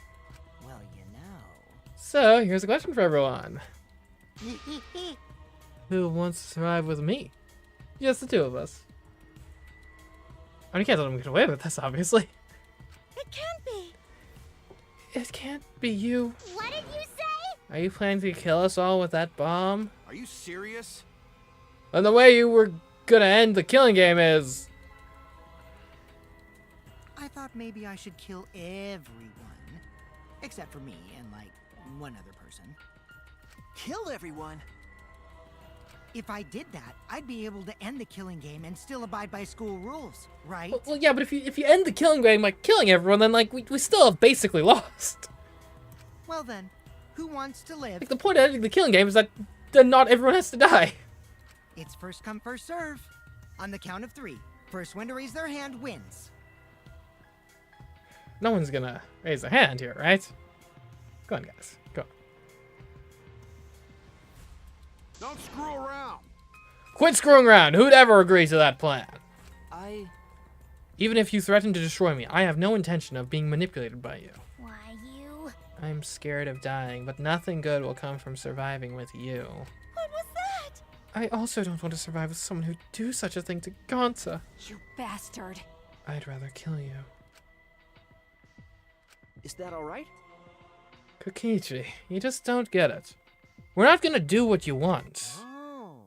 Well, you know... So, here's a question for everyone. Who wants to survive with me? Just the 2 of us. I mean, you can't let them get away with this, obviously. It can't be. It can't be you. What did you say? Are you planning to kill us all with that bomb? Are you serious? And the way you were gonna end the killing game is... I thought maybe I should kill everyone. Except for me and, like, one other person. kill everyone. If I did that, I'd be able to end the killing game and still abide by school rules, right? Well, yeah, but if you end the killing game by killing everyone, then like we still have basically lost. Well then, who wants to live? Like the point of ending the killing game is that then not everyone has to die. It's first come, first serve. On the count of 3, first one to raise their hand wins. No one's gonna raise a hand here, right? Go on, guys. Go on. Don't screw around. Quit screwing around. Who'd ever agree to that plan? Even if you threaten to destroy me, I have no intention of being manipulated by you. Why you? I'm scared of dying, but nothing good will come from surviving with you. What was that? I also don't want to survive with someone who'd do such a thing to Gonta. You bastard. I'd rather kill you. Is that all right? Kokichi, you just don't get it. We're not gonna do what you want. Oh.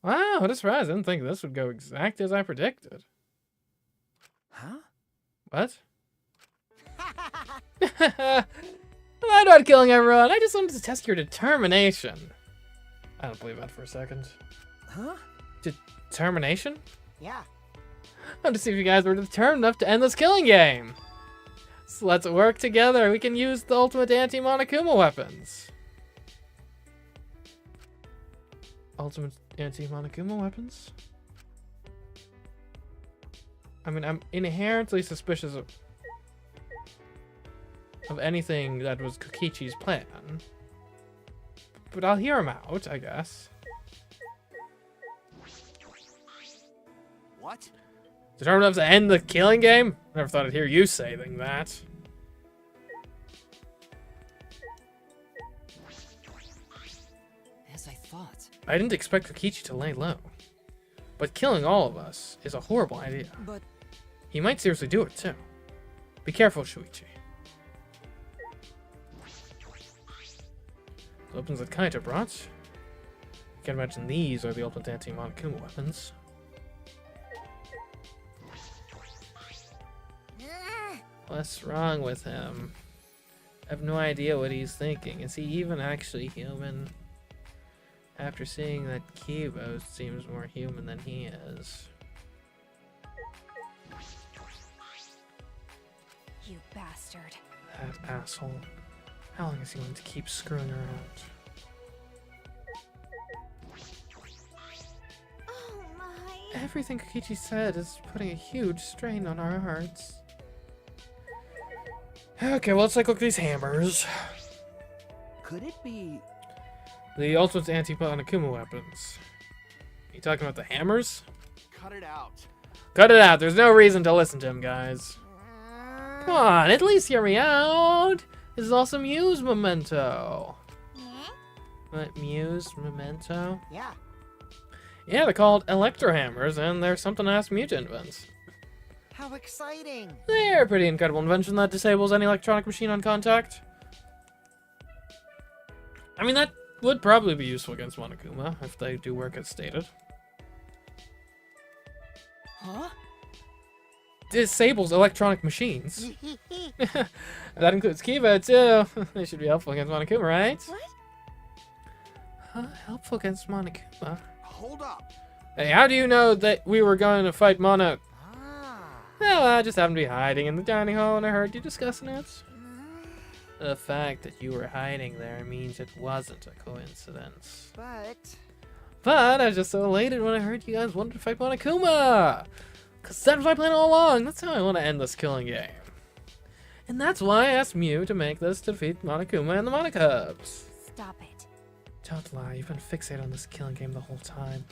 Wow, what a surprise. I didn't think this would go exactly as I predicted. Huh? What? I'm not killing everyone. I just wanted to test your determination. I don't believe that for a second. Huh? Determination? Yeah. I wanted to see if you guys were determined enough to end this killing game. So let's work together. We can use the ultimate anti-Monokuma weapons. Ultimate anti-Monokuma weapons? I mean, I'm inherently suspicious of anything that was Kokichi's plan. But I'll hear him out, I guess. What? Determined enough to end the killing game? Never thought I'd hear you saying that. As I thought. I didn't expect Kokichi to lay low. But killing all of us is a horrible idea. But He might seriously do it, too. Be careful, Shuichi. The weapons that Kaito brought. I can imagine these are the ultimate anti-Monokuma weapons. What's wrong with him? I have no idea what he's thinking. Is he even actually human? After seeing that Kibo seems more human than he is. You bastard. That asshole. How long is he going to keep screwing around? Oh my. Everything Kokichi said is putting a huge strain on our hearts. Okay, well, let's take a look at these hammers. could it be? The ultimate anti-Monokuma weapons. You talking about the hammers? Cut it out. Cut it out. There's no reason to listen to him, guys. Come on, at least hear me out. This is also Mew's memento. Yeah? What, Mew's memento? Yeah. Yeah, they're called electro hammers, and they're something to ask Mew to invent. How exciting. They're a pretty incredible invention that disables any electronic machine on contact. I mean, that would probably be useful against Monokuma, if they do work as stated. Huh? Disables electronic machines. That includes Kiva, too. They should be helpful against Monokuma, right? What? Helpful against Monokuma? Hold up. Hey, how do you know that we were going to fight Mono? Ah. Well, I just happened to be hiding in the dining hall and I heard you discussing it. The fact that you were hiding there means it wasn't a coincidence. But I was just so elated when I heard you guys wanted to fight Monokuma! Because that was my plan all along. That's how I want to end this killing game. And that's why I asked Mew to make this to defeat Monokuma and the Monokubs. Stop it. Don't lie, you've been fixated on this killing game the whole time.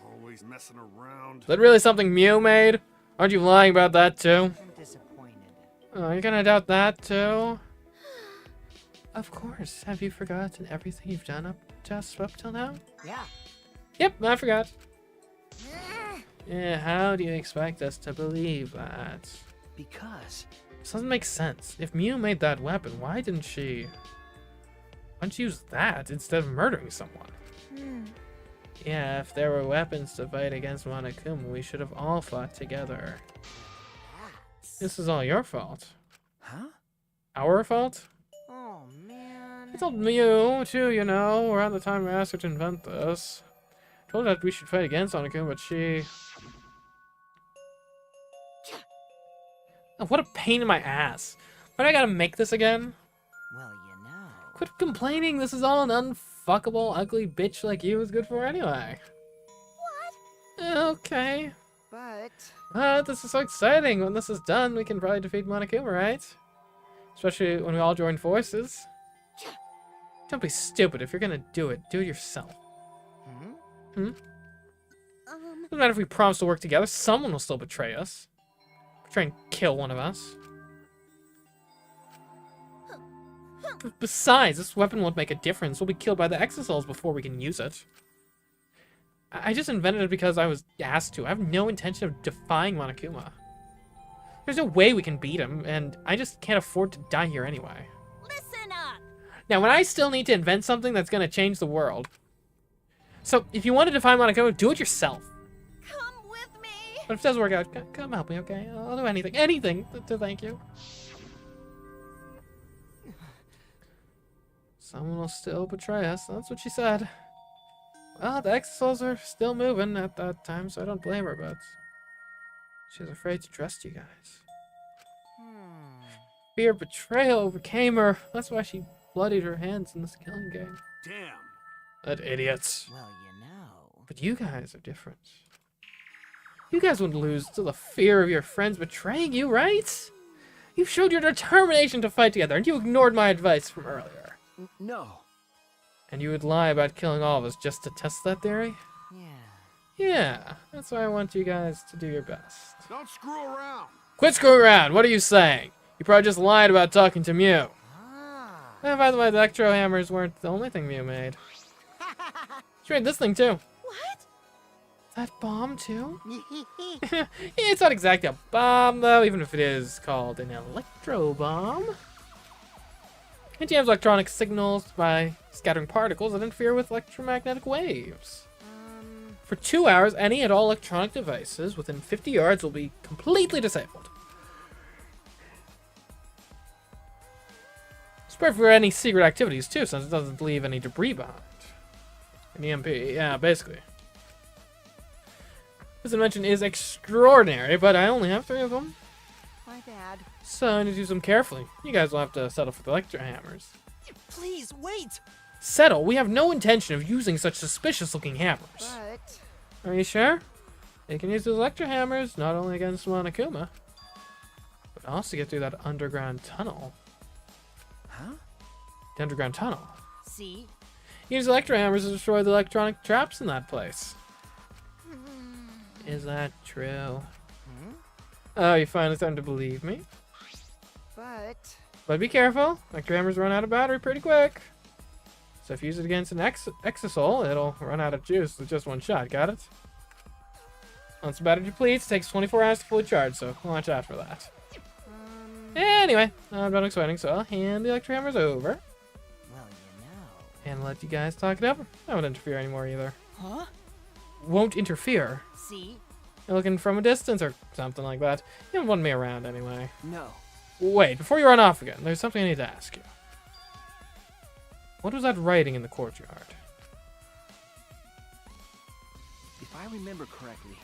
Always messing around. Is that really something Mew made? Aren't you lying about that too? I'm disappointed. Oh, you're gonna doubt that too? Of course. Have you forgotten everything you've done up till now? Yeah. Yep, I forgot. Yeah, how do you expect us to believe that? Because. This doesn't make sense. If Mew made that weapon, why didn't she use that instead of murdering someone? Yeah, if there were weapons to fight against Monokuma, we should have all fought together. This is all your fault. Huh? Our fault? Oh, man. I told Mew, too, you know, around the time I asked her to invent this. Told her that we should fight against Onakuma, but she... Oh, what a pain in my ass. Why do I gotta make this again? Well, you know. Quit complaining. This is all an unfuckable, ugly bitch like you is good for anyway. What? Okay. But This is so exciting. When this is done, we can probably defeat Monokuma, right? Especially when we all join forces. Don't be stupid. If you're gonna do it yourself. Hmm? Doesn't matter if we promise to work together. Someone will still betray us. Try and kill one of us. Besides, this weapon won't make a difference. We'll be killed by the exosouls before we can use it. I just invented it because I was asked to. I have no intention of defying Monokuma. There's no way we can beat him, and I just can't afford to die here anyway. Listen up! Now, when I still need to invent something that's going to change the world. So, if you want to defy Monokuma, do it yourself. Come with me! But if it doesn't work out, come help me, okay? I'll do anything. Anything to thank you. Someone will still betray us. That's what she said. Well, the exosouls are still moving at that time, so I don't blame her, but... she was afraid to trust you guys. Fear of betrayal overcame her. That's why she bloodied her hands in this killing game. Damn. That idiots. well, you know. But you guys are different. You guys wouldn't lose to the fear of your friends betraying you, right? You showed your determination to fight together, and you ignored my advice from earlier. No. And you would lie about killing all of us just to test that theory? Yeah. Yeah, that's why I want you guys to do your best. Don't screw around. Quit screwing around! What are you saying? You probably just lied about talking to Mew. And by the way, the electro hammers weren't the only thing Mew made. She made this thing too. What? That bomb too? Yeah, it's not exactly a bomb though, even if it is called an electro bomb. It jams electronic signals by scattering particles that interfere with electromagnetic waves. For 2 hours, any and all electronic devices within 50 yards will be completely disabled. It's perfect for any secret activities too, since it doesn't leave any debris behind. An EMP, yeah, basically. This invention is extraordinary, but I only have 3 of them. My bad. So I need to use them carefully. You guys will have to settle for the electro hammers. Please, wait! Settle? We have no intention of using such suspicious-looking hammers. But... Are you sure? They can use those electro hammers not only against Monokuma, but also get through that underground tunnel. Huh? The underground tunnel. See? Use electro hammers to destroy the electronic traps in that place. Is that true? Oh, you finally starting to believe me? But be careful. Electro hammers run out of battery pretty quick. So if you use it against an exosoul, it'll run out of juice with just one shot. Got it? Once the battery depletes, it takes 24 hours to fully charge, so watch out for that. Anyway, I'm done explaining, so I'll hand the electro hammers over. well, you know. And let you guys talk it over. I won't interfere anymore either. Huh? Won't interfere? See? You're looking from a distance or something like that. You don't want me around anyway. No. Wait, before you run off again, there's something I need to ask you. What was that writing in the courtyard? If I remember correctly,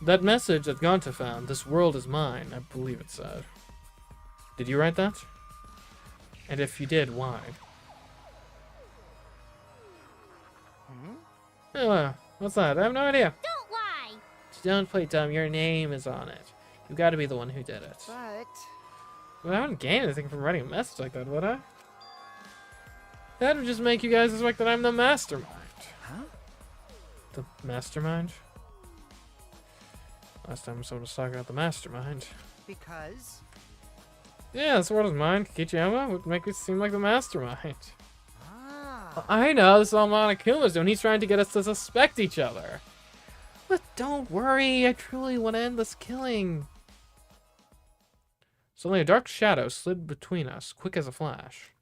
That message that Gonta found, "This world is mine," I believe it said. Did you write that? And if you did, why? Oh, what's that? I have no idea. Don't lie! Don't play dumb, your name is on it. You gotta be the one who did it. But... Well, I wouldn't gain anything from writing a message like that, would I? That would just make you guys suspect that I'm the mastermind. huh? The mastermind? Last time someone was talking about the mastermind. Because... Yeah, this world is mine. Kichiyama would make it seem like the mastermind. Ah. I know, this is all Monokuma's doing. He's trying to get us to suspect each other. But don't worry, I truly want to end this killing. Suddenly a dark shadow slid between us, quick as a flash.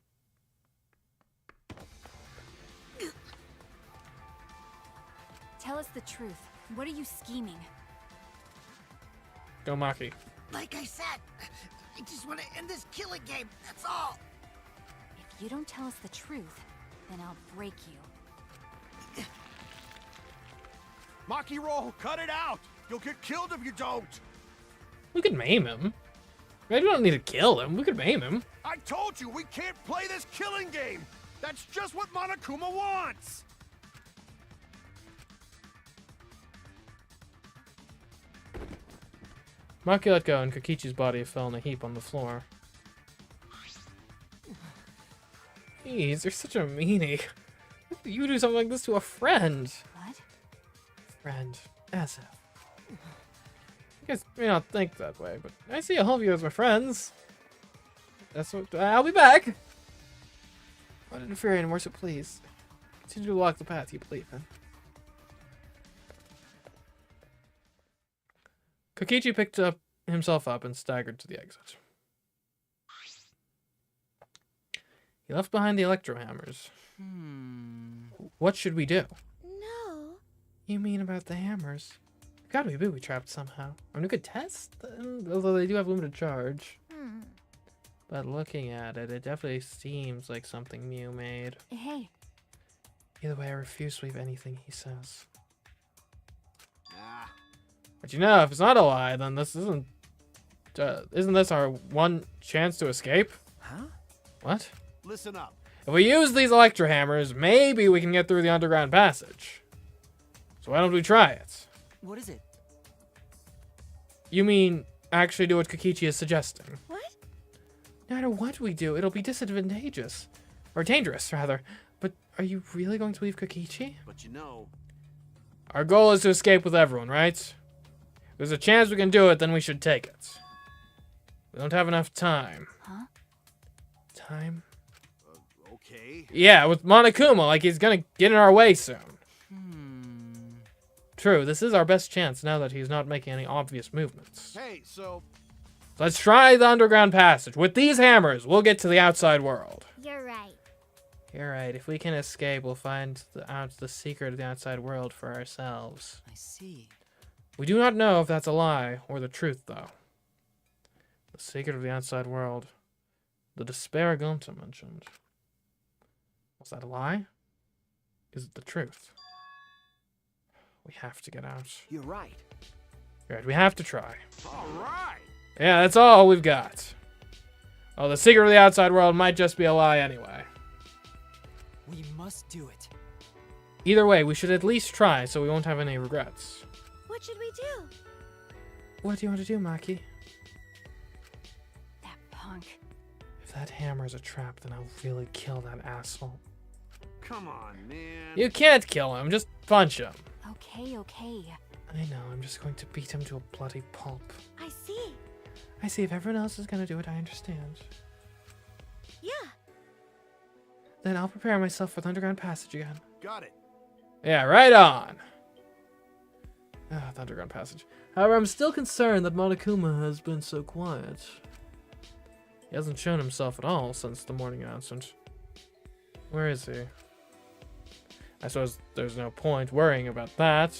Tell us the truth. What are you scheming? Go Maki. Like I said, I just want to end this killing game, that's all. If you don't tell us the truth, then I'll break you. Maki roll, cut it out! You'll get killed if you don't! We could maim him. Maybe we don't need to kill him. We could maim him. I told you, we can't play this killing game! That's just what Monokuma wants! Maki let go, and Kokichi's body fell in a heap on the floor. Jeez, you're such a meanie. You do something like this to a friend. What? Friend. As if. You guys may not think that way, but I see all of you as my friends. That's what. I'll be back! Don't interfere anymore, so please. Continue to walk the path you believe in. Kokichi picked himself up and staggered to the exit. He left behind the electro hammers. What should we do? No. You mean about the hammers? Gotta be booby-trapped somehow. I mean, we could test them, although they do have limited charge. But looking at it, it definitely seems like something Mew made. Hey. Either way, I refuse to believe anything he says. Ah. But you know, if it's not a lie, then this isn't... isn't this our one chance to escape? Huh? What? Listen up. If we use these electro hammers, maybe we can get through the underground passage. So why don't we try it? What is it? You mean actually do what Kokichi is suggesting? What? No matter what we do, it'll be disadvantageous. Or dangerous, rather. But are you really going to leave Kokichi? But you know... Our goal is to escape with everyone, right? If there's a chance we can do it, then we should take it. We don't have enough time. Huh? Time? Okay. Yeah, with Monokuma, like he's gonna get in our way soon. True, this is our best chance now that he's not making any obvious movements. Hey, so... Let's try the underground passage. With these hammers, we'll get to the outside world. You're right. You're right. If we can escape, we'll find the secret of the outside world for ourselves. I see. We do not know if that's a lie or the truth, though. The secret of the outside world. The despair Gonta mentioned. Was that a lie? Is it the truth? We have to get out. You're right. You're right, we have to try. All right. Yeah, that's all we've got. Oh, the secret of the outside world might just be a lie anyway. We must do it. Either way, we should at least try so we won't have any regrets. What should we do? What do you want to do, Maki? That punk. If that hammer is a trap, then I'll really kill that asshole. Come on, man. You can't kill him, just punch him. Okay, okay. I know, I'm just going to beat him to a bloody pulp. I see. I see, if everyone else is gonna do it, I understand. Yeah. Then I'll prepare myself for the underground passage again. Got it. Yeah, right on. Ah, the underground passage. However, I'm still concerned that Monokuma has been so quiet. He hasn't shown himself at all since the morning announcement. Where is he? I suppose there's no point worrying about that.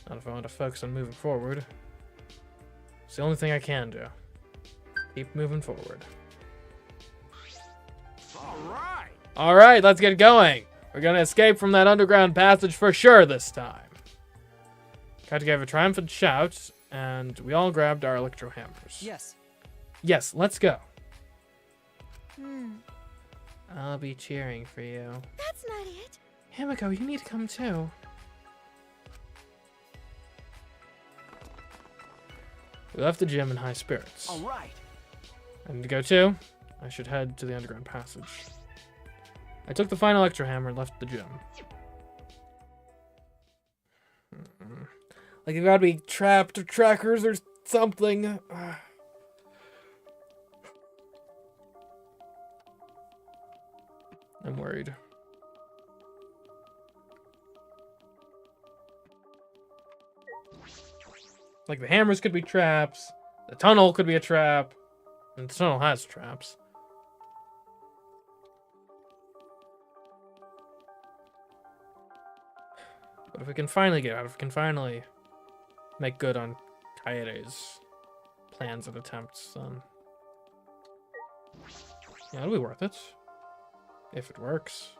Not if I want to focus on moving forward. It's the only thing I can do. Keep moving forward. All right. Alright, let's get going. We're gonna escape from that underground passage for sure this time. Kaito gave a triumphant shout, and we all grabbed our electro hammers. Yes. Yes, let's go. Hmm. I'll be cheering for you. That's not it. Himiko, you need to come too. We left the gym in high spirits. All right. I need to go too. I should head to the underground passage. I took the final electro hammer and left the gym. Like, you gotta be trapped or trackers or something. I'm worried. Like, the hammers could be traps. The tunnel could be a trap. And the tunnel has traps. But if we can finally get out, if we can finally make good on Kaede's plans and attempts, then... yeah, it'll be worth it. If it works.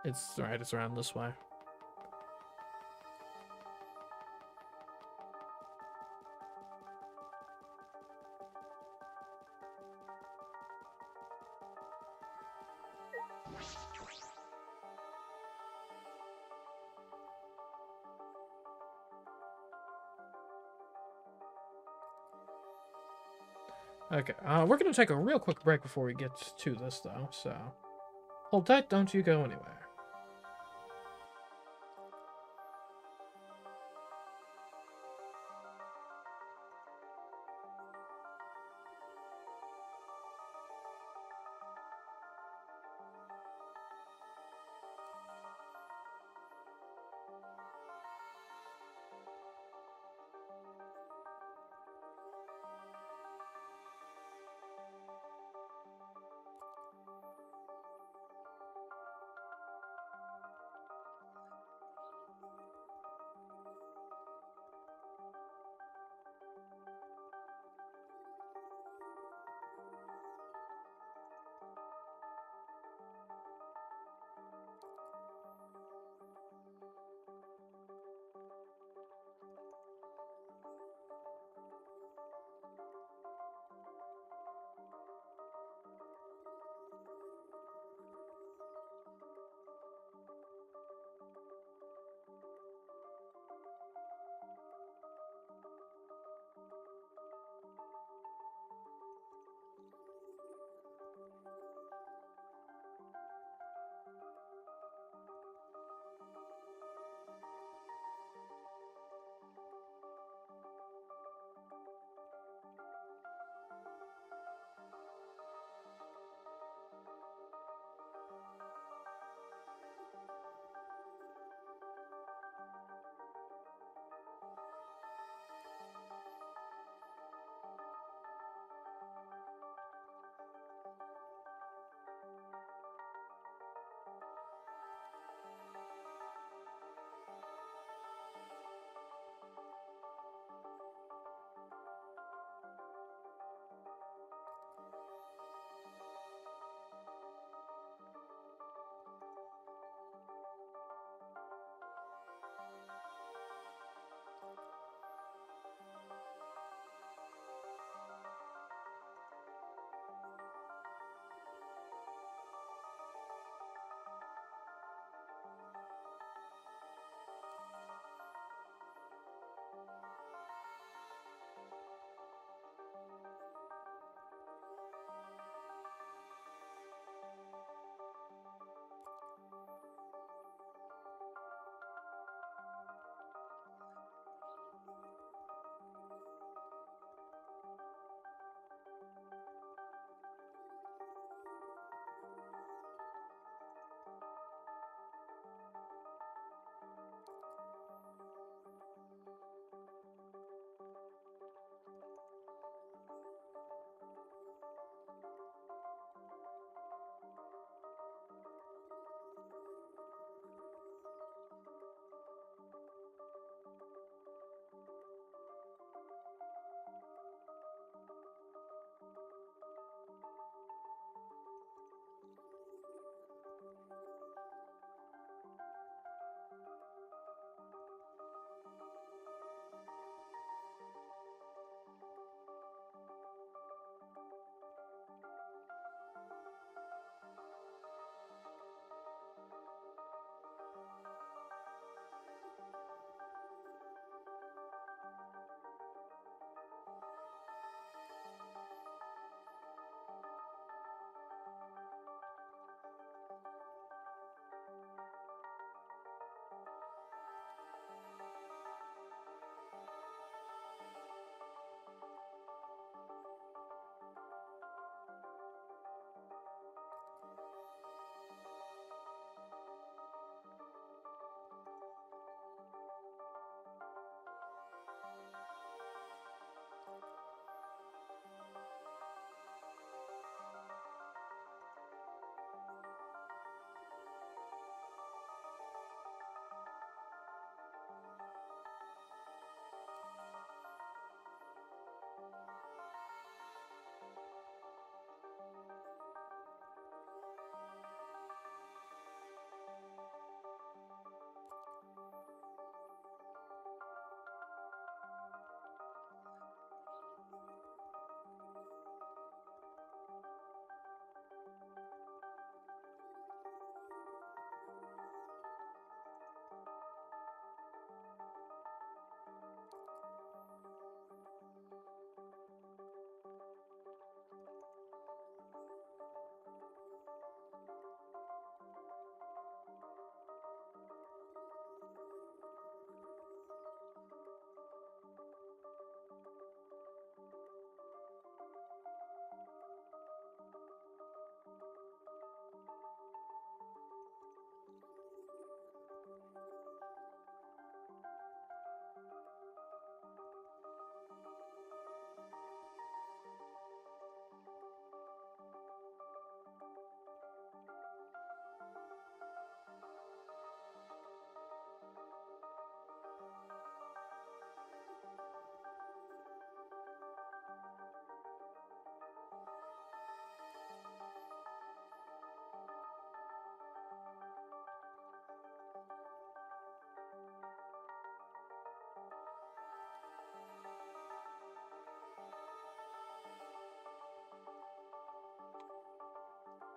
It's right. It's around this way. Okay, we're gonna take a real quick break before we get to this, though, so hold tight, don't you go anywhere.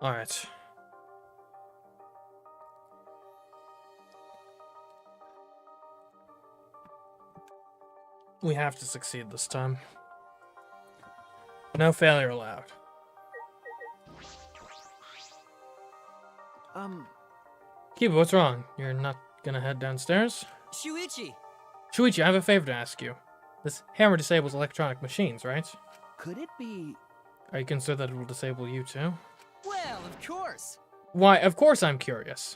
Alright. We have to succeed this time. No failure allowed. Kiba, what's wrong? You're not gonna head downstairs? Shuichi! Shuichi, I have a favor to ask you. This hammer disables electronic machines, right? Could it be... Are you concerned that it will disable you too? Well, of course! Why, of course I'm curious.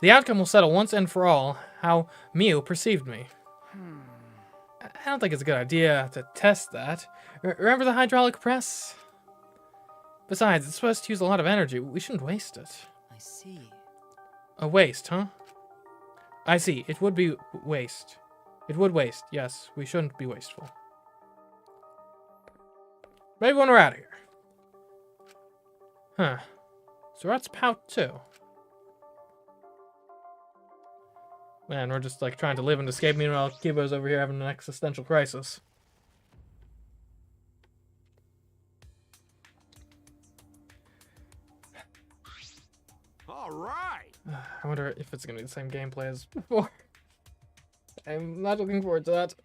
The outcome will settle once and for all how Miu perceived me. I don't think it's a good idea to test that. Remember the hydraulic press? Besides, it's supposed to use a lot of energy. We shouldn't waste it. I see. A waste, huh? I see. It would be waste. It would waste. Yes, we shouldn't be wasteful. Maybe when we're out of here. Huh. So that's pout too. Man, we're just like trying to live and escape. Meanwhile, Kibo's over here having an existential crisis. All right. I wonder if it's gonna be the same gameplay as before. I'm not looking forward to that.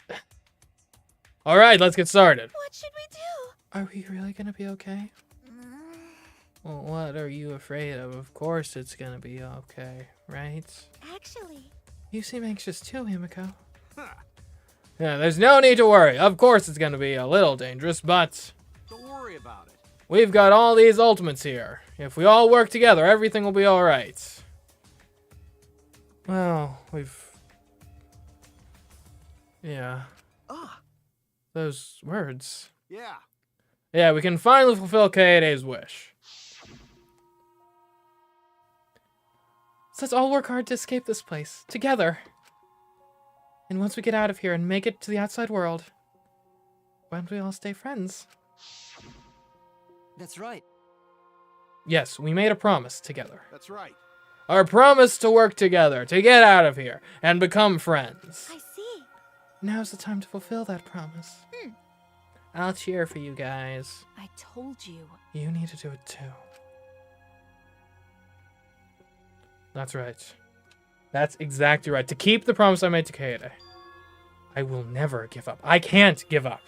All right, let's get started. What should we do? Are we really gonna be okay? Well, what are you afraid of? Of course it's gonna be okay, right? Actually, You seem anxious too, Himiko. Yeah, there's no need to worry. Of course it's gonna be a little dangerous, but Don't worry about it. we've got all these ultimates here. If we all work together, everything will be alright. Well, yeah. Ah, Those words. Yeah. Yeah, we can finally fulfill Kaede's wish. So let's all work hard to escape this place, together. And once we get out of here and make it to the outside world, why don't we all stay friends? That's right. Yes, we made a promise together. That's right. Our promise to work together, to get out of here, and become friends. I see. Now's the time to fulfill that promise. I'll cheer for you guys. I told you. You need to do it too. That's right. That's exactly right. To keep the promise I made to Kaede. I will never give up. I can't give up.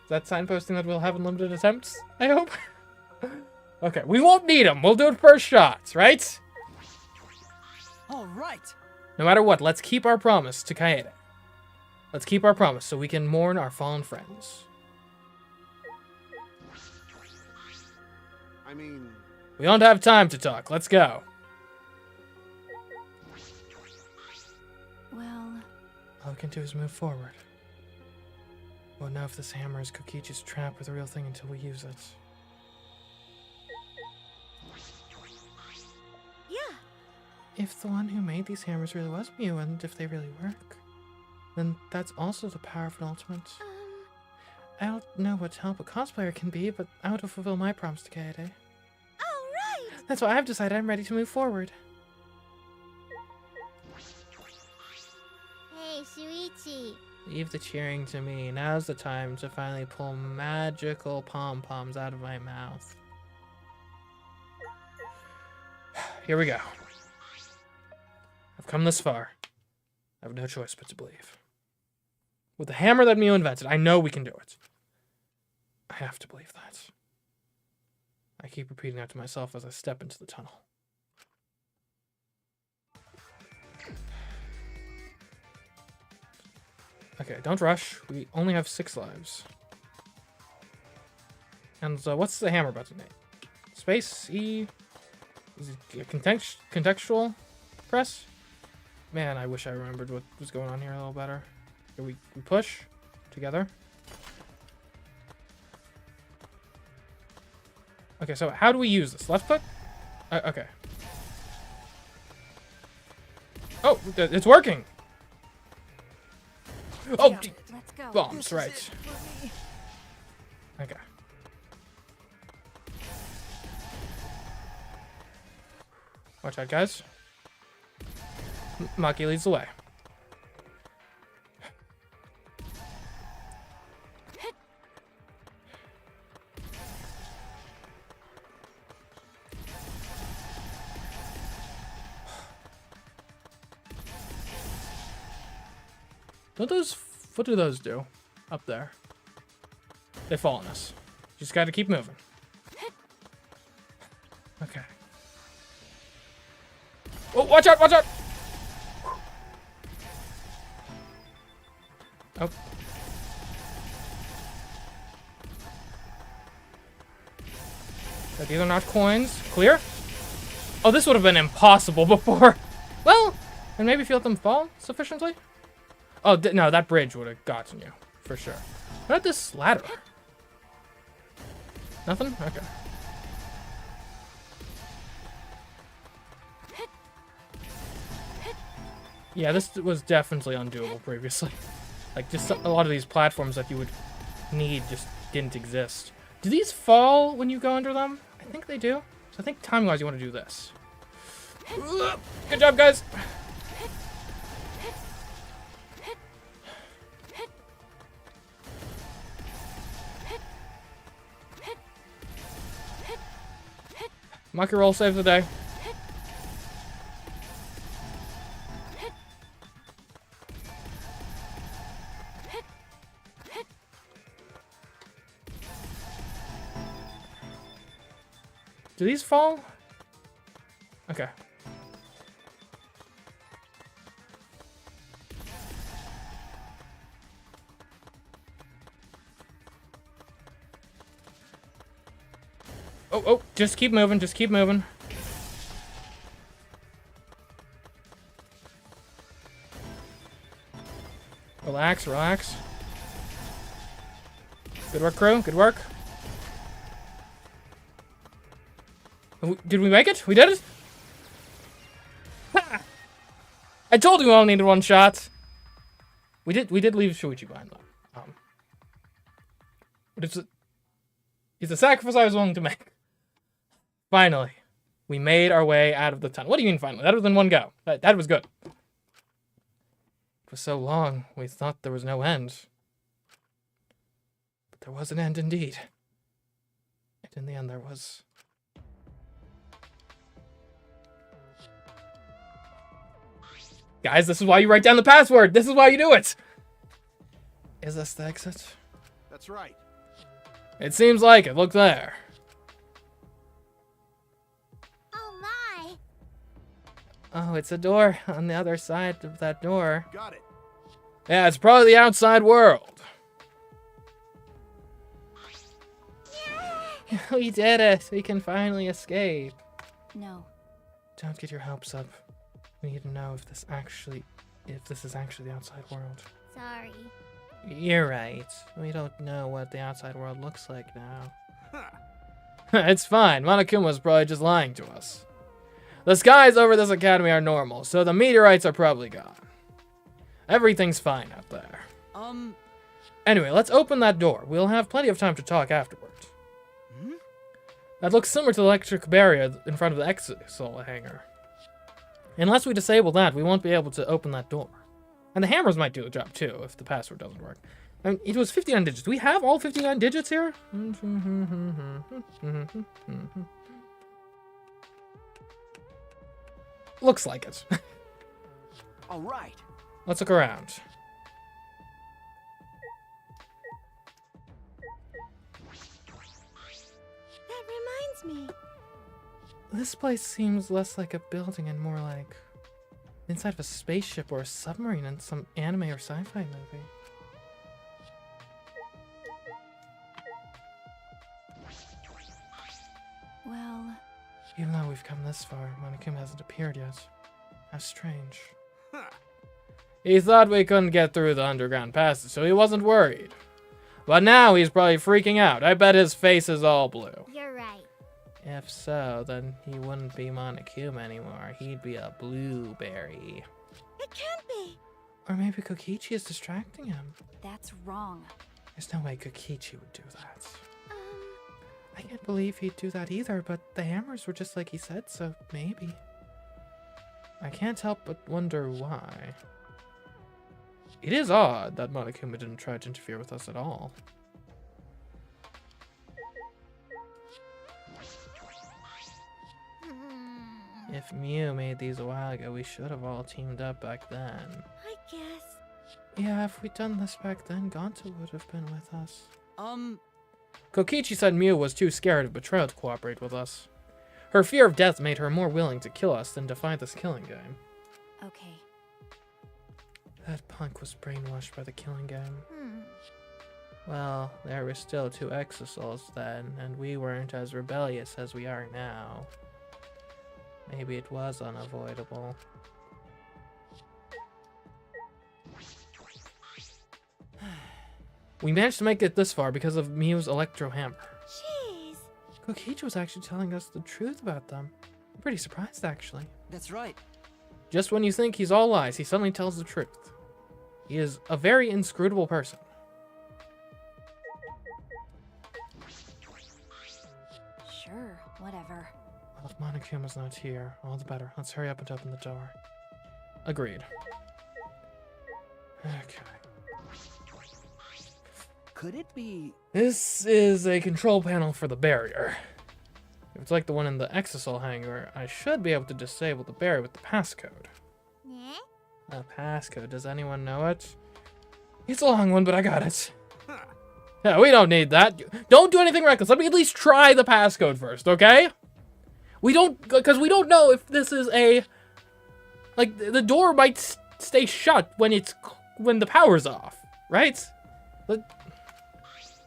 Is that signposting that we'll have unlimited attempts? I hope. Okay, we won't need them. We'll do it first shots, right? All right! No matter what, let's keep our promise to Kaede. Let's keep our promise so we can mourn our fallen friends. I mean, We don't have time to talk. Let's go. Well, All we can do is move forward. We won't know if this hammer is Kokichi's trap or the real thing until we use it. Yeah. If the one who made these hammers really was Miu, and if they really work, then that's also the power of an ultimate. I don't know what help a cosplayer can be, but I want to fulfill my promise to Kaede. All right. That's why I've decided I'm ready to move forward. Hey, Shuichi. Leave the cheering to me. Now's the time to finally pull magical pom-poms out of my mouth. Here we go. I've come this far. I have no choice but to believe. With the hammer that Miu invented, I know we can do it. I have to believe that. I keep repeating that to myself as I step into the tunnel. Okay, don't rush. We only have 6 lives. And what's the hammer button name? Space? E? Is it a contextual press? Man, I wish I remembered what was going on here a little better. Here we push together. Okay, so how do we use this? Left click? Okay. Oh, it's working! Oh, let's go. bombs, right. Okay. Watch out, guys. Maki leads the way. What do those do? Up there. They fall on us. Just gotta keep moving. Okay. Oh, watch out, watch out! Oh. So these are not coins. Clear? Oh, this would have been impossible before. Well, and maybe if you let them fall sufficiently? Oh, no, that bridge would have gotten you. For sure. What about this ladder? Nothing? Okay. Yeah, this was definitely undoable previously. Like, just a lot of these platforms that you would need just didn't exist. Do these fall when you go under them? I think they do. So I think time-wise you want to do this. Good job, guys! Monkey roll saves the day. Do these fall? Okay. Oh, just keep moving, just keep moving. Relax, relax. Good work, crew, good work. Did we make it? We did it? Ha! I told you we only needed one shot. We did leave Shuichi behind though. But it's a sacrifice I was willing to make. Finally, we made our way out of the tunnel. What do you mean finally? That was in one go. That was good. It was so long, we thought there was no end. But there was an end indeed. And in the end there was... Guys, this is why you write down the password. This is why you do it. Is this the exit? That's right. It seems like it. Look there. Oh my! Oh, it's a door on the other side of that door. Got it. Yeah, it's probably the outside world. Yeah. We did it. We can finally escape. No. Don't get your hopes up. We need to know if this is actually the outside world. Sorry. You're right. We don't know what the outside world looks like now. It's fine. Monokuma's probably just lying to us. The skies over this academy are normal, so the meteorites are probably gone. Everything's fine out there. Anyway, let's open that door. We'll have plenty of time to talk afterwards. That looks similar to the electric barrier in front of the Exisal hangar. Unless we disable that, we won't be able to open that door. And the hammers might do the job too, if the password doesn't work. I mean, it was 59 digits. Do we have all 59 digits here? Looks like it. All right. Let's look around. That reminds me. This place seems less like a building and more like inside of a spaceship or a submarine in some anime or sci-fi movie. Well... Even though we've come this far, Monokuma hasn't appeared yet. How strange. He thought we couldn't get through the underground passage, so he wasn't worried. But now he's probably freaking out. I bet his face is all blue. You're right. If so, then he wouldn't be Monokuma anymore. He'd be a blueberry. It can't be. Or maybe Kokichi is distracting him. That's wrong. There's no way Kokichi would do that. I can't believe he'd do that either, but the hammers were just like he said, so maybe. I can't help but wonder why. It is odd that Monokuma didn't try to interfere with us at all. Hmm. If Mew made these a while ago, we should have all teamed up back then. I guess. Yeah, if we'd done this back then, Gonta would have been with us. Kokichi said Miu was too scared of betrayal to cooperate with us. Her fear of death made her more willing to kill us than to fight this killing game. Okay. That punk was brainwashed by the killing game. Well, there were still 2 Exosouls then, and we weren't as rebellious as we are now. Maybe it was unavoidable. We managed to make it this far because of Miu's electro hammer. Jeez. Kokichi was actually telling us the truth about them. I'm pretty surprised, actually. That's right. Just when you think he's all lies, he suddenly tells the truth. He is a very inscrutable person. Sure, whatever. Well, if Monokuma's not here, all the better. Let's hurry up and open the door. Agreed. Okay. Could it be... This is a control panel for the barrier. If it's like the one in the Exosoul hangar, I should be able to disable the barrier with the passcode. Yeah? The passcode, does anyone know it? It's a long one, but I got it. Yeah, we don't need that. Don't do anything reckless. Let me at least try the passcode first, okay? We don't, because we don't know if this is a, like, the door might stay shut when the power's off, right?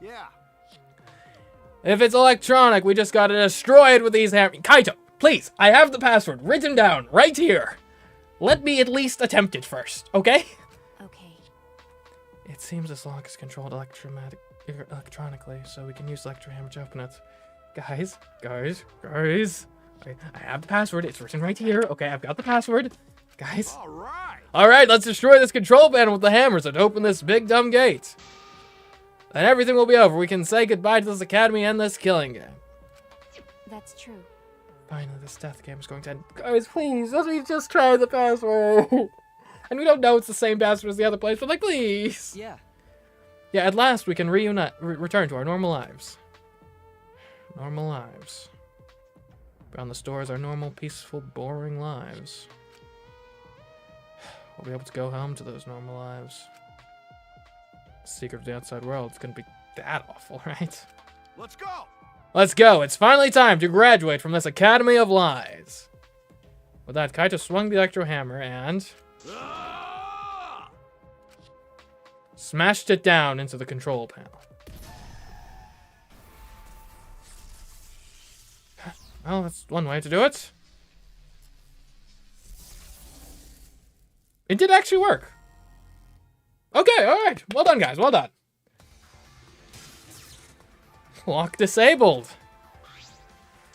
Yeah. If it's electronic, we just gotta destroy it with these hammers. Kaito, please, I have the password written down right here. Let me at least attempt it first, okay? Okay. It seems this lock is controlled electronically, so we can use electro hammer to open it. Guys. Okay, I have the password. It's written right here. Okay, I've got the password. Guys. All right, let's destroy this control panel with the hammers and open this big dumb gate. Then everything will be over. We can say goodbye to this academy and this killing game. That's true. Finally, this death game is going to end. Guys, please, let me just try the password. And we don't know it's the same password as the other place, but like, please. Yeah. Yeah, at last we can return to our normal lives. Normal lives. Around the stores, our normal, peaceful, boring lives. We'll be able to go home to those normal lives. The secret of the outside world is going to be that awful, right? Let's go! Let's go! It's finally time to graduate from this Academy of Lies. With that, Kaito swung the electro hammer and... smashed it down into the control panel. Well, that's one way to do it. It did actually work. Okay, alright. Well done, guys. Well done. Lock disabled.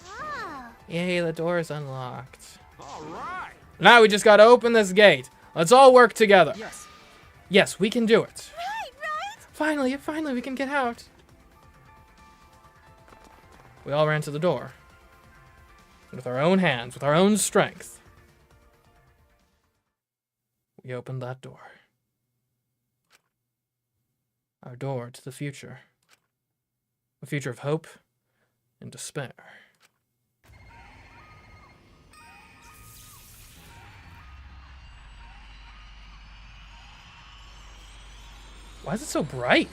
Oh. Yay, the door is unlocked. All right. Now we just gotta open this gate. Let's all work together. Yes. Yes, we can do it. Right. Finally, we can get out. We all ran to the door. With our own hands, with our own strength. We opened that door. Our door to the future. A future of hope and despair. Why is it so bright?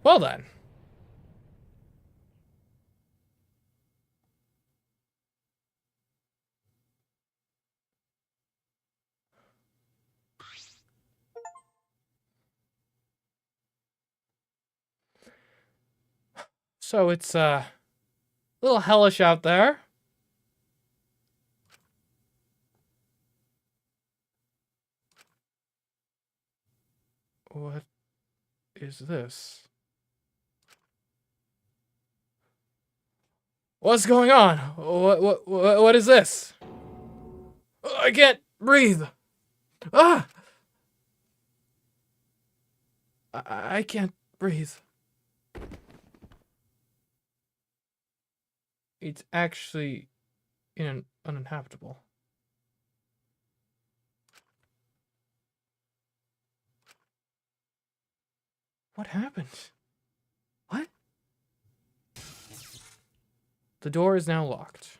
Well then. So it's a little hellish out there. What is this? What's going on? What is this? I can't breathe. Ah! I can't breathe. It's actually uninhabitable. What happened? What? The door is now locked.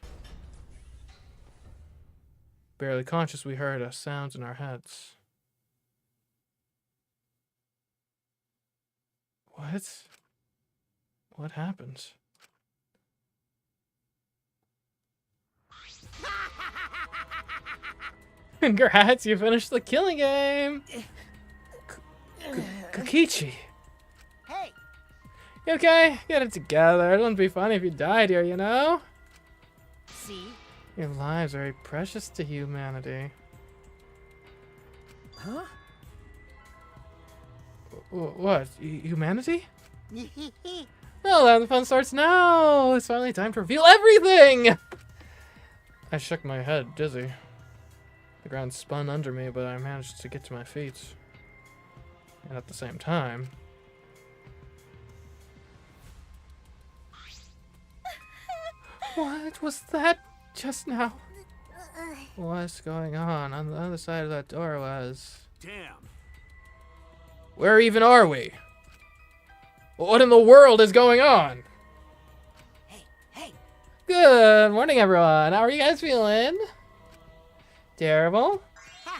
Barely conscious, we heard sounds in our heads. What? What happened? Congrats, you finished the killing game! Kokichi! Hey, You okay? Get it together. It wouldn't be funny if you died here, you know? see? Your lives are very precious to humanity. Huh? What? Humanity? Well, then the fun starts now! It's finally time to reveal everything! I shook my head, dizzy. The ground spun under me, but I managed to get to my feet. And at the same time... What was that just now? What's going on? On the other side of that door was... Damn. Where even are we? What in the world is going on? Hey, Good morning, everyone. How are you guys feeling? Terrible?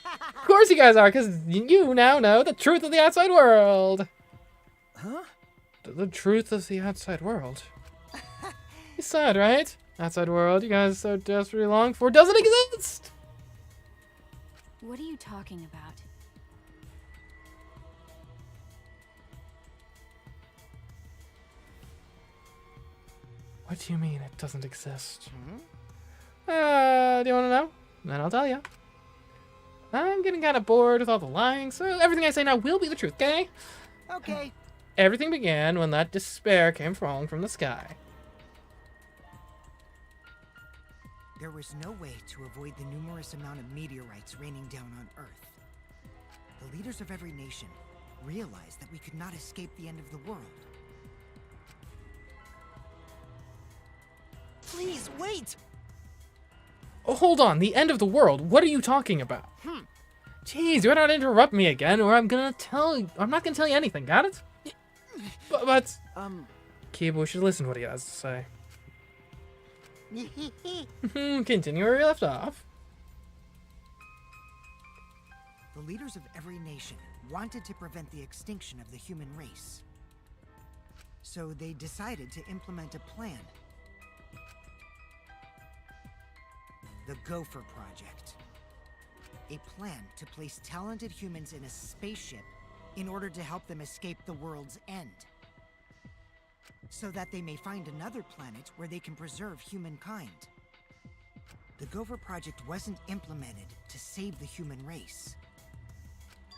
Of course you guys are, because you now know the truth of the outside world. Huh? The truth of the outside world? You said, right? Outside world you guys so desperately long for doesn't exist! What are you talking about? What do you mean it doesn't exist? Hmm? Do you want to know? Then I'll tell you. I'm getting kind of bored with all the lying, so everything I say now will be the truth, okay? Okay. Everything began when that despair came falling from the sky. There was no way to avoid the numerous amount of meteorites raining down on Earth. The leaders of every nation realized that we could not escape the end of the world. Please, wait! Oh, hold on, the end of the world? What are you talking about? Jeez, you better not interrupt me again, or I'm not gonna tell you anything, got it? But Kiba, we should listen to what he has to say. Continue where we left off. The leaders of every nation wanted to prevent the extinction of the human race. So they decided to implement a plan. The Gopher Project. A plan to place talented humans in a spaceship in order to help them escape the world's end. So that they may find another planet where they can preserve humankind. The Gopher Project wasn't implemented to save the human race,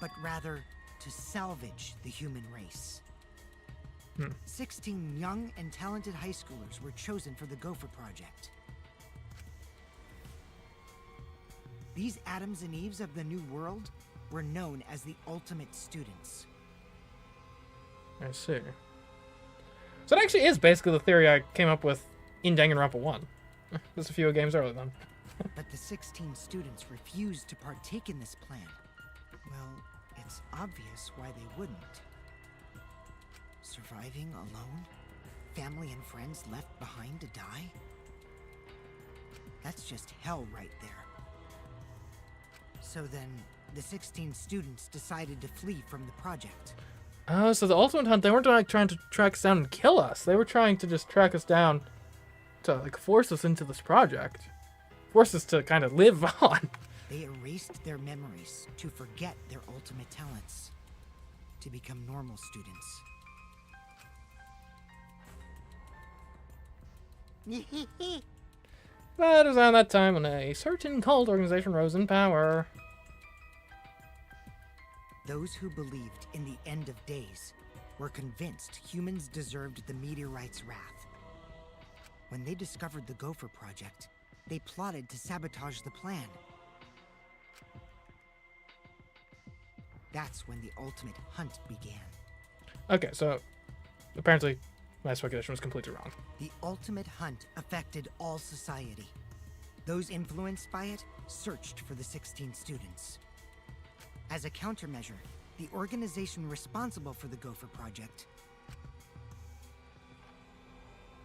but rather to salvage the human race. 16 young and talented high schoolers were chosen for the Gopher Project. These Adams and Eves of the New World were known as the ultimate students. I see. So it actually is basically the theory I came up with in Danganronpa 1. Just a few games earlier then. But the 16 students refused to partake in this plan. Well, it's obvious why they wouldn't. Surviving alone? Family and friends left behind to die? That's just hell right there. So then, the 16 students decided to flee from the project. Oh, so the ultimate hunt, they weren't like trying to track us down and kill us. They were trying to just track us down to like force us into this project. Force us to kind of live on. They erased their memories to forget their ultimate talents. To become normal students. But it was around that time when a certain cult organization rose in power. Those who believed in the end of days were convinced humans deserved the meteorite's wrath. When they discovered the Gopher Project, they plotted to sabotage the plan. That's when the ultimate hunt began. Okay, so apparently my speculation was completely wrong. The ultimate hunt affected all society. Those influenced by it searched for the 16 students. As a countermeasure, the organization responsible for the Gopher Project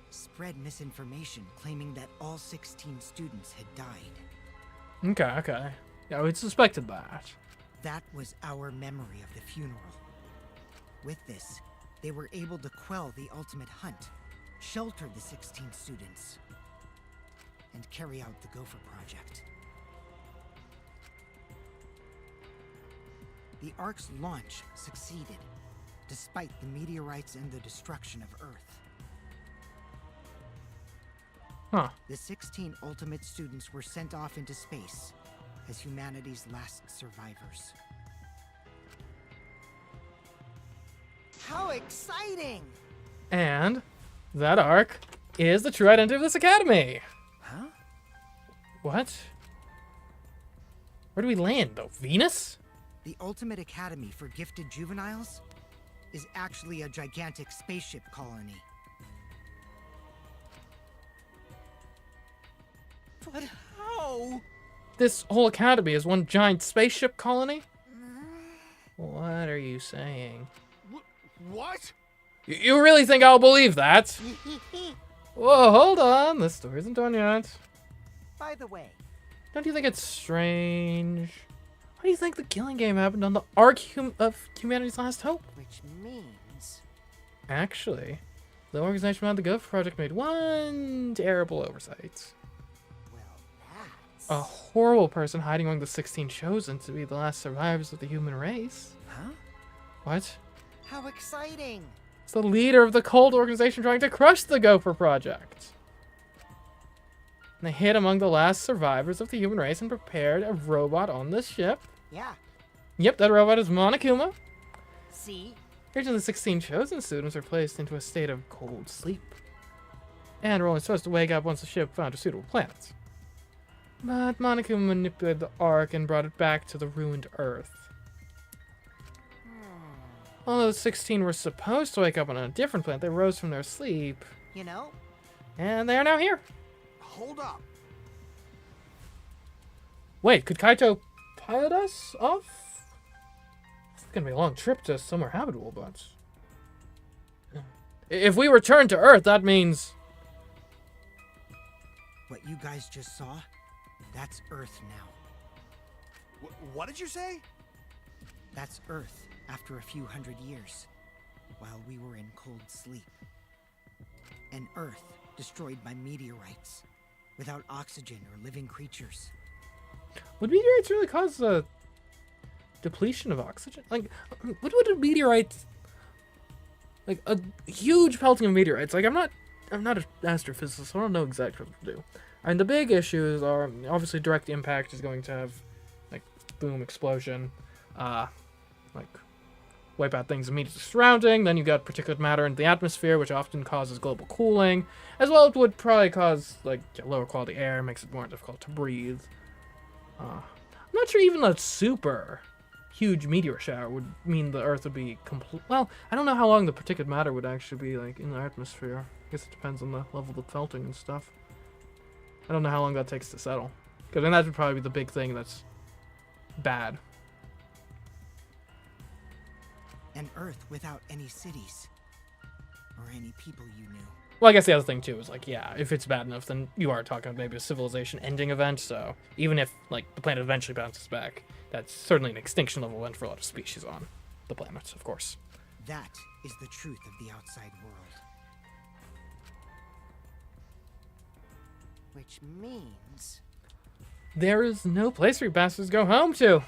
spread misinformation claiming that all 16 students had died. Okay, okay. Yeah, we suspected that. That was our memory of the funeral. With this, they were able to quell the ultimate hunt, shelter the 16 students, and carry out the Gopher Project. The Ark's launch succeeded, despite the meteorites and the destruction of Earth. Huh. The 16 ultimate students were sent off into space as humanity's last survivors. How exciting! And that Ark is the true identity of this academy. Huh? What? Where do we land, though? Venus? The ultimate academy for gifted juveniles is actually a gigantic spaceship colony. But how? This whole academy is one giant spaceship colony? What are you saying? What? You really think I'll believe that? Whoa, hold on. This story isn't done yet. By the way, Don't you think it's strange? Why do you think the killing game happened on the Ark of Humanity's Last Hope? which means... Actually, the organization behind the Gopher Project made one terrible oversight. well, that's... A horrible person hiding among the 16 chosen to be the last survivors of the human race. Huh? What? How exciting! It's the leader of the cult organization trying to crush the Gopher Project. And they hid among the last survivors of the human race and prepared a robot on the ship. Yeah, Yep, that robot is Monokuma. see? Each of the 16 chosen students are placed into a state of cold sleep. And were only supposed to wake up once the ship found a suitable planet. But Monokuma manipulated the Ark and brought it back to the ruined Earth. Although the 16 were supposed to wake up on a different planet, they rose from their sleep, You know, and they are now here. Hold up. Wait, could Kaito pilot us off? It's gonna be a long trip to somewhere habitable, but... If we return to Earth, that means... what you guys just saw? That's Earth now. What did you say? That's Earth after a few hundred years, while we were in cold sleep. An Earth destroyed by meteorites, without oxygen or living creatures. Would meteorites really cause a depletion of oxygen? Like, what would a meteorite... Like, a huge pelting of meteorites. Like, I'm not an astrophysicist, so I don't know exactly what to do. And the big issues are, obviously, direct impact is going to have, like, boom, explosion, like, wipe out things immediately surrounding. Then you got particulate matter in the atmosphere, which often causes global cooling, as well as would probably cause, like, lower quality air, makes it more difficult to breathe. I'm not sure even a super huge meteor shower would mean the Earth would be complete. Well, I don't know how long the particulate matter would actually be, like, in the atmosphere. I guess it depends on the level of the felting and stuff. I don't know how long that takes to settle. Because then that would probably be the big thing that's bad. An Earth without any cities, or any people you knew. Well, I guess the other thing, too, is, like, yeah, if it's bad enough, then you are talking about maybe a civilization-ending event, so even if, like, the planet eventually bounces back, that's certainly an extinction-level event for a lot of species on the planet, of course. That is the truth of the outside world. Which means... There is no place for you bastards to go home to.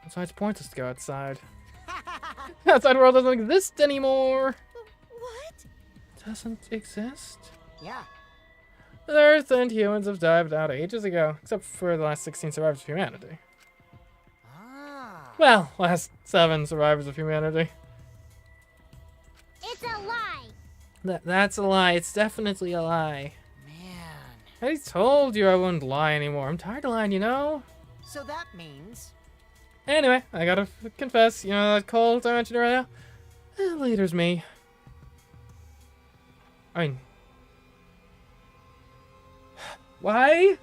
That's why it's pointless to go outside. The outside world doesn't exist anymore. What? Doesn't exist? Yeah, The Earth and humans have died out ages ago, except for the last 16 survivors of humanity. ah. Well, last 7 survivors of humanity. It's a lie. That's a lie. It's definitely a lie. Man. I told you I wouldn't lie anymore. I'm tired of lying, you know? So that means... Anyway, I gotta confess, you know that cult I mentioned earlier? The leader's me. I mean... Why?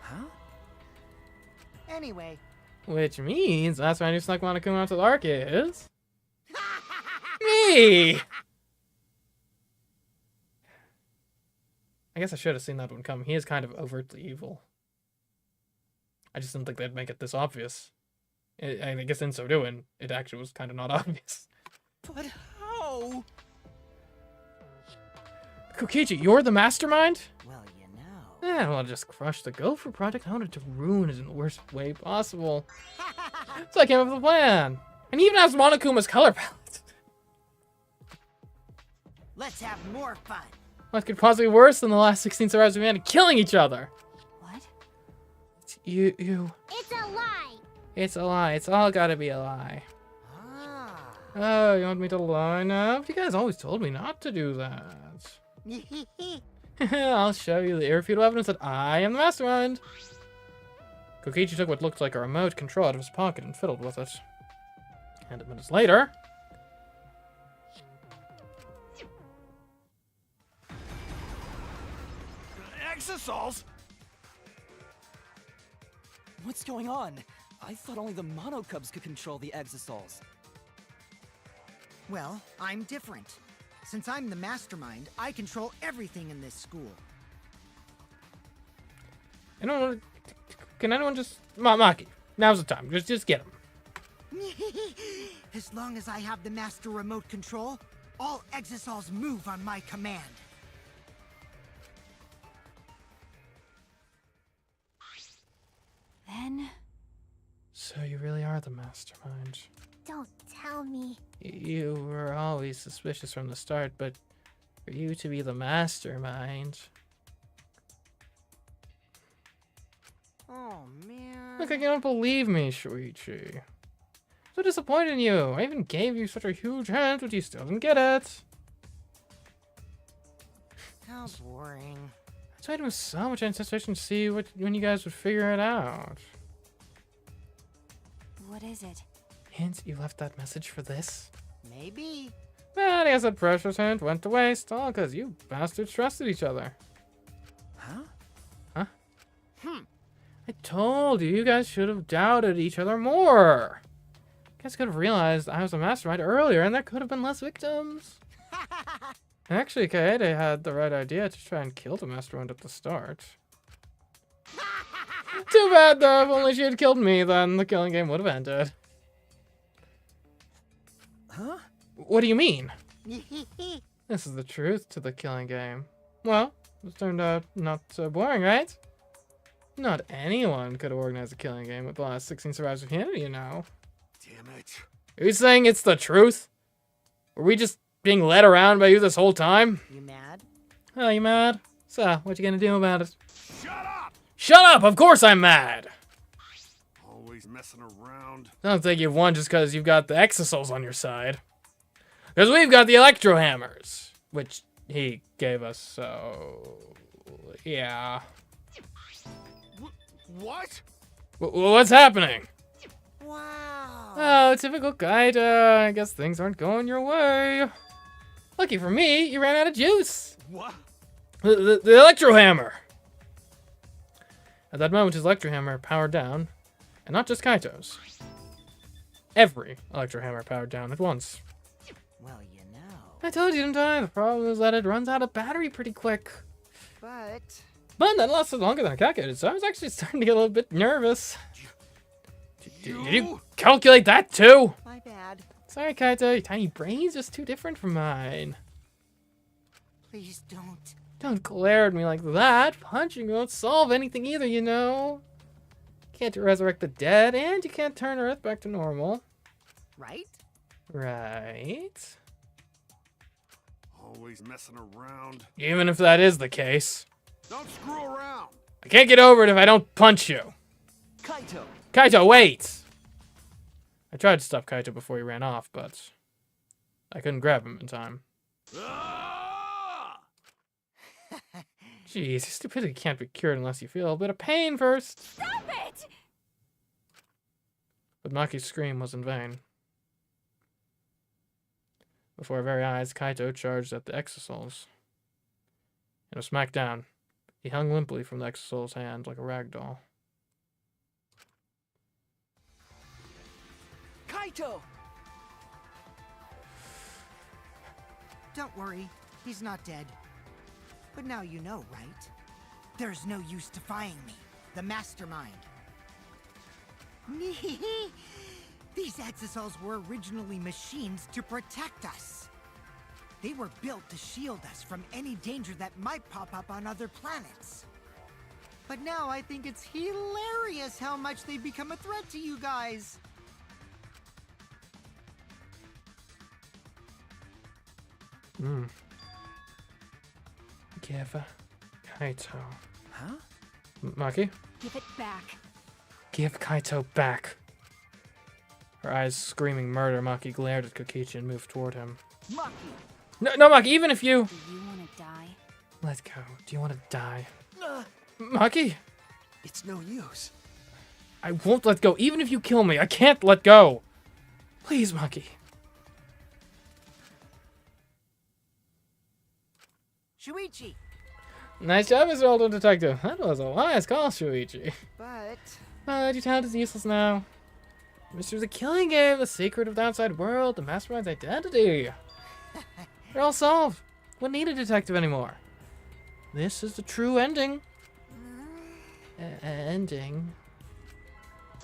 Huh? Anyway. Which means that's why I just snuck Monokuma onto the Ark is... me! I guess I should have seen that one coming. He is kind of overtly evil. I just didn't think they'd make it this obvious. I guess in so doing, it actually was kind of not obvious. But how? Kokichi, you're the mastermind? Well, you know. I don't want to just crush the Gopher project. I wanted to ruin it in the worst way possible. So I came up with a plan. And he even has Monokuma's color palette. Let's have more fun. What could possibly be worse than the last 16 survivors of humanity killing each other? What? It's you. It's a lie. It's a lie. It's all gotta be a lie. Oh, you want me to lie now? You guys always told me not to do that. I'll show you the irrefutable evidence that I am the mastermind. Kokichi took what looked like a remote control out of his pocket and fiddled with it. And minutes later... Exosols? What's going on? I thought only the Monocubs could control the Exosols. Well, I'm different. Since I'm the mastermind, I control everything in this school. Can anyone just... Maki, now's the time. Just get him. As long as I have the master remote control, all Exosols move on my command. Then... So you really are the mastermind. Don't tell me. You were always suspicious from the start, but for you to be the mastermind... Oh, man. Look, like you don't believe me, Shuichi. So disappointed in you. I even gave you such a huge hint, but you still didn't get it. How boring. I tried with so much anticipation to see when you guys would figure it out. what is it? Hint, you left that message for this? Maybe. But I guess that precious hint went to waste, all because you bastards trusted each other. Huh? Huh? I told you, you guys should have doubted each other more. You guys could have realized I was a mastermind earlier, and there could have been less victims. Actually, Kaede had the right idea to try and kill the mastermind at the start. Too bad, though. If only she had killed me, then the killing game would have ended. Huh? What do you mean? This is the truth to the killing game. Well, it turned out not so boring, right? Not anyone could have organized a killing game with the last 16 survivors of humanity, you know. Damn it. Are you saying it's the truth? Were we just being led around by you this whole time? You mad? Oh, you mad? So, what you gonna do about it? Shut up! Shut up! Of course I'm mad! Always messing around. I don't think you've won just because you've got the Exosols on your side. Because we've got the Electro Hammers, which he gave us, so... yeah. What? What's happening? Wow. Oh, typical Kaito. I guess things aren't going your way. Lucky for me, you ran out of juice. What? The Electro Hammer. At that moment, his Electro Hammer powered down, and not just Kaito's. Every Electro Hammer powered down at once. Well, you know. I told you, didn't I? The problem is that it runs out of battery pretty quick. But But that lasted longer than I calculated, so I was actually starting to get a little bit nervous. Did you calculate that too? my bad. Sorry, Kaito, your tiny brain's just too different from mine. Please don't. Don't glare at me like that. Punching won't solve anything either, you know. You can't resurrect the dead, and you can't turn Earth back to normal. Right? Right? Always messing around. Even if that is the case. Don't screw around. I can't get over it if I don't punch you. Kaito! Kaito, wait! I tried to stop Kaito before he ran off, but I couldn't grab him in time. Ah! Jeez, your stupidity can't be cured unless you feel a bit of pain first. Stop it! But Maki's scream was in vain. Before our very eyes, Kaito charged at the Exosols. And was smacked down. He hung limply from the Exosol's hand like a rag doll. Kaito! Don't worry. He's not dead. But now you know, right? There's no use defying me, the mastermind. These exosols were originally machines to protect us. They were built to shield us from any danger that might pop up on other planets. But now I think it's hilarious how much they've become a threat to you guys. Give Kaito. Huh? Maki? Give it back. Give Kaito back. Her eyes screaming murder, Maki glared at Kokichi and moved toward him. Maki! No, Maki, even if you... Do you want to die? Let go. Do you want to die? Maki? It's no use. I won't let go, even if you kill me. I can't let go. Please, Maki. Shuichi! Nice job, Mr. Older Detective. That was a wise call, Shuichi. But... Your talent is useless now. Mystery of the Killing Game, the secret of the outside world, the mastermind's identity. They're all solved. Wouldn't need a detective anymore. This is the true ending. Ending.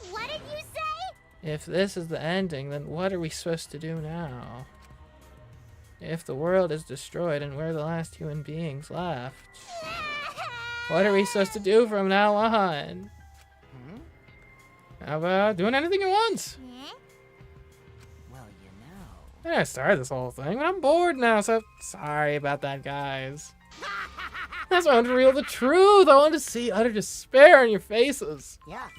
What did you say? If this is the ending, then what are we supposed to do now? If the world is destroyed and we're the last human beings left, what are we supposed to do from now on? How about doing anything you want? Well, you know... I started this whole thing, but I'm bored now, so sorry about that, guys. That's why I wanted to reveal the truth. I wanted to see utter despair in your faces. Yeah.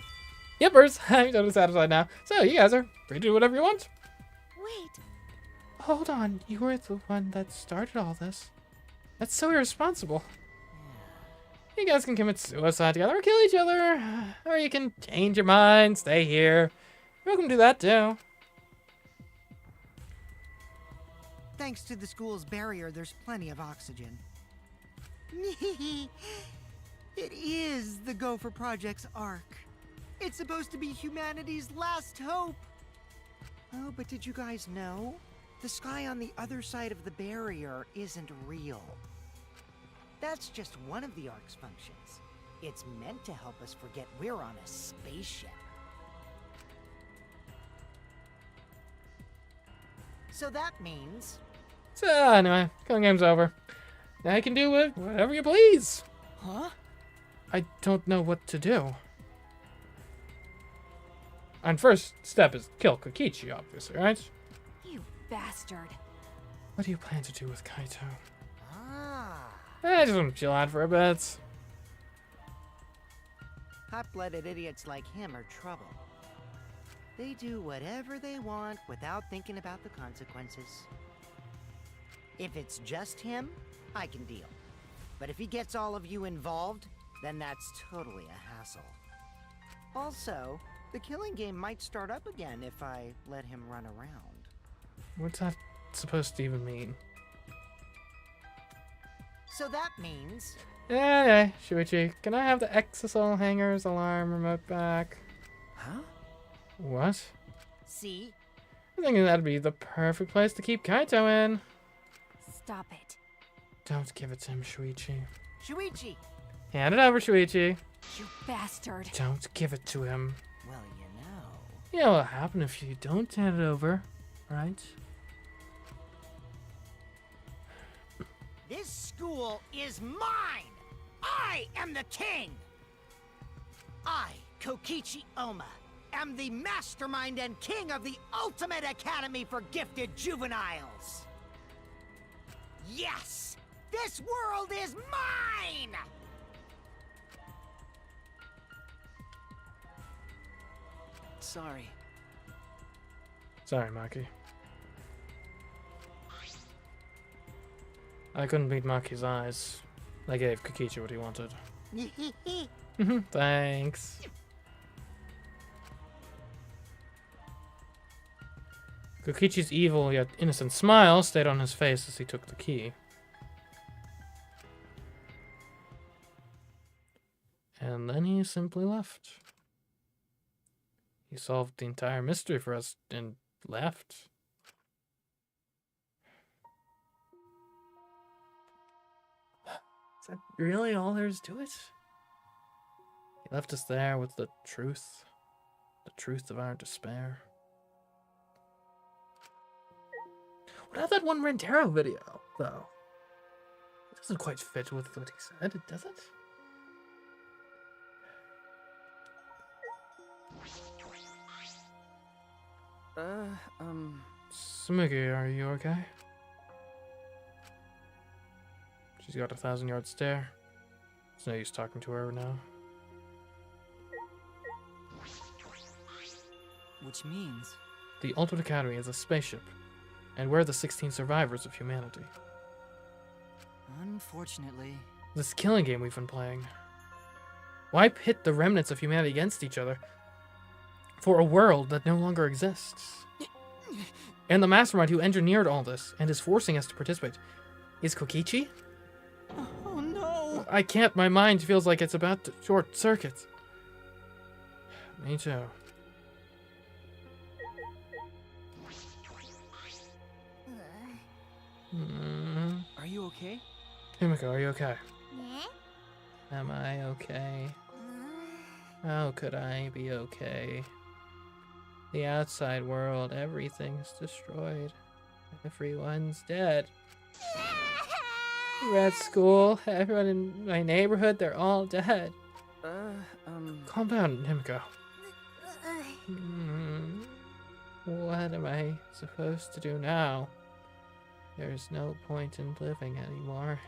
Yippers, I'm totally satisfied now. So you guys are free to do whatever you want. Wait, Hold on, you were the one that started all this. That's so irresponsible. You guys can commit suicide together or kill each other. Or you can change your mind, stay here. You're welcome to do that too. Thanks to the school's barrier, there's plenty of oxygen. It is the Gopher Project's arc. It's supposed to be humanity's last hope. Oh, but did you guys know? The sky on the other side of the barrier isn't real. That's just one of the arc's functions. It's meant to help us forget we're on a spaceship. So that means... So anyway, killing game's over. Now you can do whatever you please. Huh? I don't know what to do. And first step is kill Kokichi, obviously, right? You bastard. What do you plan to do with Kaito? Ah, I just want to chill out for a bit. hot-blooded idiots like him are trouble. They do whatever they want without thinking about the consequences. If it's just him, I can deal. But if he gets all of you involved, then that's totally a hassle. Also, the killing game might start up again if I let him run around. What's that supposed to even mean? So that means... Hey, Shuichi, can I have the exosol hanger's alarm remote back? Huh? What? See? I think that'd be the perfect place to keep Kaito in. Stop it. Don't give it to him, Shuichi. Shuichi! Hand it over, Shuichi. You bastard. Don't give it to him. Well, you know... You know what'll happen if you don't hand it over, right? This school is mine! I am the king! I, Kokichi Oma, am the mastermind and king of the ultimate academy for gifted juveniles! Yes! This world is mine! Sorry. Sorry, Maki. I couldn't beat Maki's eyes. I gave Kokichi what he wanted. Thanks. Kokichi's evil yet innocent smile stayed on his face as he took the key. And then he simply left. He solved the entire mystery for us and left. Is that really all there is to it? He left us there with the truth. The truth of our despair. What about that one Rentero video, though? It doesn't quite fit with what he said, does it? Smiggy, are you okay? She's got a 1,000-yard stare. It's no use talking to her now. Which means... The Ultimate Academy is a spaceship, and we're the 16 survivors of humanity. Unfortunately... This killing game we've been playing. Why pit the remnants of humanity against each other for a world that no longer exists? And the mastermind who engineered all this and is forcing us to participate is Kokichi? Oh no! I can't, my mind feels like it's about to short circuit. Me too. Are you okay? Himiko, are you okay? Eh? Am I okay? How could I be okay? The outside world, everything's destroyed. Everyone's dead. We're at school, everyone in my neighborhood, they're all dead. Calm down, Himiko. What am I supposed to do now? There's no point in living anymore.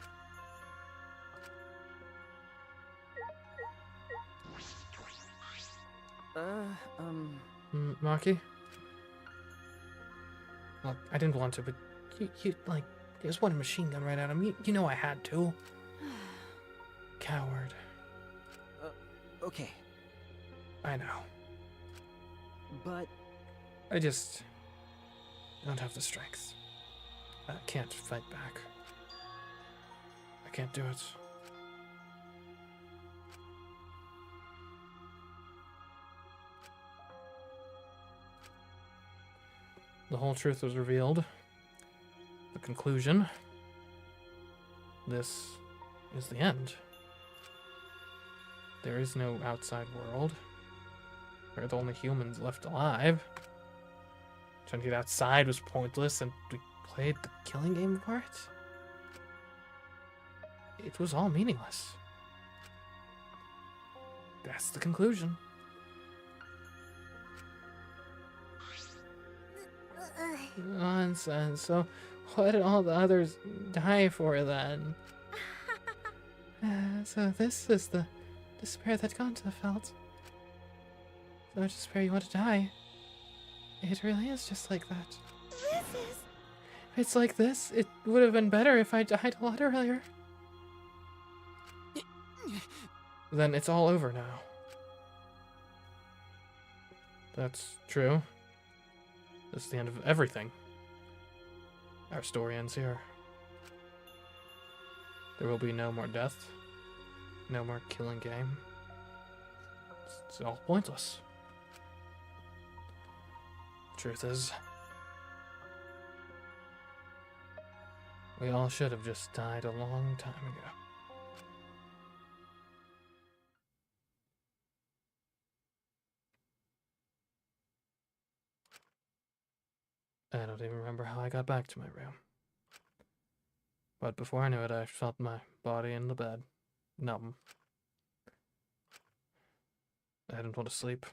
Maki? Look, I didn't want to, but you like, there's one machine gun right at him. You know I had to. Coward. Okay. I know. But... I just don't have the strength. I can't fight back. I can't do it. The whole truth was revealed. The conclusion. This is the end. There is no outside world. We're the only humans left alive. Trying to get outside was pointless, and we played the killing game part. It was all meaningless. That's the conclusion. Nonsense. So, what did all the others die for then? So this is the despair that Gonta felt. So much despair you want to die. It really is just like that. It's like this. It would have been better if I died a lot earlier. Then it's all over now. That's true. This is the end of everything. Our story ends here. There will be no more death. No more killing game. It's all pointless. Truth is, we all should have just died a long time ago. I don't even remember how I got back to my room. But before I knew it, I felt my body in the bed, numb. I didn't want to sleep.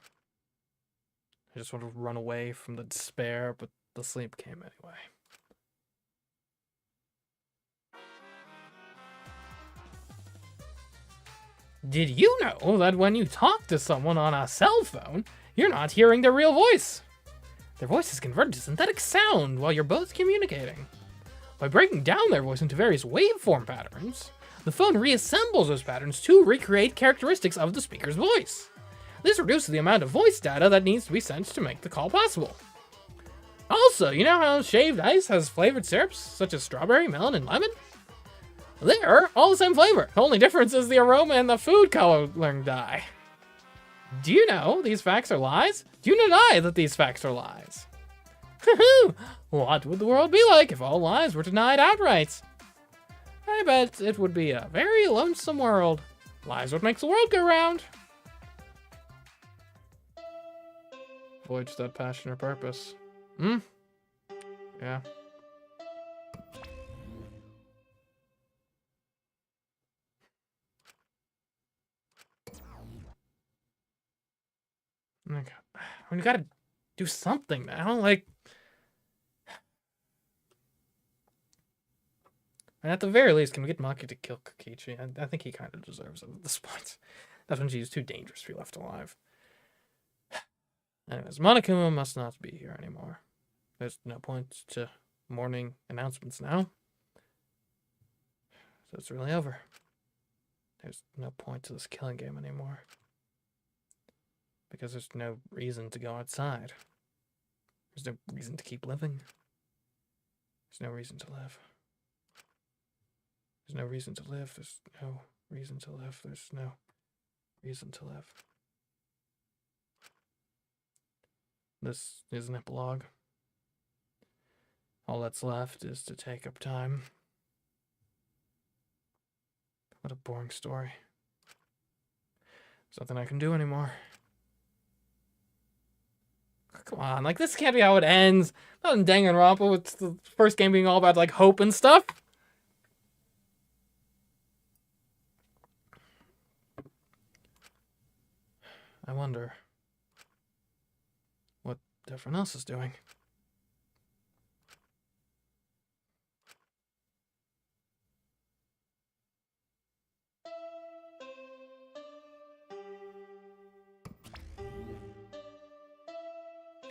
I just wanted to run away from the despair, but the sleep came anyway. Did you know that when you talk to someone on a cell phone, you're not hearing their real voice? Their voice is converted to synthetic sound while you're both communicating. By breaking down their voice into various waveform patterns, the phone reassembles those patterns to recreate characteristics of the speaker's voice. This reduces the amount of voice data that needs to be sent to make the call possible. Also, you know how shaved ice has flavored syrups, such as strawberry, melon, and lemon? They're all the same flavor. The only difference is the aroma and the food coloring dye. Do you know these facts are lies? Do you deny that these facts are lies? What would the world be like if all lies were denied outright? I bet it would be a very lonesome world. Lies would make the world go round. Boy, just that passion or purpose. Hmm? Yeah. Okay. We gotta do something now. Like, and at the very least, can we get Maki to kill Kokichi? I think he kind of deserves it at this point. That's when she's too dangerous to be left alive. Anyways, Monokuma must not be here anymore. There's no point to morning announcements now. So it's really over. There's no point to this killing game anymore. Because there's no reason to go outside. There's no reason to keep living. There's no reason to live. There's no reason to live. There's no reason to live. There's no reason to live. This is an epilogue. All that's left is to take up time. What a boring story. There's nothing I can do anymore. Come on, like, this can't be how it ends. Not in Danganronpa, with the first game being all about, like, hope and stuff. I wonder what everyone else is doing.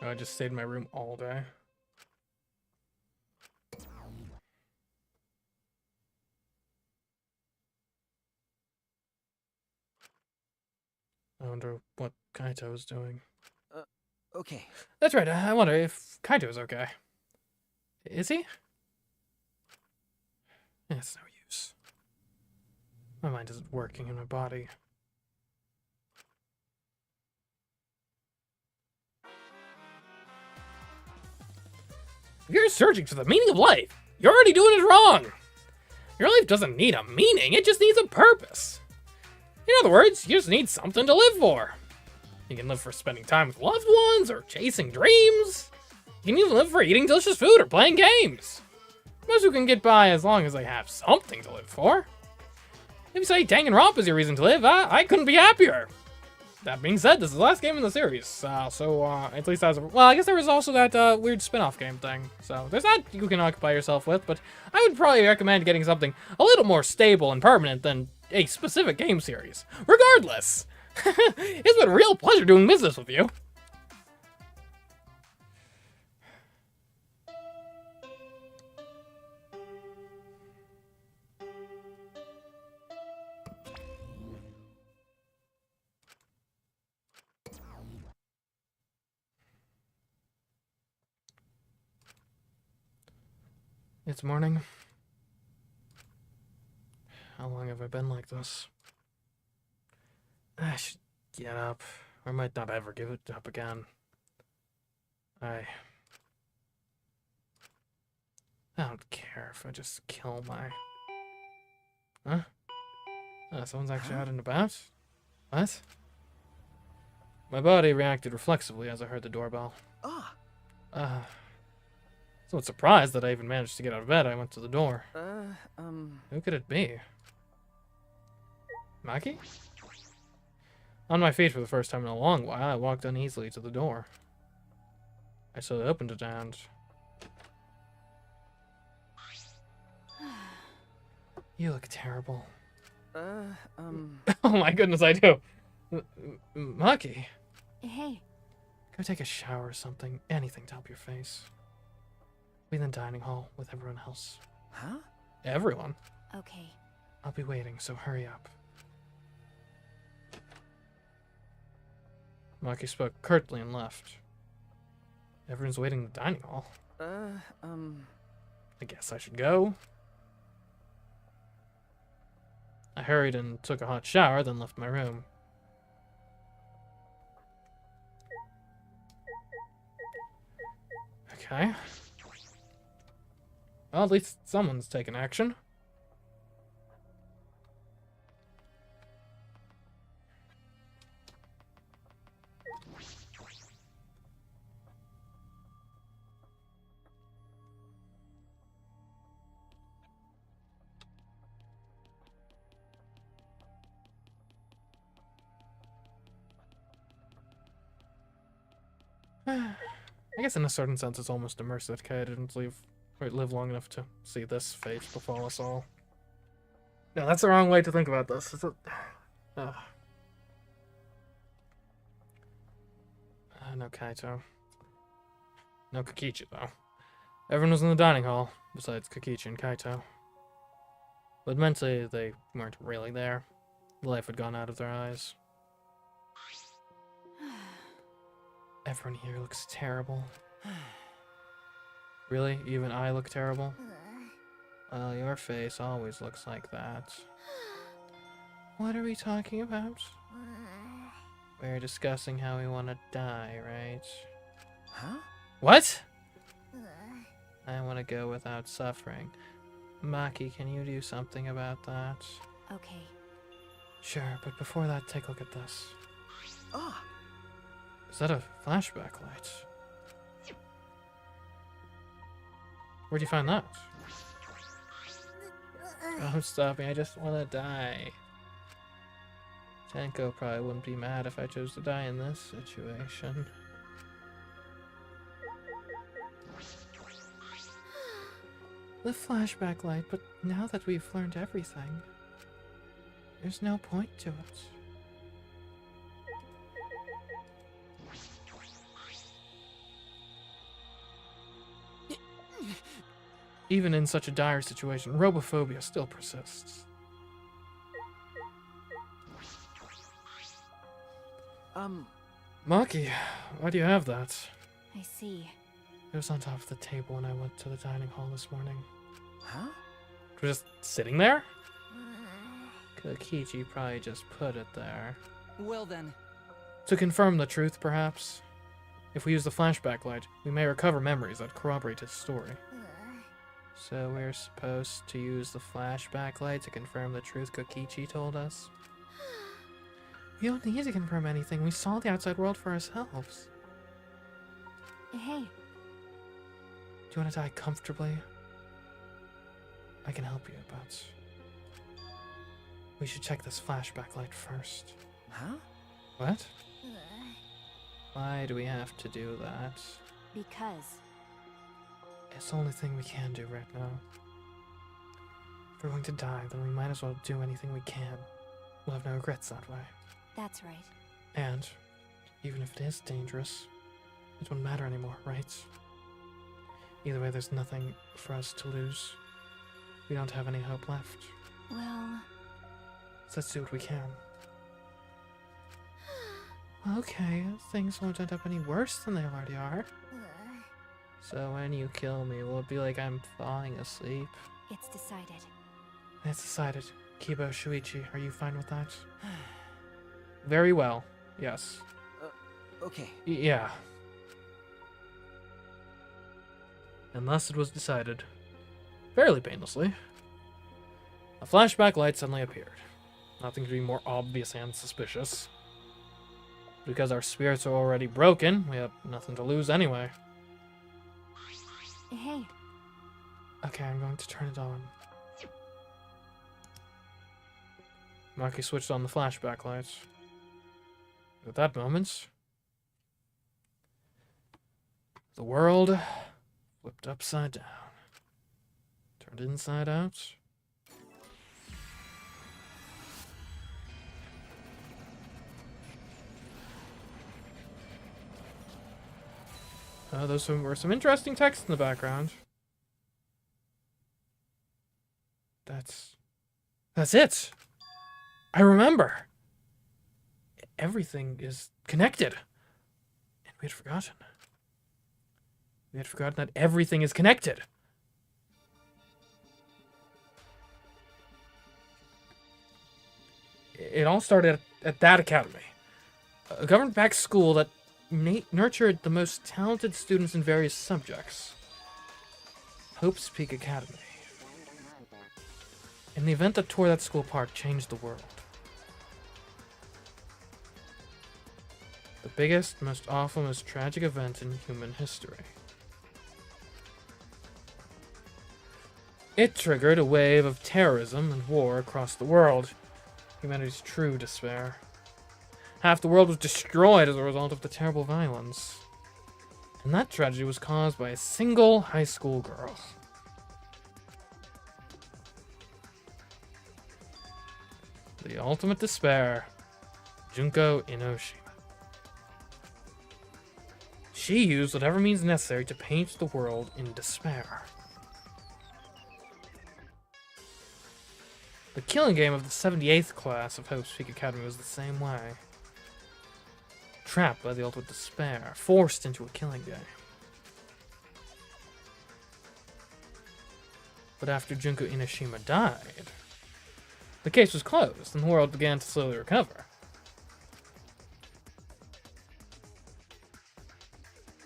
Oh, I just stayed in my room all day. I wonder what Kaito is doing. Okay. That's right, I wonder if Kaito's okay. Is he? It's no use. My mind isn't working in my body. If you're searching for the meaning of life, you're already doing it wrong. Your life doesn't need a meaning, it just needs a purpose. In other words, you just need something to live for. You can live for spending time with loved ones or chasing dreams. You can even live for eating delicious food or playing games. Most who can get by as long as they have something to live for. If you say Danganronpa is your reason to live, I couldn't be happier. That being said, this is the last game in the series, at least as of, well, I guess there was also that weird spin-off game thing, so there's that you can occupy yourself with, but I would probably recommend getting something a little more stable and permanent than a specific game series. Regardless, it's been a real pleasure doing business with you. It's morning. How long have I been like this? I should get up. I might not ever give it up again. I don't care if I just kill my... Huh? Someone's actually out and about? What? My body reacted reflexively as I heard the doorbell. Somewhat surprised that I even managed to get out of bed, I went to the door. Who could it be? Maki? On my feet for the first time in a long while, I walked uneasily to the door. I slowly opened it and... You look terrible. Oh my goodness, I do. Maki. Hey. Go take a shower or something. Anything to help your face. Be in the dining hall with everyone else. Huh? Everyone. Okay. I'll be waiting, so hurry up. Maki spoke curtly and left. Everyone's waiting in the dining hall. I guess I should go. I hurried and took a hot shower, then left my room. Okay. Well, at least someone's taken action. I guess in a certain sense it's almost immersive. Kay, I didn't live long enough to see this fate befall us all. No, that's the wrong way to think about this. No Kaito. No Kokichi, though. Everyone was in the dining hall, besides Kokichi and Kaito. But mentally, they weren't really there. The life had gone out of their eyes. Everyone here looks terrible. Really? Even I look terrible? Well, your face always looks like that. What are we talking about? We're discussing how we want to die, right? Huh? What? I want to go without suffering. Maki, can you do something about that? Okay. Sure, but before that, take a look at this. Ah! Is that a flashback light? Where'd you find that? Oh, stop me, I just want to die. Tenko probably wouldn't be mad if I chose to die in this situation. The flashback light, but now that we've learned everything, there's no point to it. Even in such a dire situation, robophobia still persists. Maki, why do you have that? I see. It was on top of the table when I went to the dining hall this morning. Huh? It was just sitting there? Kokichi probably just put it there. Well then. To confirm the truth, perhaps? If we use the flashback light, we may recover memories that corroborate his story. So we're supposed to use the flashback light to confirm the truth Kokichi told us? We don't need to confirm anything. We saw the outside world for ourselves. Hey. Do you want to die comfortably? I can help you, but we should check this flashback light first. Huh? What? Why do we have to do that? Because. It's the only thing we can do right now. If we're going to die, then we might as well do anything we can. We'll have no regrets that way. That's right. And, even if it is dangerous, it won't matter anymore, right? Either way, there's nothing for us to lose. We don't have any hope left. Well... So let's do what we can. Okay, things won't end up any worse than they already are. So when you kill me, will it be like I'm falling asleep? It's decided. It's decided. Kibo, Shuichi, are you fine with that? Very well. Yes. Okay. Yeah. And thus it was decided, fairly painlessly. A flashback light suddenly appeared. Nothing could be more obvious and suspicious. Because our spirits are already broken, we have nothing to lose anyway. Hey. Okay, I'm going to turn it on. Maki switched on the flashback lights. At that moment, the world flipped upside down. Turned inside out. Those were some interesting text in the background. That's it. I remember. Everything is connected. And we had forgotten. We had forgotten that everything is connected. It all started at that academy. A government-backed school that nurtured the most talented students in various subjects. Hope's Peak Academy. And the event that tore that school apart changed the world. The biggest, most awful, most tragic event in human history. It triggered a wave of terrorism and war across the world. Humanity's true despair. Half the world was destroyed as a result of the terrible violence. And that tragedy was caused by a single high school girl. The ultimate despair, Junko Inoshima. She used whatever means necessary to paint the world in despair. The killing game of the 78th class of Hope's Peak Academy was the same way. Trapped by the ultimate despair, forced into a killing game. But after Junko Inoshima died, the case was closed and the world began to slowly recover.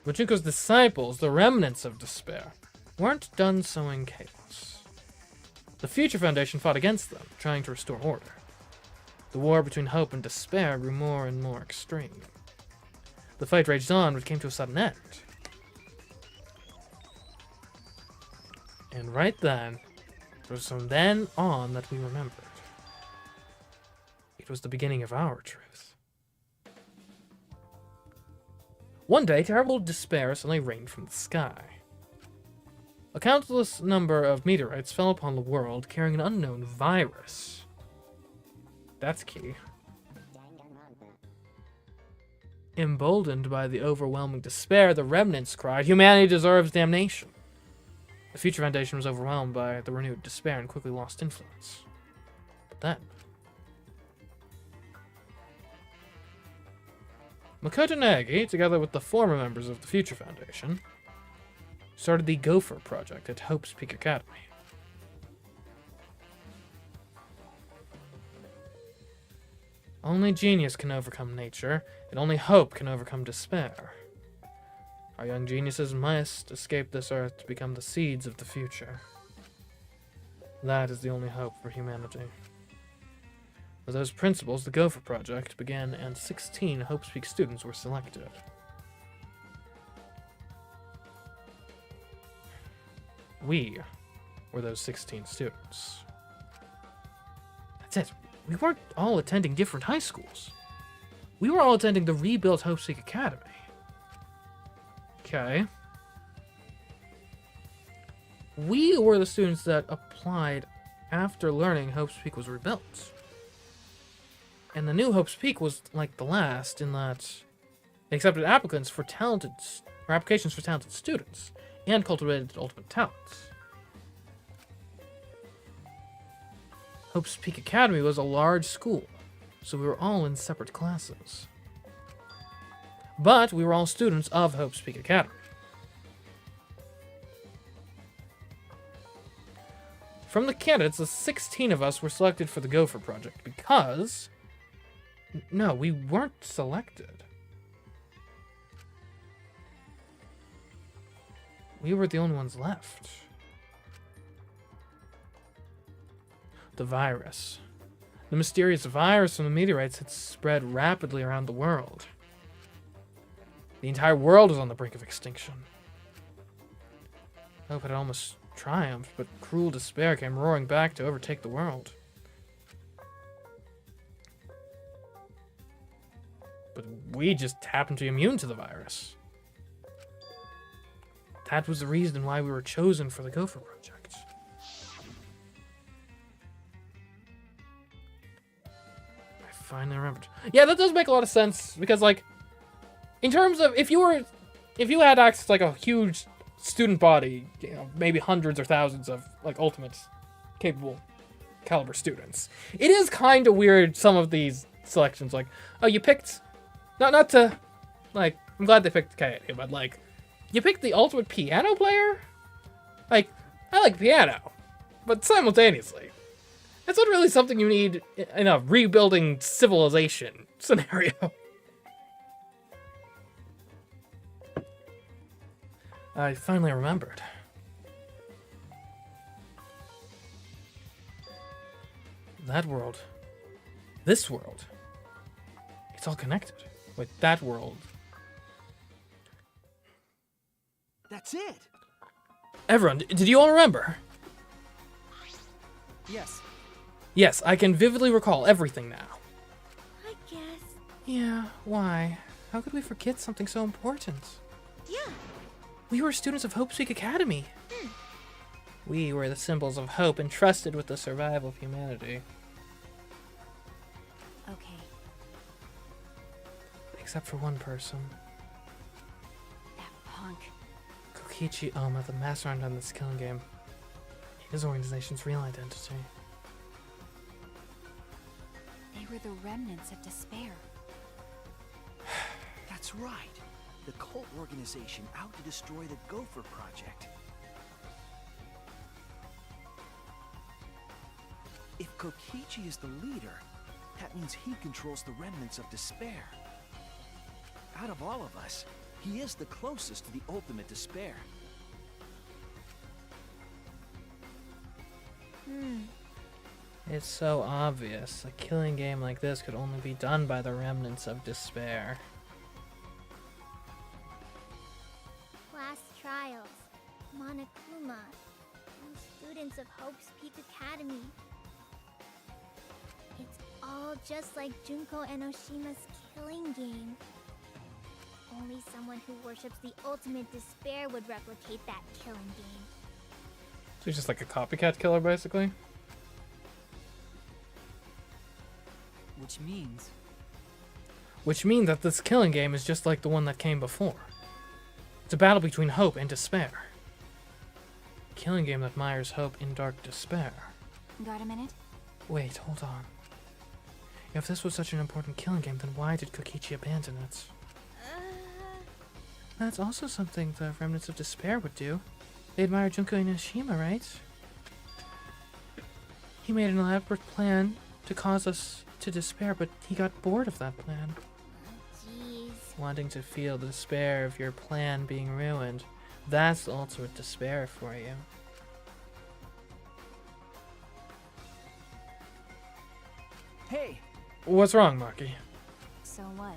But Junko's disciples, the remnants of despair, weren't done sowing chaos. The Future Foundation fought against them, trying to restore order. The war between hope and despair grew more and more extreme. The fight raged on, but came to a sudden end. And right then, it was from then on that we remembered. It was the beginning of our truth. One day, terrible despair suddenly rained from the sky. A countless number of meteorites fell upon the world carrying an unknown virus. That's key. Emboldened by the overwhelming despair, the remnants cried, "Humanity deserves damnation." The Future Foundation was overwhelmed by the renewed despair and quickly lost influence. But then, Makoto Nagi, together with the former members of the Future Foundation, started the Gopher Project at Hope's Peak Academy. Only genius can overcome nature, and only hope can overcome despair. Our young geniuses must escape this earth to become the seeds of the future. That is the only hope for humanity. With those principles, the Gopher Project began, and 16 Hope's Peak students were selected. We were those 16 students. That's it. We weren't all attending different high schools. We were all attending the rebuilt Hope's Peak Academy. Okay. We were the students that applied after learning Hope's Peak was rebuilt. And the new Hope's Peak was like the last in that it accepted applications for applications for talented students and cultivated ultimate talents. Hope's Peak Academy was a large school, so we were all in separate classes. But we were all students of Hope's Peak Academy. From the candidates, the 16 of us were selected for the Gopher Project because... No, we weren't selected. We were the only ones left. The virus. The mysterious virus from the meteorites had spread rapidly around the world. The entire world was on the brink of extinction. Hope had almost triumphed, but cruel despair came roaring back to overtake the world. But we just happened to be immune to the virus. That was the reason why we were chosen for the Gopher Project. I finally remembered. Yeah, that does make a lot of sense, because, like, in terms of, if you had access to, like, a huge student body, you know, maybe hundreds or thousands of, like, ultimate capable caliber students, it is kind of weird, some of these selections, like, oh, you picked, not to, like, I'm glad they picked Kaede, but, like, you picked the ultimate piano player? Like, I like piano, but simultaneously, that's not really something you need in a rebuilding civilization scenario. I finally remembered. That world, this world, it's all connected with that world. That's it. Everyone, did you all remember? Yes. Yes, I can vividly recall everything now. I guess. Yeah, why? How could we forget something so important? Yeah, We were students of Hope's Peak Academy. We were the symbols of hope entrusted with the survival of humanity. Okay, Except for one person. that punk. Kokichi Oma, the mastermind on this killing game. His organization's real identity. They were the remnants of despair. That's right. The cult organization out to destroy the Gopher Project. If Kokichi is the leader, that means he controls the remnants of despair. Out of all of us, he is the closest to the ultimate despair. It's so obvious. A killing game like this could only be done by the remnants of despair. Last trials. Monokuma. Students of Hope's Peak Academy. It's all just like Junko Enoshima's killing game. Only someone who worships the ultimate despair would replicate that killing game. So he's just like a copycat killer, basically? Which means... Which means that this killing game is just like the one that came before. It's a battle between hope and despair. A killing game that mires hope in dark despair. Got a minute? Wait, hold on. If this was such an important killing game, then why did Kokichi abandon it? That's also something the remnants of despair would do. They admire Junko Enoshima, right? He made an elaborate plan to cause us to despair, but he got bored of that plan. Jeez. Wanting to feel the despair of your plan being ruined. That's the ultimate despair for you. Hey, What's wrong, Maki? So what?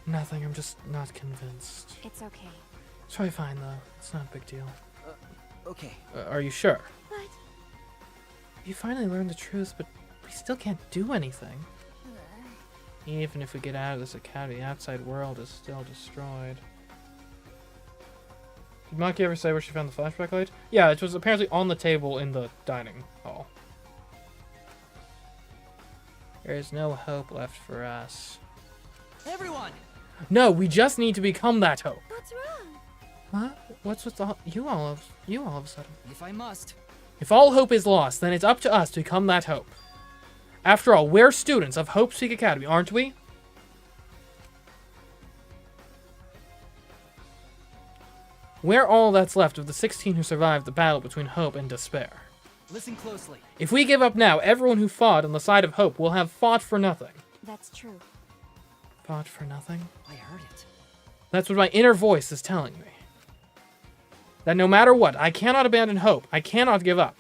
Nothing, I'm just not convinced. It's okay. It's probably fine, though. It's not a big deal. okay. Are you sure? But You finally learned the truth, but we still can't do anything. Even if we get out of this academy, the outside world is still destroyed. Did Maki ever say where she found the flashback light? Yeah, it was apparently on the table in the dining hall. There is no hope left for us. Everyone! No, we just need to become that hope. what's wrong? What? What's with you all of a sudden? If I must. If all hope is lost, then it's up to us to become that hope. After all, we're students of Hope's Peak Academy, aren't we? We're all that's left of the 16 who survived the battle between hope and despair. Listen closely. If we give up now, everyone who fought on the side of hope will have fought for nothing. That's true. Fought for nothing? I heard it. That's what my inner voice is telling me. That no matter what, I cannot abandon hope. I cannot give up.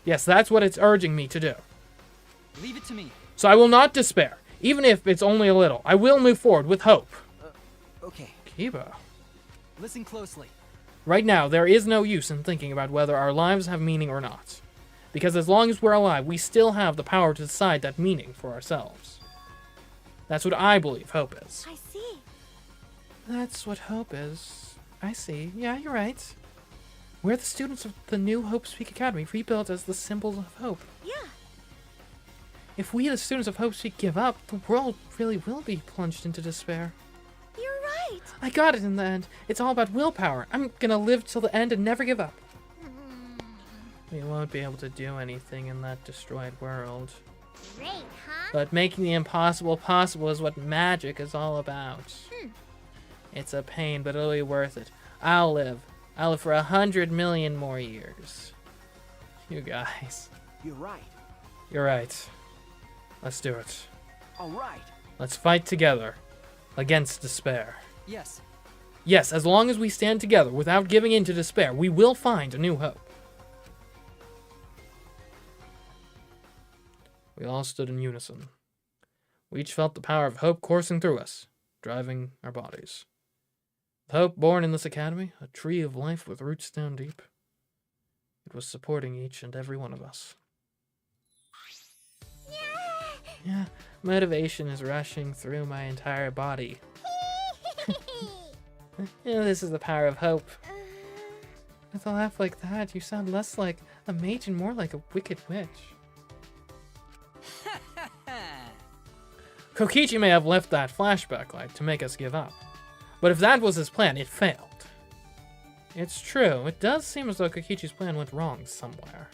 Yes, that's what it's urging me to do. Leave it to me. So I will not despair, even if it's only a little. I will move forward with hope. Okay. Kiba. Listen closely. Right now, there is no use in thinking about whether our lives have meaning or not. Because as long as we're alive, we still have the power to decide that meaning for ourselves. That's what I believe hope is. I see. That's what hope is. I see. Yeah, you're right. We're the students of the new Hope's Peak Academy, rebuilt as the symbols of hope. Yeah. If we, the students of Hope's Peak, give up, the world really will be plunged into despair. You're right. I got it in the end. It's all about willpower. I'm gonna live till the end and never give up. We won't be able to do anything in that destroyed world. Great, huh? But making the impossible possible is what magic is all about. It's a pain, but it'll be worth it. I'll live. I'll live for 100 million more years. You guys. You're right. You're right. Let's do it. All right. Let's fight together. Against despair. Yes. Yes, as long as we stand together without giving in to despair, we will find a new hope. We all stood in unison. We each felt the power of hope coursing through us, driving our bodies. With hope born in this academy, a tree of life with roots down deep, it was supporting each and every one of us. Yeah, motivation is rushing through my entire body. This is the power of hope. With a laugh like that, you sound less like a mage and more like a wicked witch. Kokichi may have left that flashback light to make us give up. But if that was his plan, it failed. It's true, it does seem as though Kokichi's plan went wrong somewhere.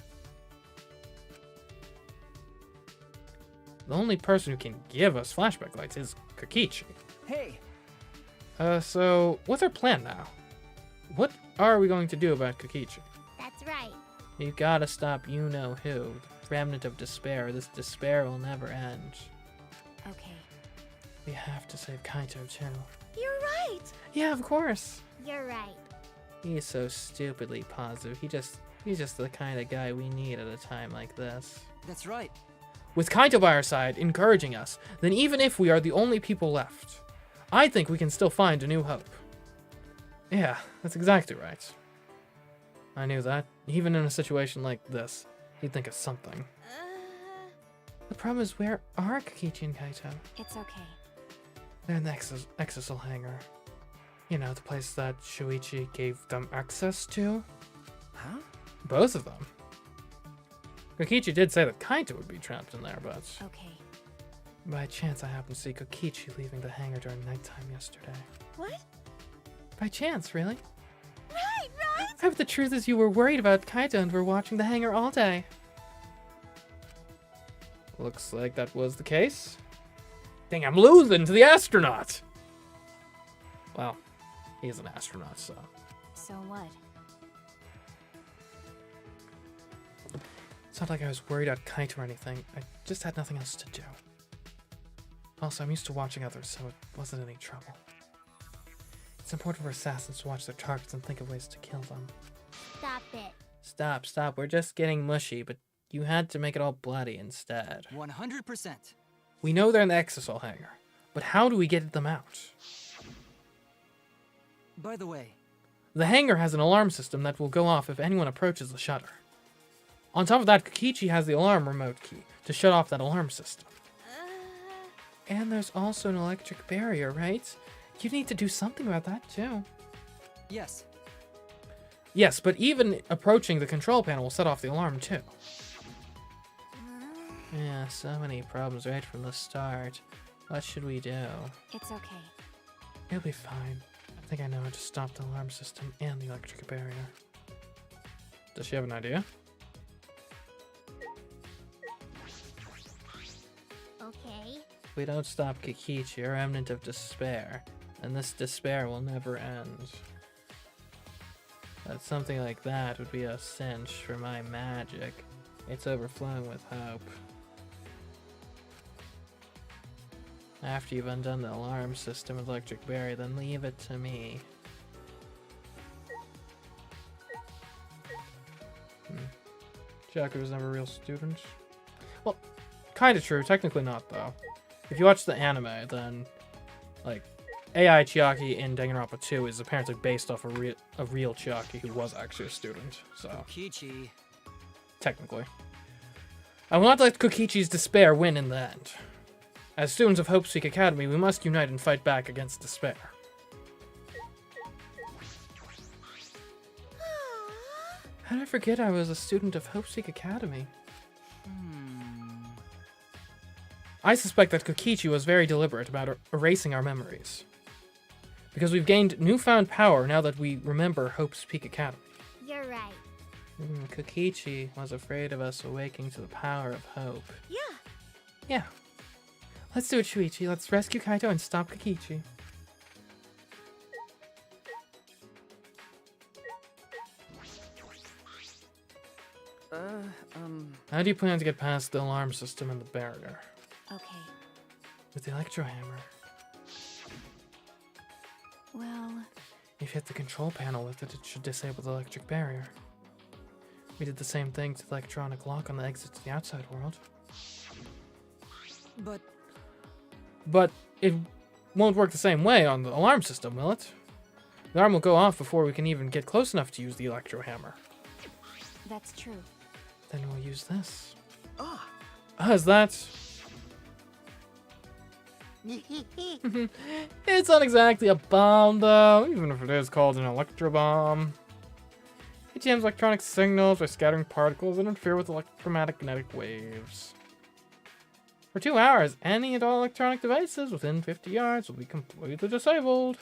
The only person who can give us flashback lights is Kokichi. Hey, So what's our plan now? What are we going to do about Kokichi? That's right. We've got to stop you-know-who, the remnant of despair. This despair will never end. Okay. We have to save Kaito too. You're right. Yeah, of course. You're right. He's so stupidly positive. He's just the kind of guy we need at a time like this. that's right. With Kaito by our side, encouraging us, then even if we are the only people left, I think we can still find a new hope. Yeah, that's exactly right. I knew that. Even in a situation like this, he'd think of something. The problem is, where are Kokichi and Kaito? It's okay. They're in the Exisal hangar. You know, the place that Shuichi gave them access to? Huh? Both of them. Kokichi did say that Kaito would be trapped in there, but Okay. by chance I happened to see Kokichi leaving the hangar during nighttime yesterday. What? By chance, really? Right, right. I hope the truth is you were worried about Kaito and were watching the hangar all day. Looks like that was the case. Dang, I'm losing to the astronaut! Well, he's an astronaut, so. So what? It's not like I was worried about Kaito or anything. I just had nothing else to do. Also, I'm used to watching others, so it wasn't any trouble. It's important for assassins to watch their targets and think of ways to kill them. Stop it. Stop. We're just getting mushy, but you had to make it all bloody instead. 100%. We know they're in the Exisal hangar, but how do we get them out? By the way, The hangar has an alarm system that will go off if anyone approaches the shutter. On top of that, Kokichi has the alarm remote key to shut off that alarm system. And there's also an electric barrier, right? You need to do something about that, too. yes. Yes, but even approaching the control panel will set off the alarm, too. Yeah, so many problems right from the start. What should we do? It's okay. It'll be fine. I think I know how to stop the alarm system and the electric barrier. Does she have an idea? Okay. If we don't stop Kokichi, a remnant of despair, then this despair will never end. But something like that would be a cinch for my magic. It's overflowing with hope. After you've undone the alarm system and electric barrier, then leave it to me. Jaku was never a real student. Well, kinda true. Technically not, though. If you watch the anime, then, like, AI Chiaki in Danganronpa 2 is apparently based off a real Chiaki who was actually a student, so, Kichi. technically. I will not let Kokichi's despair win in the end. As students of Hopeseek Academy, we must unite and fight back against despair. How did I forget I was a student of Hopeseek Academy? I suspect that Kokichi was very deliberate about erasing our memories. Because we've gained newfound power now that we remember Hope's Peak Academy. You're right. Kokichi was afraid of us awaking to the power of hope. Yeah. Yeah. Let's do it, Shuichi. Let's rescue Kaito and stop Kokichi. How do you plan to get past the alarm system and the barrier? Okay. With the electro hammer. Well, If you hit the control panel with it, it should disable the electric barrier. We did the same thing to the electronic lock on the exit to the outside world. But it won't work the same way on the alarm system, will it? The alarm will go off before we can even get close enough to use the electro hammer. that's true. Then we'll use this. Ah, Is that... It's not exactly a bomb, though, even if it is called an electro bomb. It jams electronic signals by scattering particles that interfere with electromagnetic waves. For 2 hours, any and all electronic devices within 50 yards will be completely disabled.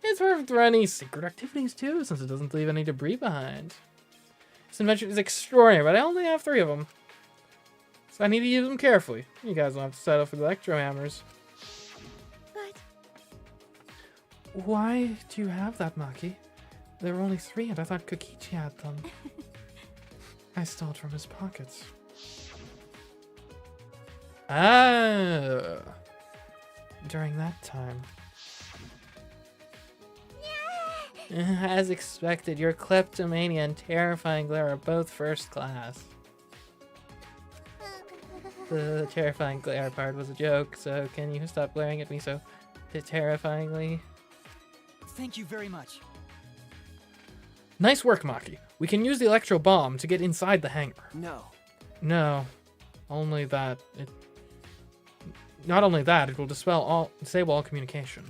It's perfect for any secret activities, too, since it doesn't leave any debris behind. This invention is extraordinary, but I only have 3 of them. So I need to use them carefully. You guys will have to settle for the electro hammers. But Why do you have that, Maki? There were only 3, and I thought Kokichi had them. I stole it from his pockets. Ah! During that time. As expected, your kleptomania and terrifying glare are both first class. The terrifying glare part was a joke, so can you stop glaring at me so terrifyingly? Thank you very much. Nice work, Maki. We can use the electro bomb to get inside the hangar. No. No, only that it. Not only that, it will disable all communication.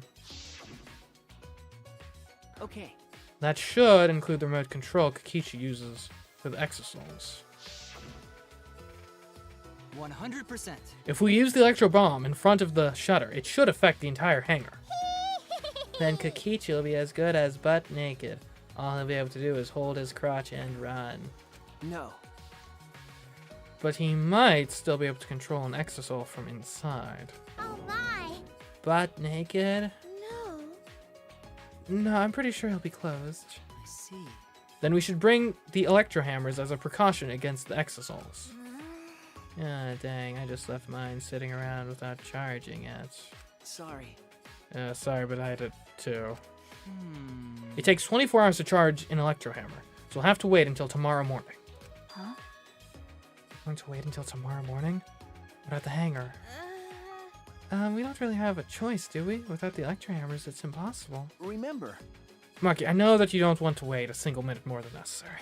Okay. That should include the remote control Kokichi uses for the exosouls. 100%. If we use the electro bomb in front of the shutter, it should affect the entire hangar. Then Kokichi will be as good as butt naked. All he'll be able to do is hold his crotch and run. No. But he might still be able to control an exosoul from inside. oh my! Butt naked? No. No, I'm pretty sure he'll be closed. I see. Then we should bring the electro hammers as a precaution against the exosouls. Ah, dang, I just left mine sitting around without charging it. Sorry. Sorry, but I had it too. It takes 24 hours to charge an electro hammer, so we'll have to wait until tomorrow morning. Huh? Going to wait until tomorrow morning? What about the hangar? We don't really have a choice, do we? Without the electro hammers, it's impossible. Remember, Maki, I know that you don't want to wait a single minute more than necessary.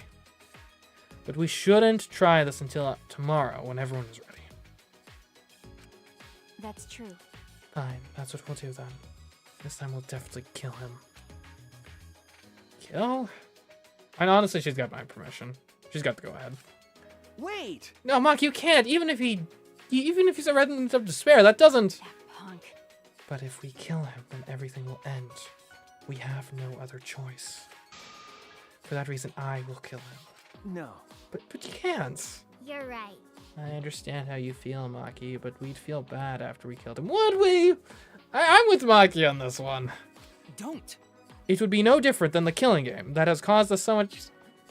But we shouldn't try this until tomorrow, when everyone is ready. That's true. Fine, that's what we'll do then. This time we'll definitely kill him. Kill? And honestly, she's got my permission. She's got the go-ahead. wait! No, Maki, you can't. Even if he's a remnant of despair, that doesn't. That punk. But if we kill him, then everything will end. We have no other choice. For that reason, I will kill him. No. But you can't. You're right. I understand how you feel, Maki, but we'd feel bad after we killed him. Would we? I'm with Maki on this one. Don't. It would be no different than the killing game that has caused us so much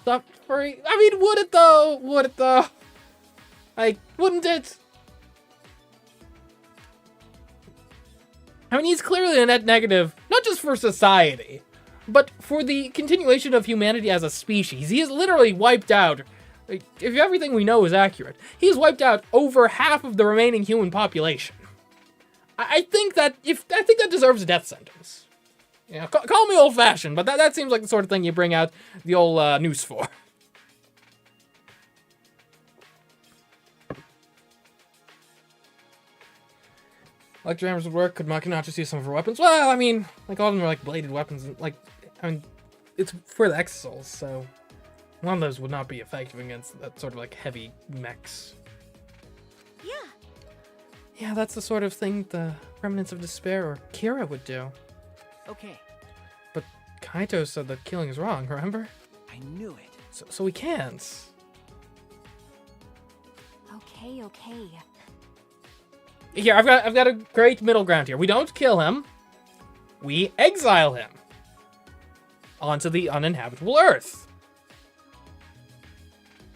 suffering. I mean, would it though? Would it though? Like, wouldn't it? I mean, he's clearly a net negative, not just for society, but for the continuation of humanity as a species. He is literally wiped out. If everything we know is accurate, he's wiped out over half of the remaining human population. I think that deserves a death sentence. Yeah, call me old-fashioned, but that seems like the sort of thing you bring out the old noose for. Electro hammers would work. Could Maki not just use some of her weapons? Well, I mean, like all of them are like bladed weapons, and like, I mean, it's for the exosouls, so one of those would not be effective against that sort of like heavy mechs. Yeah. Yeah, that's the sort of thing the Remnants of Despair or Kira would do. Okay. But Kaito said that killing is wrong, remember? I knew it. So we can't. Okay. Here, I've got a great middle ground here. We don't kill him. We exile him onto the uninhabitable Earth.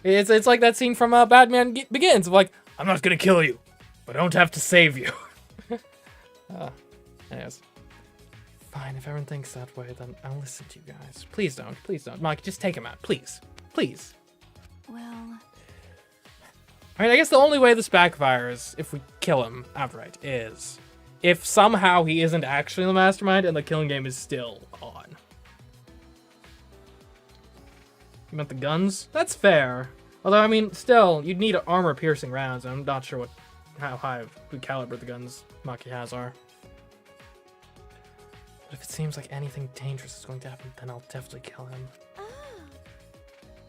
It's like that scene from Batman Begins of like, I'm not gonna kill you, but I don't have to save you. Anyways. Fine, if everyone thinks that way, then I'll listen to you guys. Please don't. Mike, just take him out. Please. Well, I mean, I guess the only way this backfires, if we kill him outright, is if somehow he isn't actually the mastermind and the killing game is still on. You meant the guns? That's fair. Although, I mean, still, you'd need armor-piercing rounds, and I'm not sure what how high of the caliber the guns Maki has are. But if it seems like anything dangerous is going to happen, then I'll definitely kill him. Oh.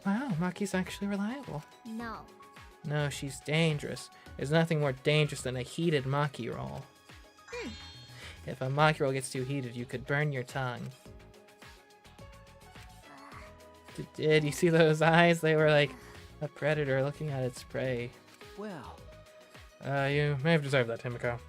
Wow, Maki's actually reliable. No. No, she's dangerous. There's nothing more dangerous than a heated Maki roll. If a Maki roll gets too heated, you could burn your tongue. Did you see those eyes? They were like a predator looking at its prey. Well, You may have deserved that, Himiko.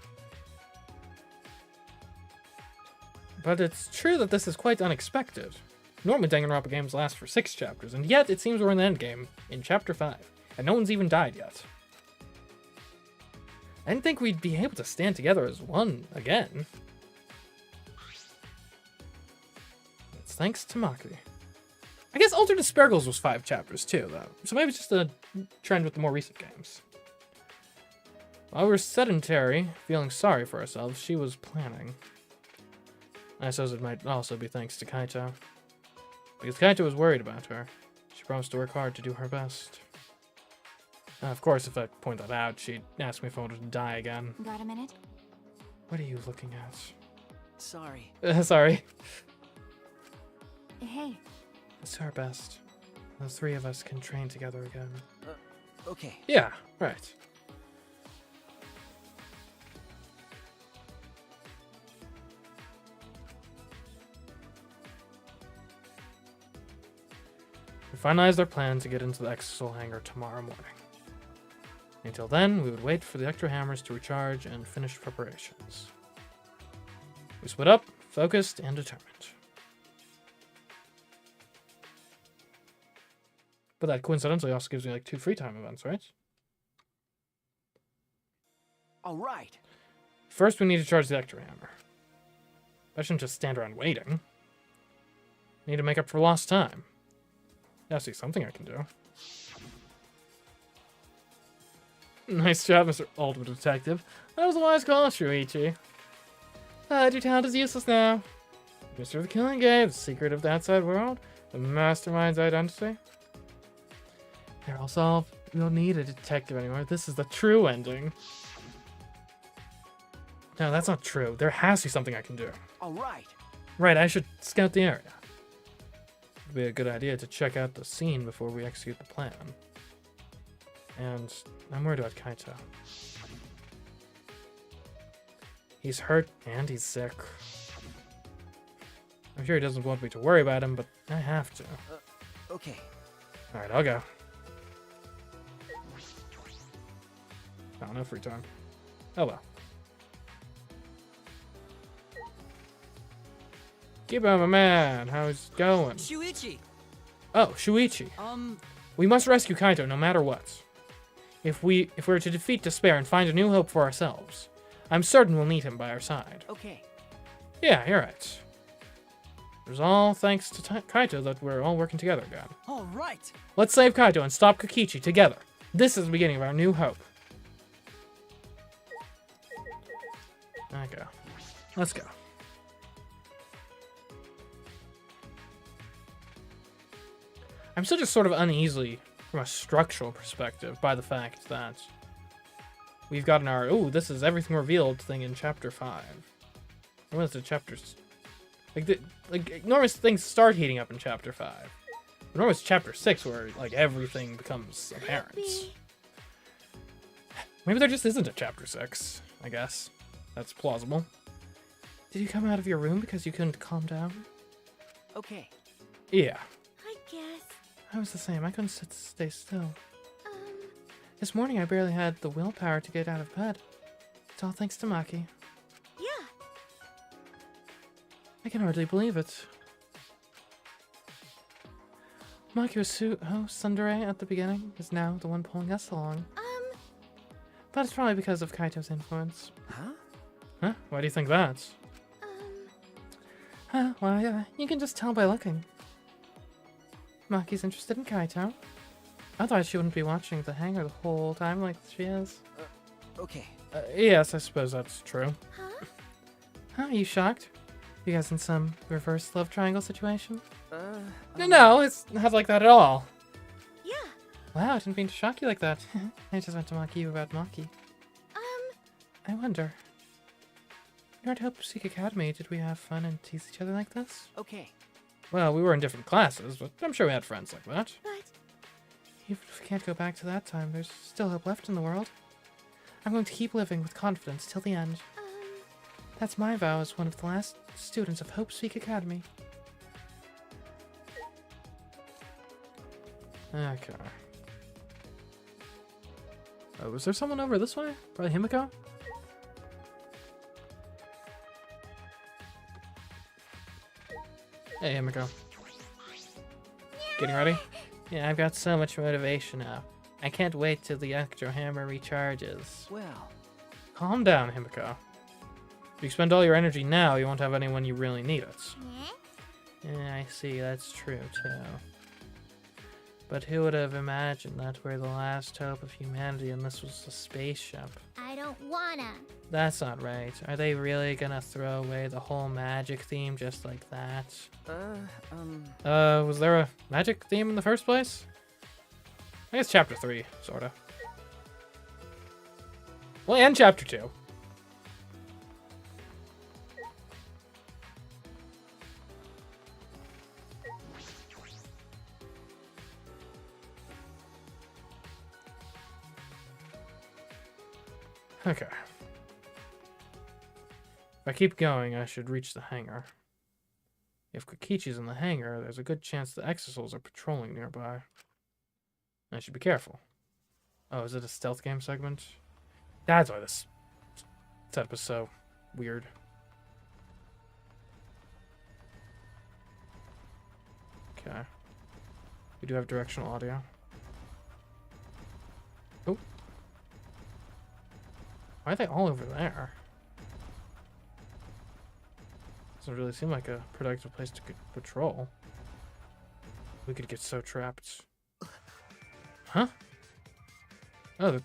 But it's true that this is quite unexpected. Normally Danganronpa games last for 6 chapters, and yet it seems we're in the endgame, in chapter 5, and no one's even died yet. I didn't think we'd be able to stand together as one again. It's thanks to Maki. I guess Altered Despair Goals was 5 chapters too, though, so maybe it's just a trend with the more recent games. While we were sedentary, feeling sorry for ourselves, she was planning. I suppose it might also be thanks to Kaito. Because Kaito was worried about her. She promised to work hard to do her best. Of course, if I point that out, she'd ask me if I wanted to die again. Got a minute? What are you looking at? sorry. Sorry. Hey. Let's do our best. The 3 of us can train together again. Okay. Yeah, right. We finalized our plan to get into the Exosol hangar tomorrow morning. Until then, we would wait for the Ecto Hammers to recharge and finish preparations. We split up, focused, and determined. But that coincidentally also gives me like 2 free time events, right? All right. First, we need to charge the Ecto Hammer. I shouldn't just stand around waiting. I need to make up for lost time. Yeah, I see something I can do. Nice job, Mr. Ultimate Detective. That was a wise call, Shuichi. Your talent is useless now. Mystery of the Killing Game, the secret of the outside world, the mastermind's identity. They're all solved. We don't need a detective anymore. This is the true ending. No, that's not true. There has to be something I can do. All right. Right, I should scout the area. It'd be a good idea to check out the scene before we execute the plan. And I'm worried about Kaito. He's hurt and he's sick. I'm sure he doesn't want me to worry about him, but I have to. Okay. Alright, I'll go. Oh, no free time. Oh well. Keep on, my man. How's it going? Shuichi. Oh, Shuichi. We must rescue Kaito no matter what. If we're to defeat despair and find a new hope for ourselves, I'm certain we'll need him by our side. Okay. Yeah, you're right. It was all thanks to Kaito that we're all working together again. All right. Let's save Kaito and stop Kokichi together. This is the beginning of our new hope. Okay. Let's go. I'm still just sort of uneasy from a structural perspective by the fact that we've gotten our, ooh, this is everything revealed thing in chapter 5. When was the chapters? Like normally things start heating up in chapter 5. But normally it's chapter 6 where like everything becomes apparent. Maybe there just isn't a chapter 6, I guess. That's plausible. Did you come out of your room because you couldn't calm down? Okay. Yeah. I guess. I was the same. I couldn't stay still. This morning I barely had the willpower to get out of bed. It's all thanks to Maki. Yeah. I can hardly believe it. Maki was tsundere at the beginning, is now the one pulling us along. But it's probably because of Kaito's influence. Huh? Huh? Why do you think that? Well, yeah, you can just tell by looking. Maki's interested in Kaito. Otherwise, she wouldn't be watching the hangar the whole time like she is. Okay. Yes, I suppose that's true. Huh? Huh, are you shocked? You guys in some reverse love triangle situation? No, it's not like that at all. Yeah. Wow, I didn't mean to shock you like that. I just meant to mock you about Maki. I wonder. You're at Hope Seek Academy. Did we have fun and tease each other like this? Okay. Well, we were in different classes, but I'm sure we had friends like that. But Even if we can't go back to that time, there's still hope left in the world. I'm going to keep living with confidence till the end. That's my vow as one of the last students of Hope Seek Academy. Okay. Oh, was there someone over this way? Probably Himiko? Hey, Himiko. Getting ready? Yeah, I've got so much motivation now. I can't wait till the Electro Hammer recharges. Well, Calm down, Himiko. If you spend all your energy now, you won't have any when you really need it. Yeah, I see, that's true too. But who would have imagined that we're the last hope of humanity and this was a spaceship? I don't wanna. That's not right. Are they really gonna throw away the whole magic theme just like that? Was there a magic theme in the first place? I guess chapter 3, sorta. Well, and chapter 2. Okay. If I keep going, I should reach the hangar. If Kokichi's in the hangar, there's a good chance the Exisouls are patrolling nearby. I should be careful. Oh, is it a stealth game segment? That's why this setup is so weird. Okay. We do have directional audio. Oh. Why are they all over there? Doesn't really seem like a productive place to patrol. We could get so trapped. Huh? Oh, the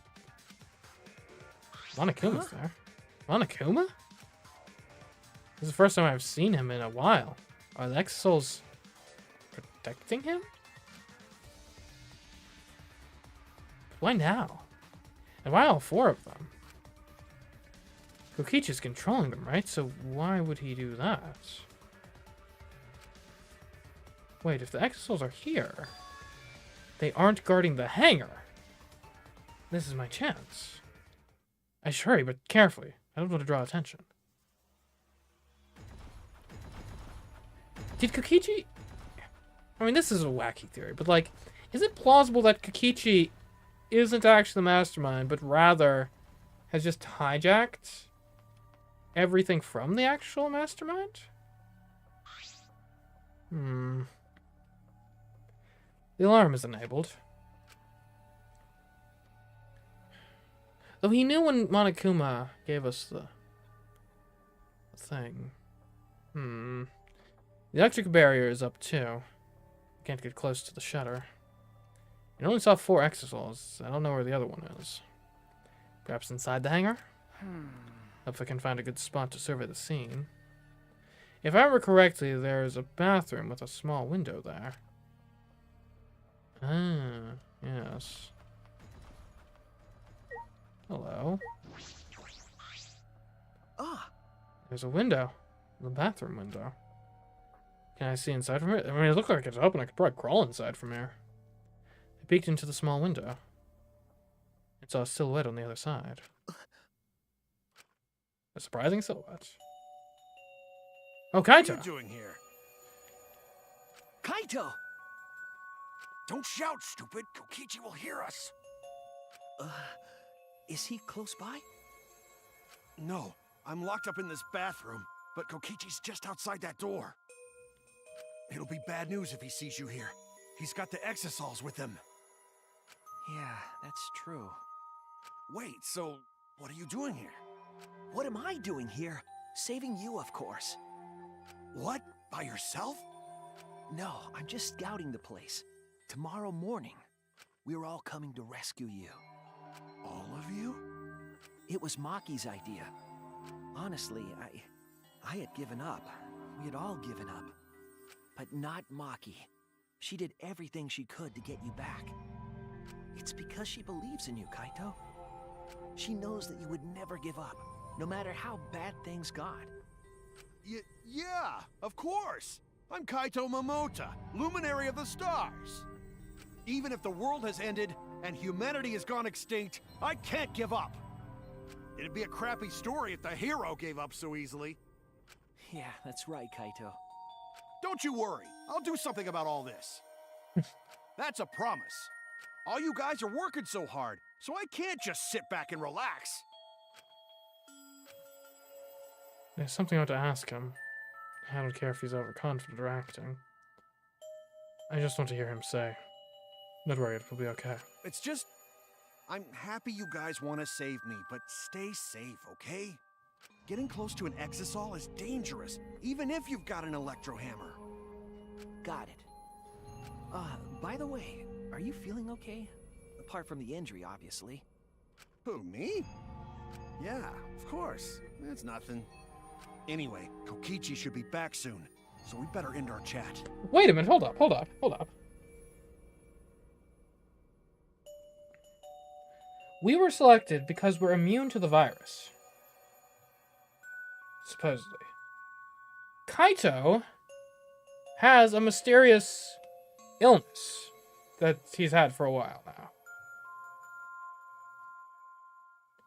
Monokuma's there. Monokuma? This is the first time I've seen him in a while. Are the Exisouls protecting him? Why now? And why all 4 of them? Kokichi's controlling them, right? So why would he do that? Wait, if the Exisouls are here, they aren't guarding the hangar. This is my chance. I should hurry, but carefully. I don't want to draw attention. Did Kokichi... I mean, this is a wacky theory, but, like, is it plausible that Kokichi isn't actually the mastermind, but rather has just hijacked everything from the actual mastermind? The alarm is enabled. Though he knew when Monokuma gave us the thing. The electric barrier is up too. Can't get close to the shutter. I only saw 4 Exisouls. I don't know where the other one is. Perhaps inside the hangar? Hope I can find a good spot to survey the scene. If I remember correctly, there's a bathroom with a small window there. Ah, yes. Hello. Ah, There's a window. The bathroom window. Can I see inside from it? I mean, it looks like it's open. I could probably crawl inside from here. I peeked into the small window. It saw a silhouette on the other side. A surprising silhouette. Oh, What are you Kaito! doing here? Kaito! Don't shout, stupid. Kokichi will hear us. Is he close by? No, I'm locked up in this bathroom, but Kokichi's just outside that door. It'll be bad news if he sees you here. He's got the Exisouls with him. Yeah, that's true. Wait, so what are you doing here? What am I doing here? Saving you, of course. What? By yourself? No, I'm just scouting the place. Tomorrow morning, we're all coming to rescue you. All of you? It was Maki's idea. Honestly, I had given up. We had all given up. But not Maki. She did everything she could to get you back. It's because she believes in you, Kaito. She knows that you would never give up, no matter how bad things got. Yeah, of course. I'm Kaito Momota, Luminary of the Stars. Even if the world has ended and humanity has gone extinct, I can't give up. It'd be a crappy story if the hero gave up so easily. Yeah, that's right, Kaito. Don't you worry. I'll do something about all this. That's a promise. All you guys are working so hard, so I can't just sit back and relax. There's something I want to ask him. I don't care if he's overconfident or acting. I just want to hear him say, "Don't worry, it will be okay." It's just... I'm happy you guys want to save me, but stay safe, okay? Getting close to an Exisol is dangerous, even if you've got an electro hammer. Got it. By the way, are you feeling okay? Apart from the injury, obviously. Who, me? Yeah, of course. It's nothing. Anyway, Kokichi should be back soon, so we better end our chat. Wait a minute, hold up. We were selected because we're immune to the virus. Supposedly. Kaito has a mysterious illness that he's had for a while now.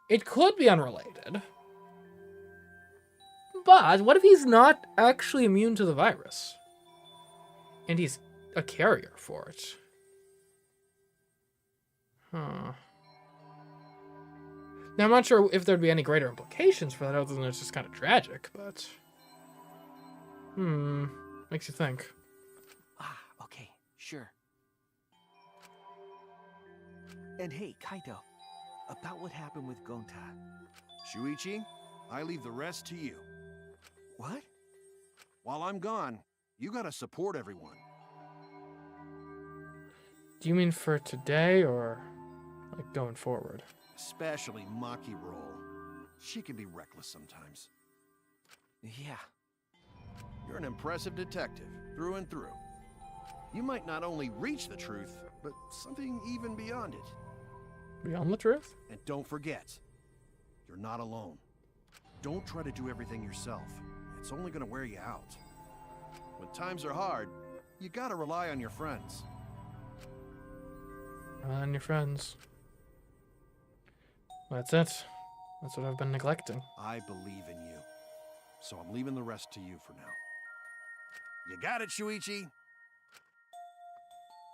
It could be unrelated. But what if he's not actually immune to the virus? And he's a carrier for it. Huh. Now, I'm not sure if there'd be any greater implications for that other than it's just kind of tragic, but... Makes you think. Okay, sure. And hey, Kaito, about what happened with Gonta. Shuichi, I leave the rest to you. What? While I'm gone, you gotta support everyone. Do you mean for today, or like going forward? Especially Maki Roll. She can be reckless sometimes. Yeah. You're an impressive detective, through and through. You might not only reach the truth, but something even beyond it. Beyond the truth? And don't forget, you're not alone. Don't try to do everything yourself. It's only gonna wear you out. When times are hard, you gotta rely on your friends. Rely on your friends. That's it. That's what I've been neglecting. I believe in you. So I'm leaving the rest to you for now. You got it, Shuichi?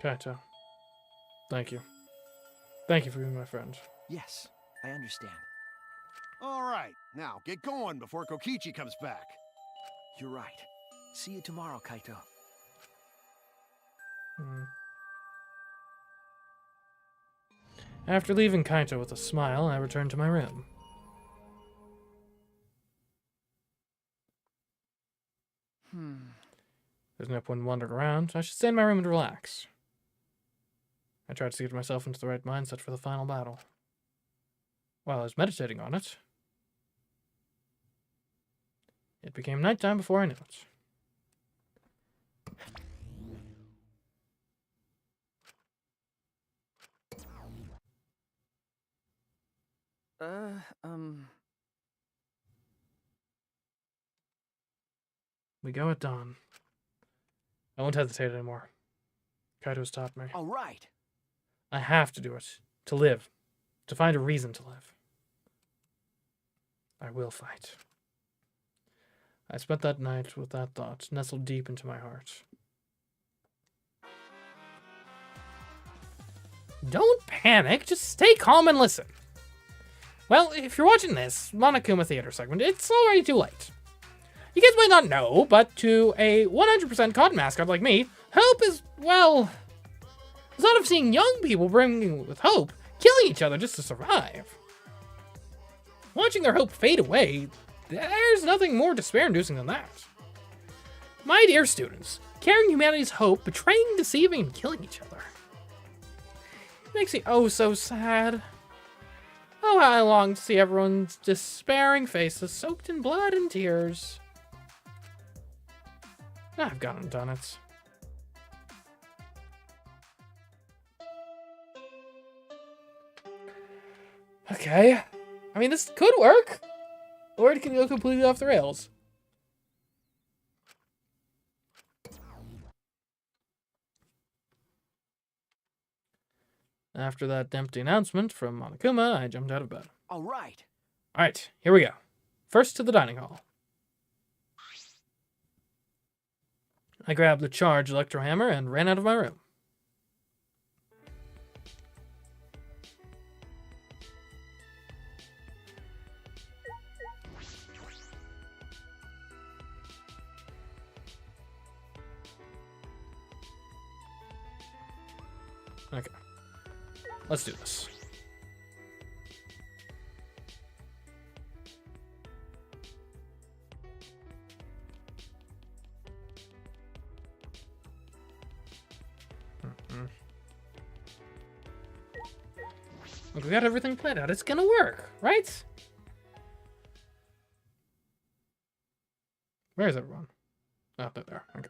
Kaito. Thank you. Thank you for being my friend. Yes, I understand. All right, now get going before Kokichi comes back. You're right. See you tomorrow, Kaito. After leaving Kaito with a smile, I returned to my room. There's no point in wandering around, so I should stay in my room and relax. I tried to get myself into the right mindset for the final battle. While I was meditating on it, it became nighttime before I knew it. We go at dawn. I won't hesitate anymore. Kaito's taught me. All right. I have to do it. To live. To find a reason to live. I will fight. I spent that night with that thought nestled deep into my heart. Don't panic. Just stay calm and listen. Well, if you're watching this Monokuma Theater segment, it's already too late. You guys might not know, but to a 100% cotton mascot like me, hope is, well, the thought of seeing young people brimming with hope, killing each other just to survive. Watching their hope fade away, there's nothing more despair-inducing than that. My dear students, carrying humanity's hope, betraying, deceiving, and killing each other. It makes me oh so sad. Oh, how I long to see everyone's despairing faces soaked in blood and tears. I've gone and done it. Okay. I mean, this could work. Or it can go completely off the rails. After that empty announcement from Monokuma, I jumped out of bed. All right. Alright, here we go. First to the dining hall. I grabbed the charged electro hammer and ran out of my room. Okay. Let's do this. Look, we got everything planned out. It's gonna work, right? Where is everyone? Oh, they're there. Okay.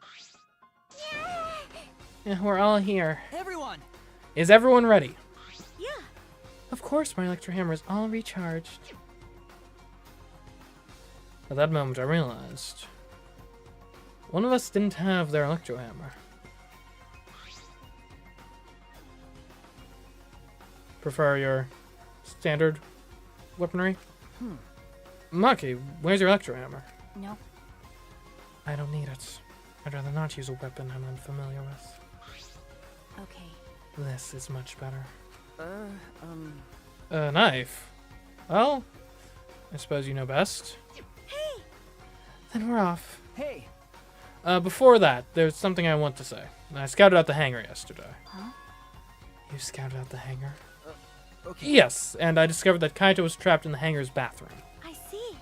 Yeah, we're all here. Everyone! Is everyone ready? Yeah. Of course, my electro hammer is all recharged. At that moment, I realized one of us didn't have their electro hammer. Prefer your standard weaponry? Maki, where's your electro hammer? No. I don't need it. I'd rather not use a weapon I'm unfamiliar with. Okay. This is much better. Uh, A knife? Well, I suppose you know best. Hey! Then we're off. Hey! Before that, there's something I want to say. I scouted out the hangar yesterday. Huh? You scouted out the hangar? Okay. Yes, and I discovered that Kaito was trapped in the hangar's bathroom. I see.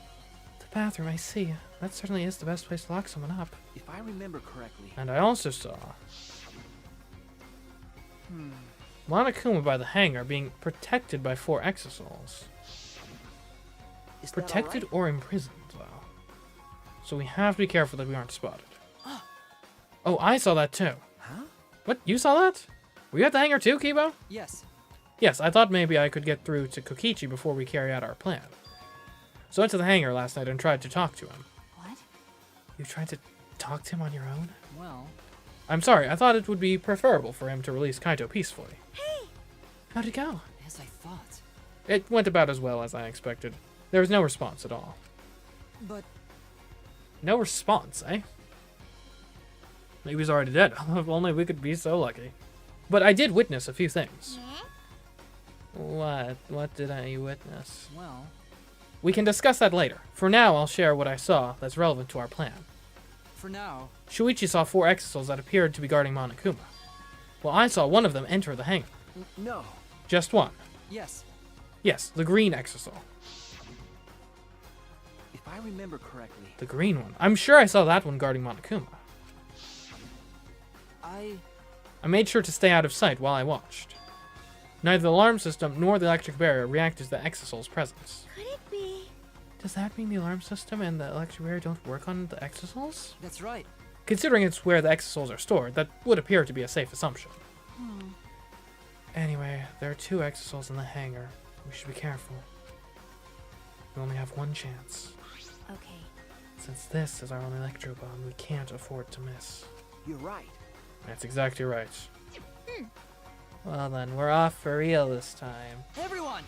The bathroom, I see. That certainly is the best place to lock someone up. If I remember correctly. And I also saw Monokuma by the hangar being protected by 4 exosouls. Is that Protected all or imprisoned, though. So we have to be careful that we aren't spotted. Oh, I saw that too. right? Huh? What? You saw that? Were you at the hangar too, Kibo? Yes. Yes, I thought maybe I could get through to Kokichi before we carry out our plan. So I went to the hangar last night and tried to talk to him. What? You tried to talk to him on your own? Well, I'm sorry, I thought it would be preferable for him to release Kaito peacefully. Hey! How'd it go? as I thought. It went about as well as I expected. There was no response at all. But No response, eh? Maybe he's already dead. If only we could be so lucky. But I did witness a few things. What? What did I witness? well, We can discuss that later. For now, I'll share what I saw that's relevant to our plan. for now, Shuichi saw 4 exosouls that appeared to be guarding Monokuma. Well, I saw one of them enter the hangar. No. Just one. yes. Yes, the green exosoul. If I remember correctly. The green one. I'm sure I saw that one guarding Monokuma. I I made sure to stay out of sight while I watched. Neither the alarm system nor the electric barrier reacted to the exosoul's presence. Could it be? Does that mean the alarm system and the electric barrier don't work on the exosouls? That's right. Considering it's where the exosouls are stored, that would appear to be a safe assumption. Anyway, there are 2 exosouls in the hangar. We should be careful. We only have one chance. Okay. Since this is our only electro bomb, we can't afford to miss. You're right. That's exactly right. Well then, we're off for real this time. Everyone!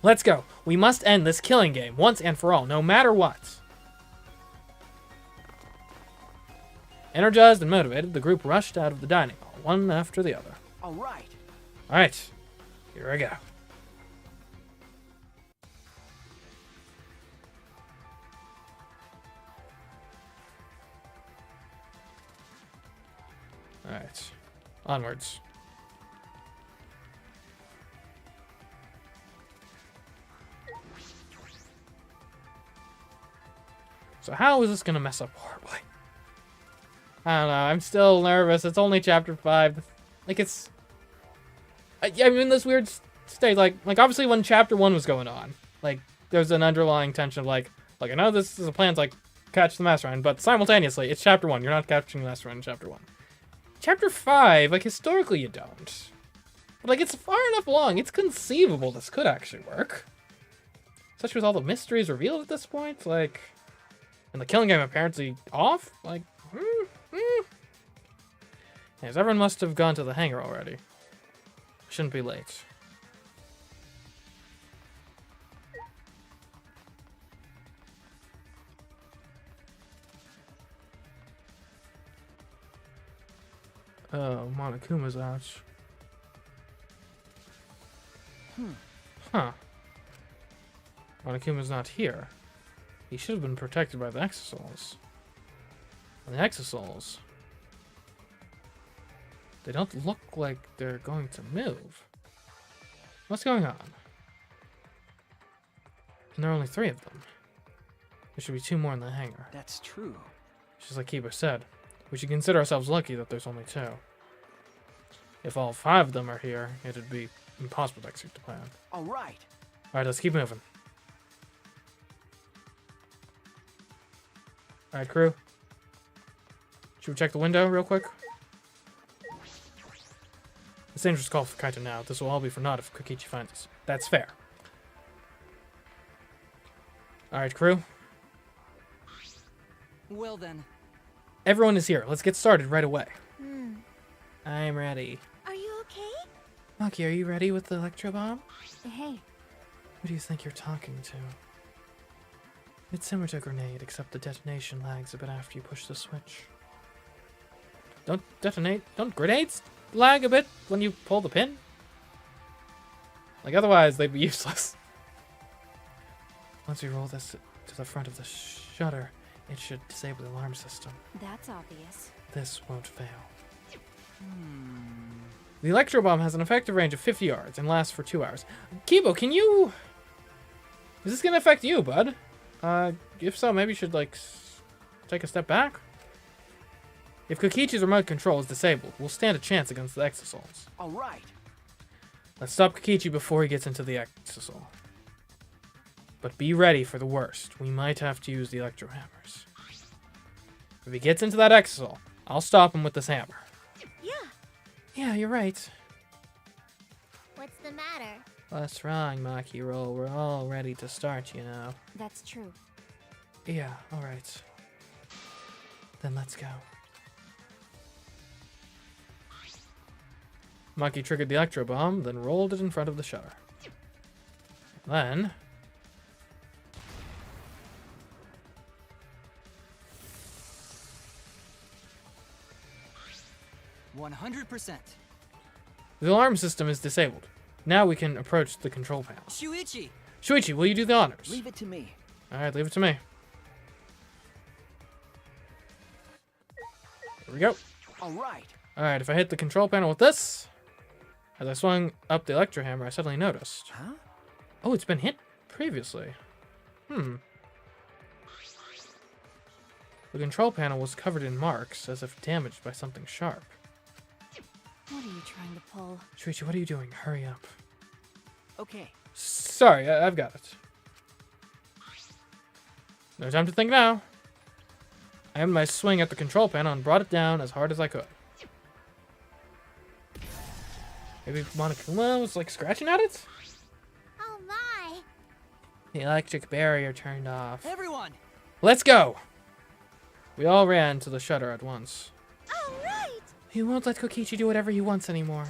Let's go. We must end this killing game once and for all, no matter what. Energized and motivated, the group rushed out of the dining hall, one after the other. All right. Alright, here I go. Alright, onwards. So how is this gonna mess up horribly? I don't know, I'm still nervous. It's only chapter 5. Like, it's... I'm in this weird state, like obviously when chapter 1 was going on, like, there's an underlying tension of, like, I know this is a plan to, like, catch the mastermind, but simultaneously, it's chapter 1. You're not catching the mastermind in chapter 1. Chapter 5, like, historically you don't. But, like, it's far enough along. It's conceivable this could actually work. Especially with all the mysteries revealed at this point, like, and the killing game apparently off. Like, Yes, everyone must have gone to the hangar already. Shouldn't be late. Oh, Monokuma's out. Huh. Monokuma's not here. He should have been protected by the Exosouls. And the Exosouls, they don't look like they're going to move. What's going on? And there are only 3 of them. There should be 2 more in the hangar. That's true. Just like Kiba said, we should consider ourselves lucky that there's only 2. If all 5 of them are here, it'd be impossible to execute the plan. All right. Alright, let's keep moving. Alright, crew. Should we check the window real quick? It's dangerous call for Kaito now. This will all be for naught if Kokichi finds us. That's fair. Alright, crew. Well then. Everyone is here. Let's get started right away. I'm ready. Are you okay? Maki, are you ready with the electro bomb? Hey, Who do you think you're talking to? It's similar to a grenade, except the detonation lags a bit after you push the switch. Don't detonate. Don't grenades lag a bit when you pull the pin? Like, otherwise, they'd be useless. Once we roll this to the front of the shutter, it should disable the alarm system. that's obvious. This won't fail. The electro bomb has an effective range of 50 yards and lasts for 2 hours. Kibo, can you... Is this gonna affect you, bud? If so, maybe you should, like, take a step back? If Kokichi's remote control is disabled, we'll stand a chance against the Exosouls. All right. Let's stop Kokichi before he gets into the Exosoul. But be ready for the worst. We might have to use the electro hammers. If he gets into that Exosoul, I'll stop him with this hammer. Yeah. Yeah, you're right. What's the matter? What's wrong, Maki Roll? We're all ready to start, you know. That's true. Yeah, alright. Then let's go. Maki triggered the electro bomb, then rolled it in front of the shutter. Then... 100%. The alarm system is disabled. Now we can approach the control panel. Shuichi! Shuichi, will you do the honors? Leave it to me. Alright, leave it to me. Here we go. All right. Alright, if I hit the control panel with this, as I swung up the electro hammer, I suddenly noticed. Huh? Oh, it's been hit previously. The control panel was covered in marks, as if damaged by something sharp. What are you trying to pull? Shuichi, what are you doing? Hurry up. Okay. Sorry, I've got it. No time to think now. I aimed my swing at the control panel and brought it down as hard as I could. Maybe Monokuma was like scratching at it? Oh my! The electric barrier turned off. Everyone! Let's go! We all ran to the shutter at once. Alright! He won't let Kokichi do whatever he wants anymore.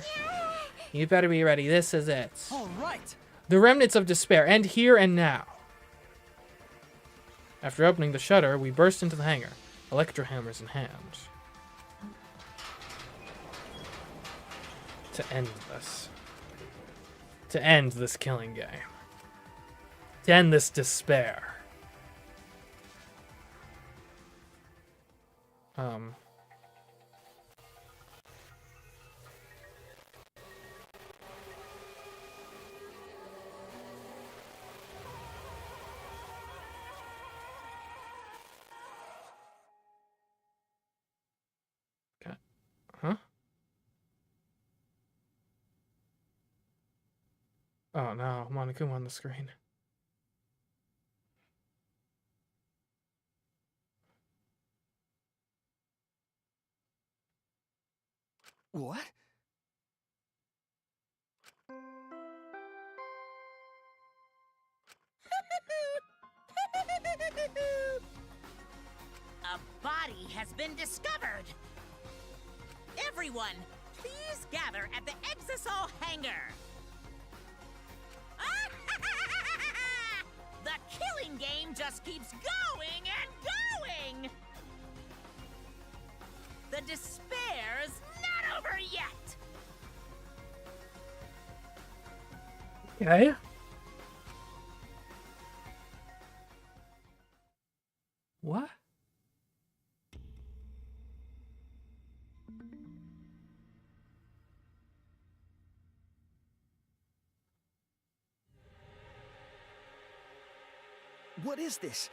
You better be ready. This is it. All right! The remnants of despair end here and now. After opening the shutter, we burst into the hangar, electro hammers in hand. To end this. To end this killing game. To end this despair. Okay. Huh? Oh no, Monokuma on the screen. What? A body has been discovered. Everyone, please gather at the Exisol hangar. The killing game just keeps going and going. The despair's not over yet. Okay. What? What is this?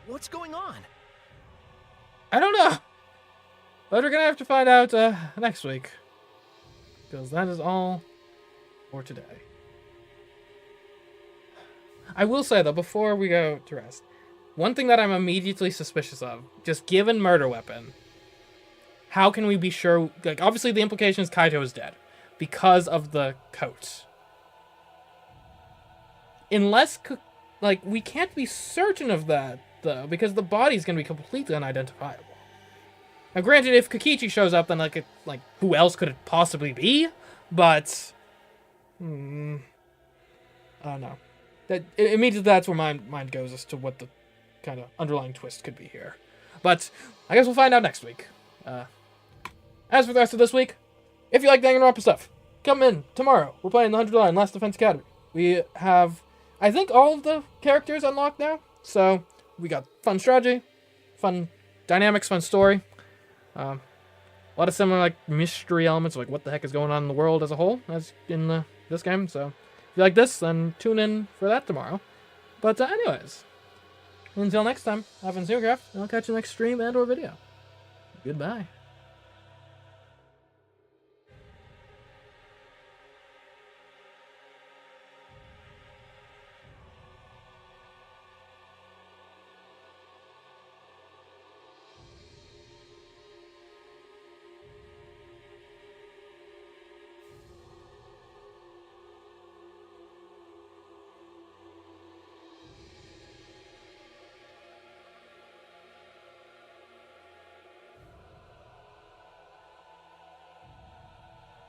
What's going on? I don't know. But we're gonna have to find out next week. Because that is all for today. I will say, though, before we go to rest, one thing that I'm immediately suspicious of, just given murder weapon, how can we be sure? Like, obviously the implication is Kaito is dead because of the coat. Unless, like, we can't be certain of that, though, because the body's going to be completely unidentifiable. Now, granted, if Kokichi shows up, then, like, who else could it possibly be? But, I don't know. Immediately that's where my mind goes as to what the kind of underlying twist could be here. But I guess we'll find out next week. As for the rest of this week, if you like Danganronpa stuff, come in tomorrow. We're playing the 100 Line Last Defense Academy. We have, I think, all of the characters unlocked now. So we got fun strategy, fun dynamics, fun story. A lot of similar like mystery elements, like what the heck is going on in the world as a whole, as in this game. So if you like this, then tune in for that tomorrow. But anyways, until next time, I've been CMeeCraft, and I'll catch you next stream and or video. Goodbye.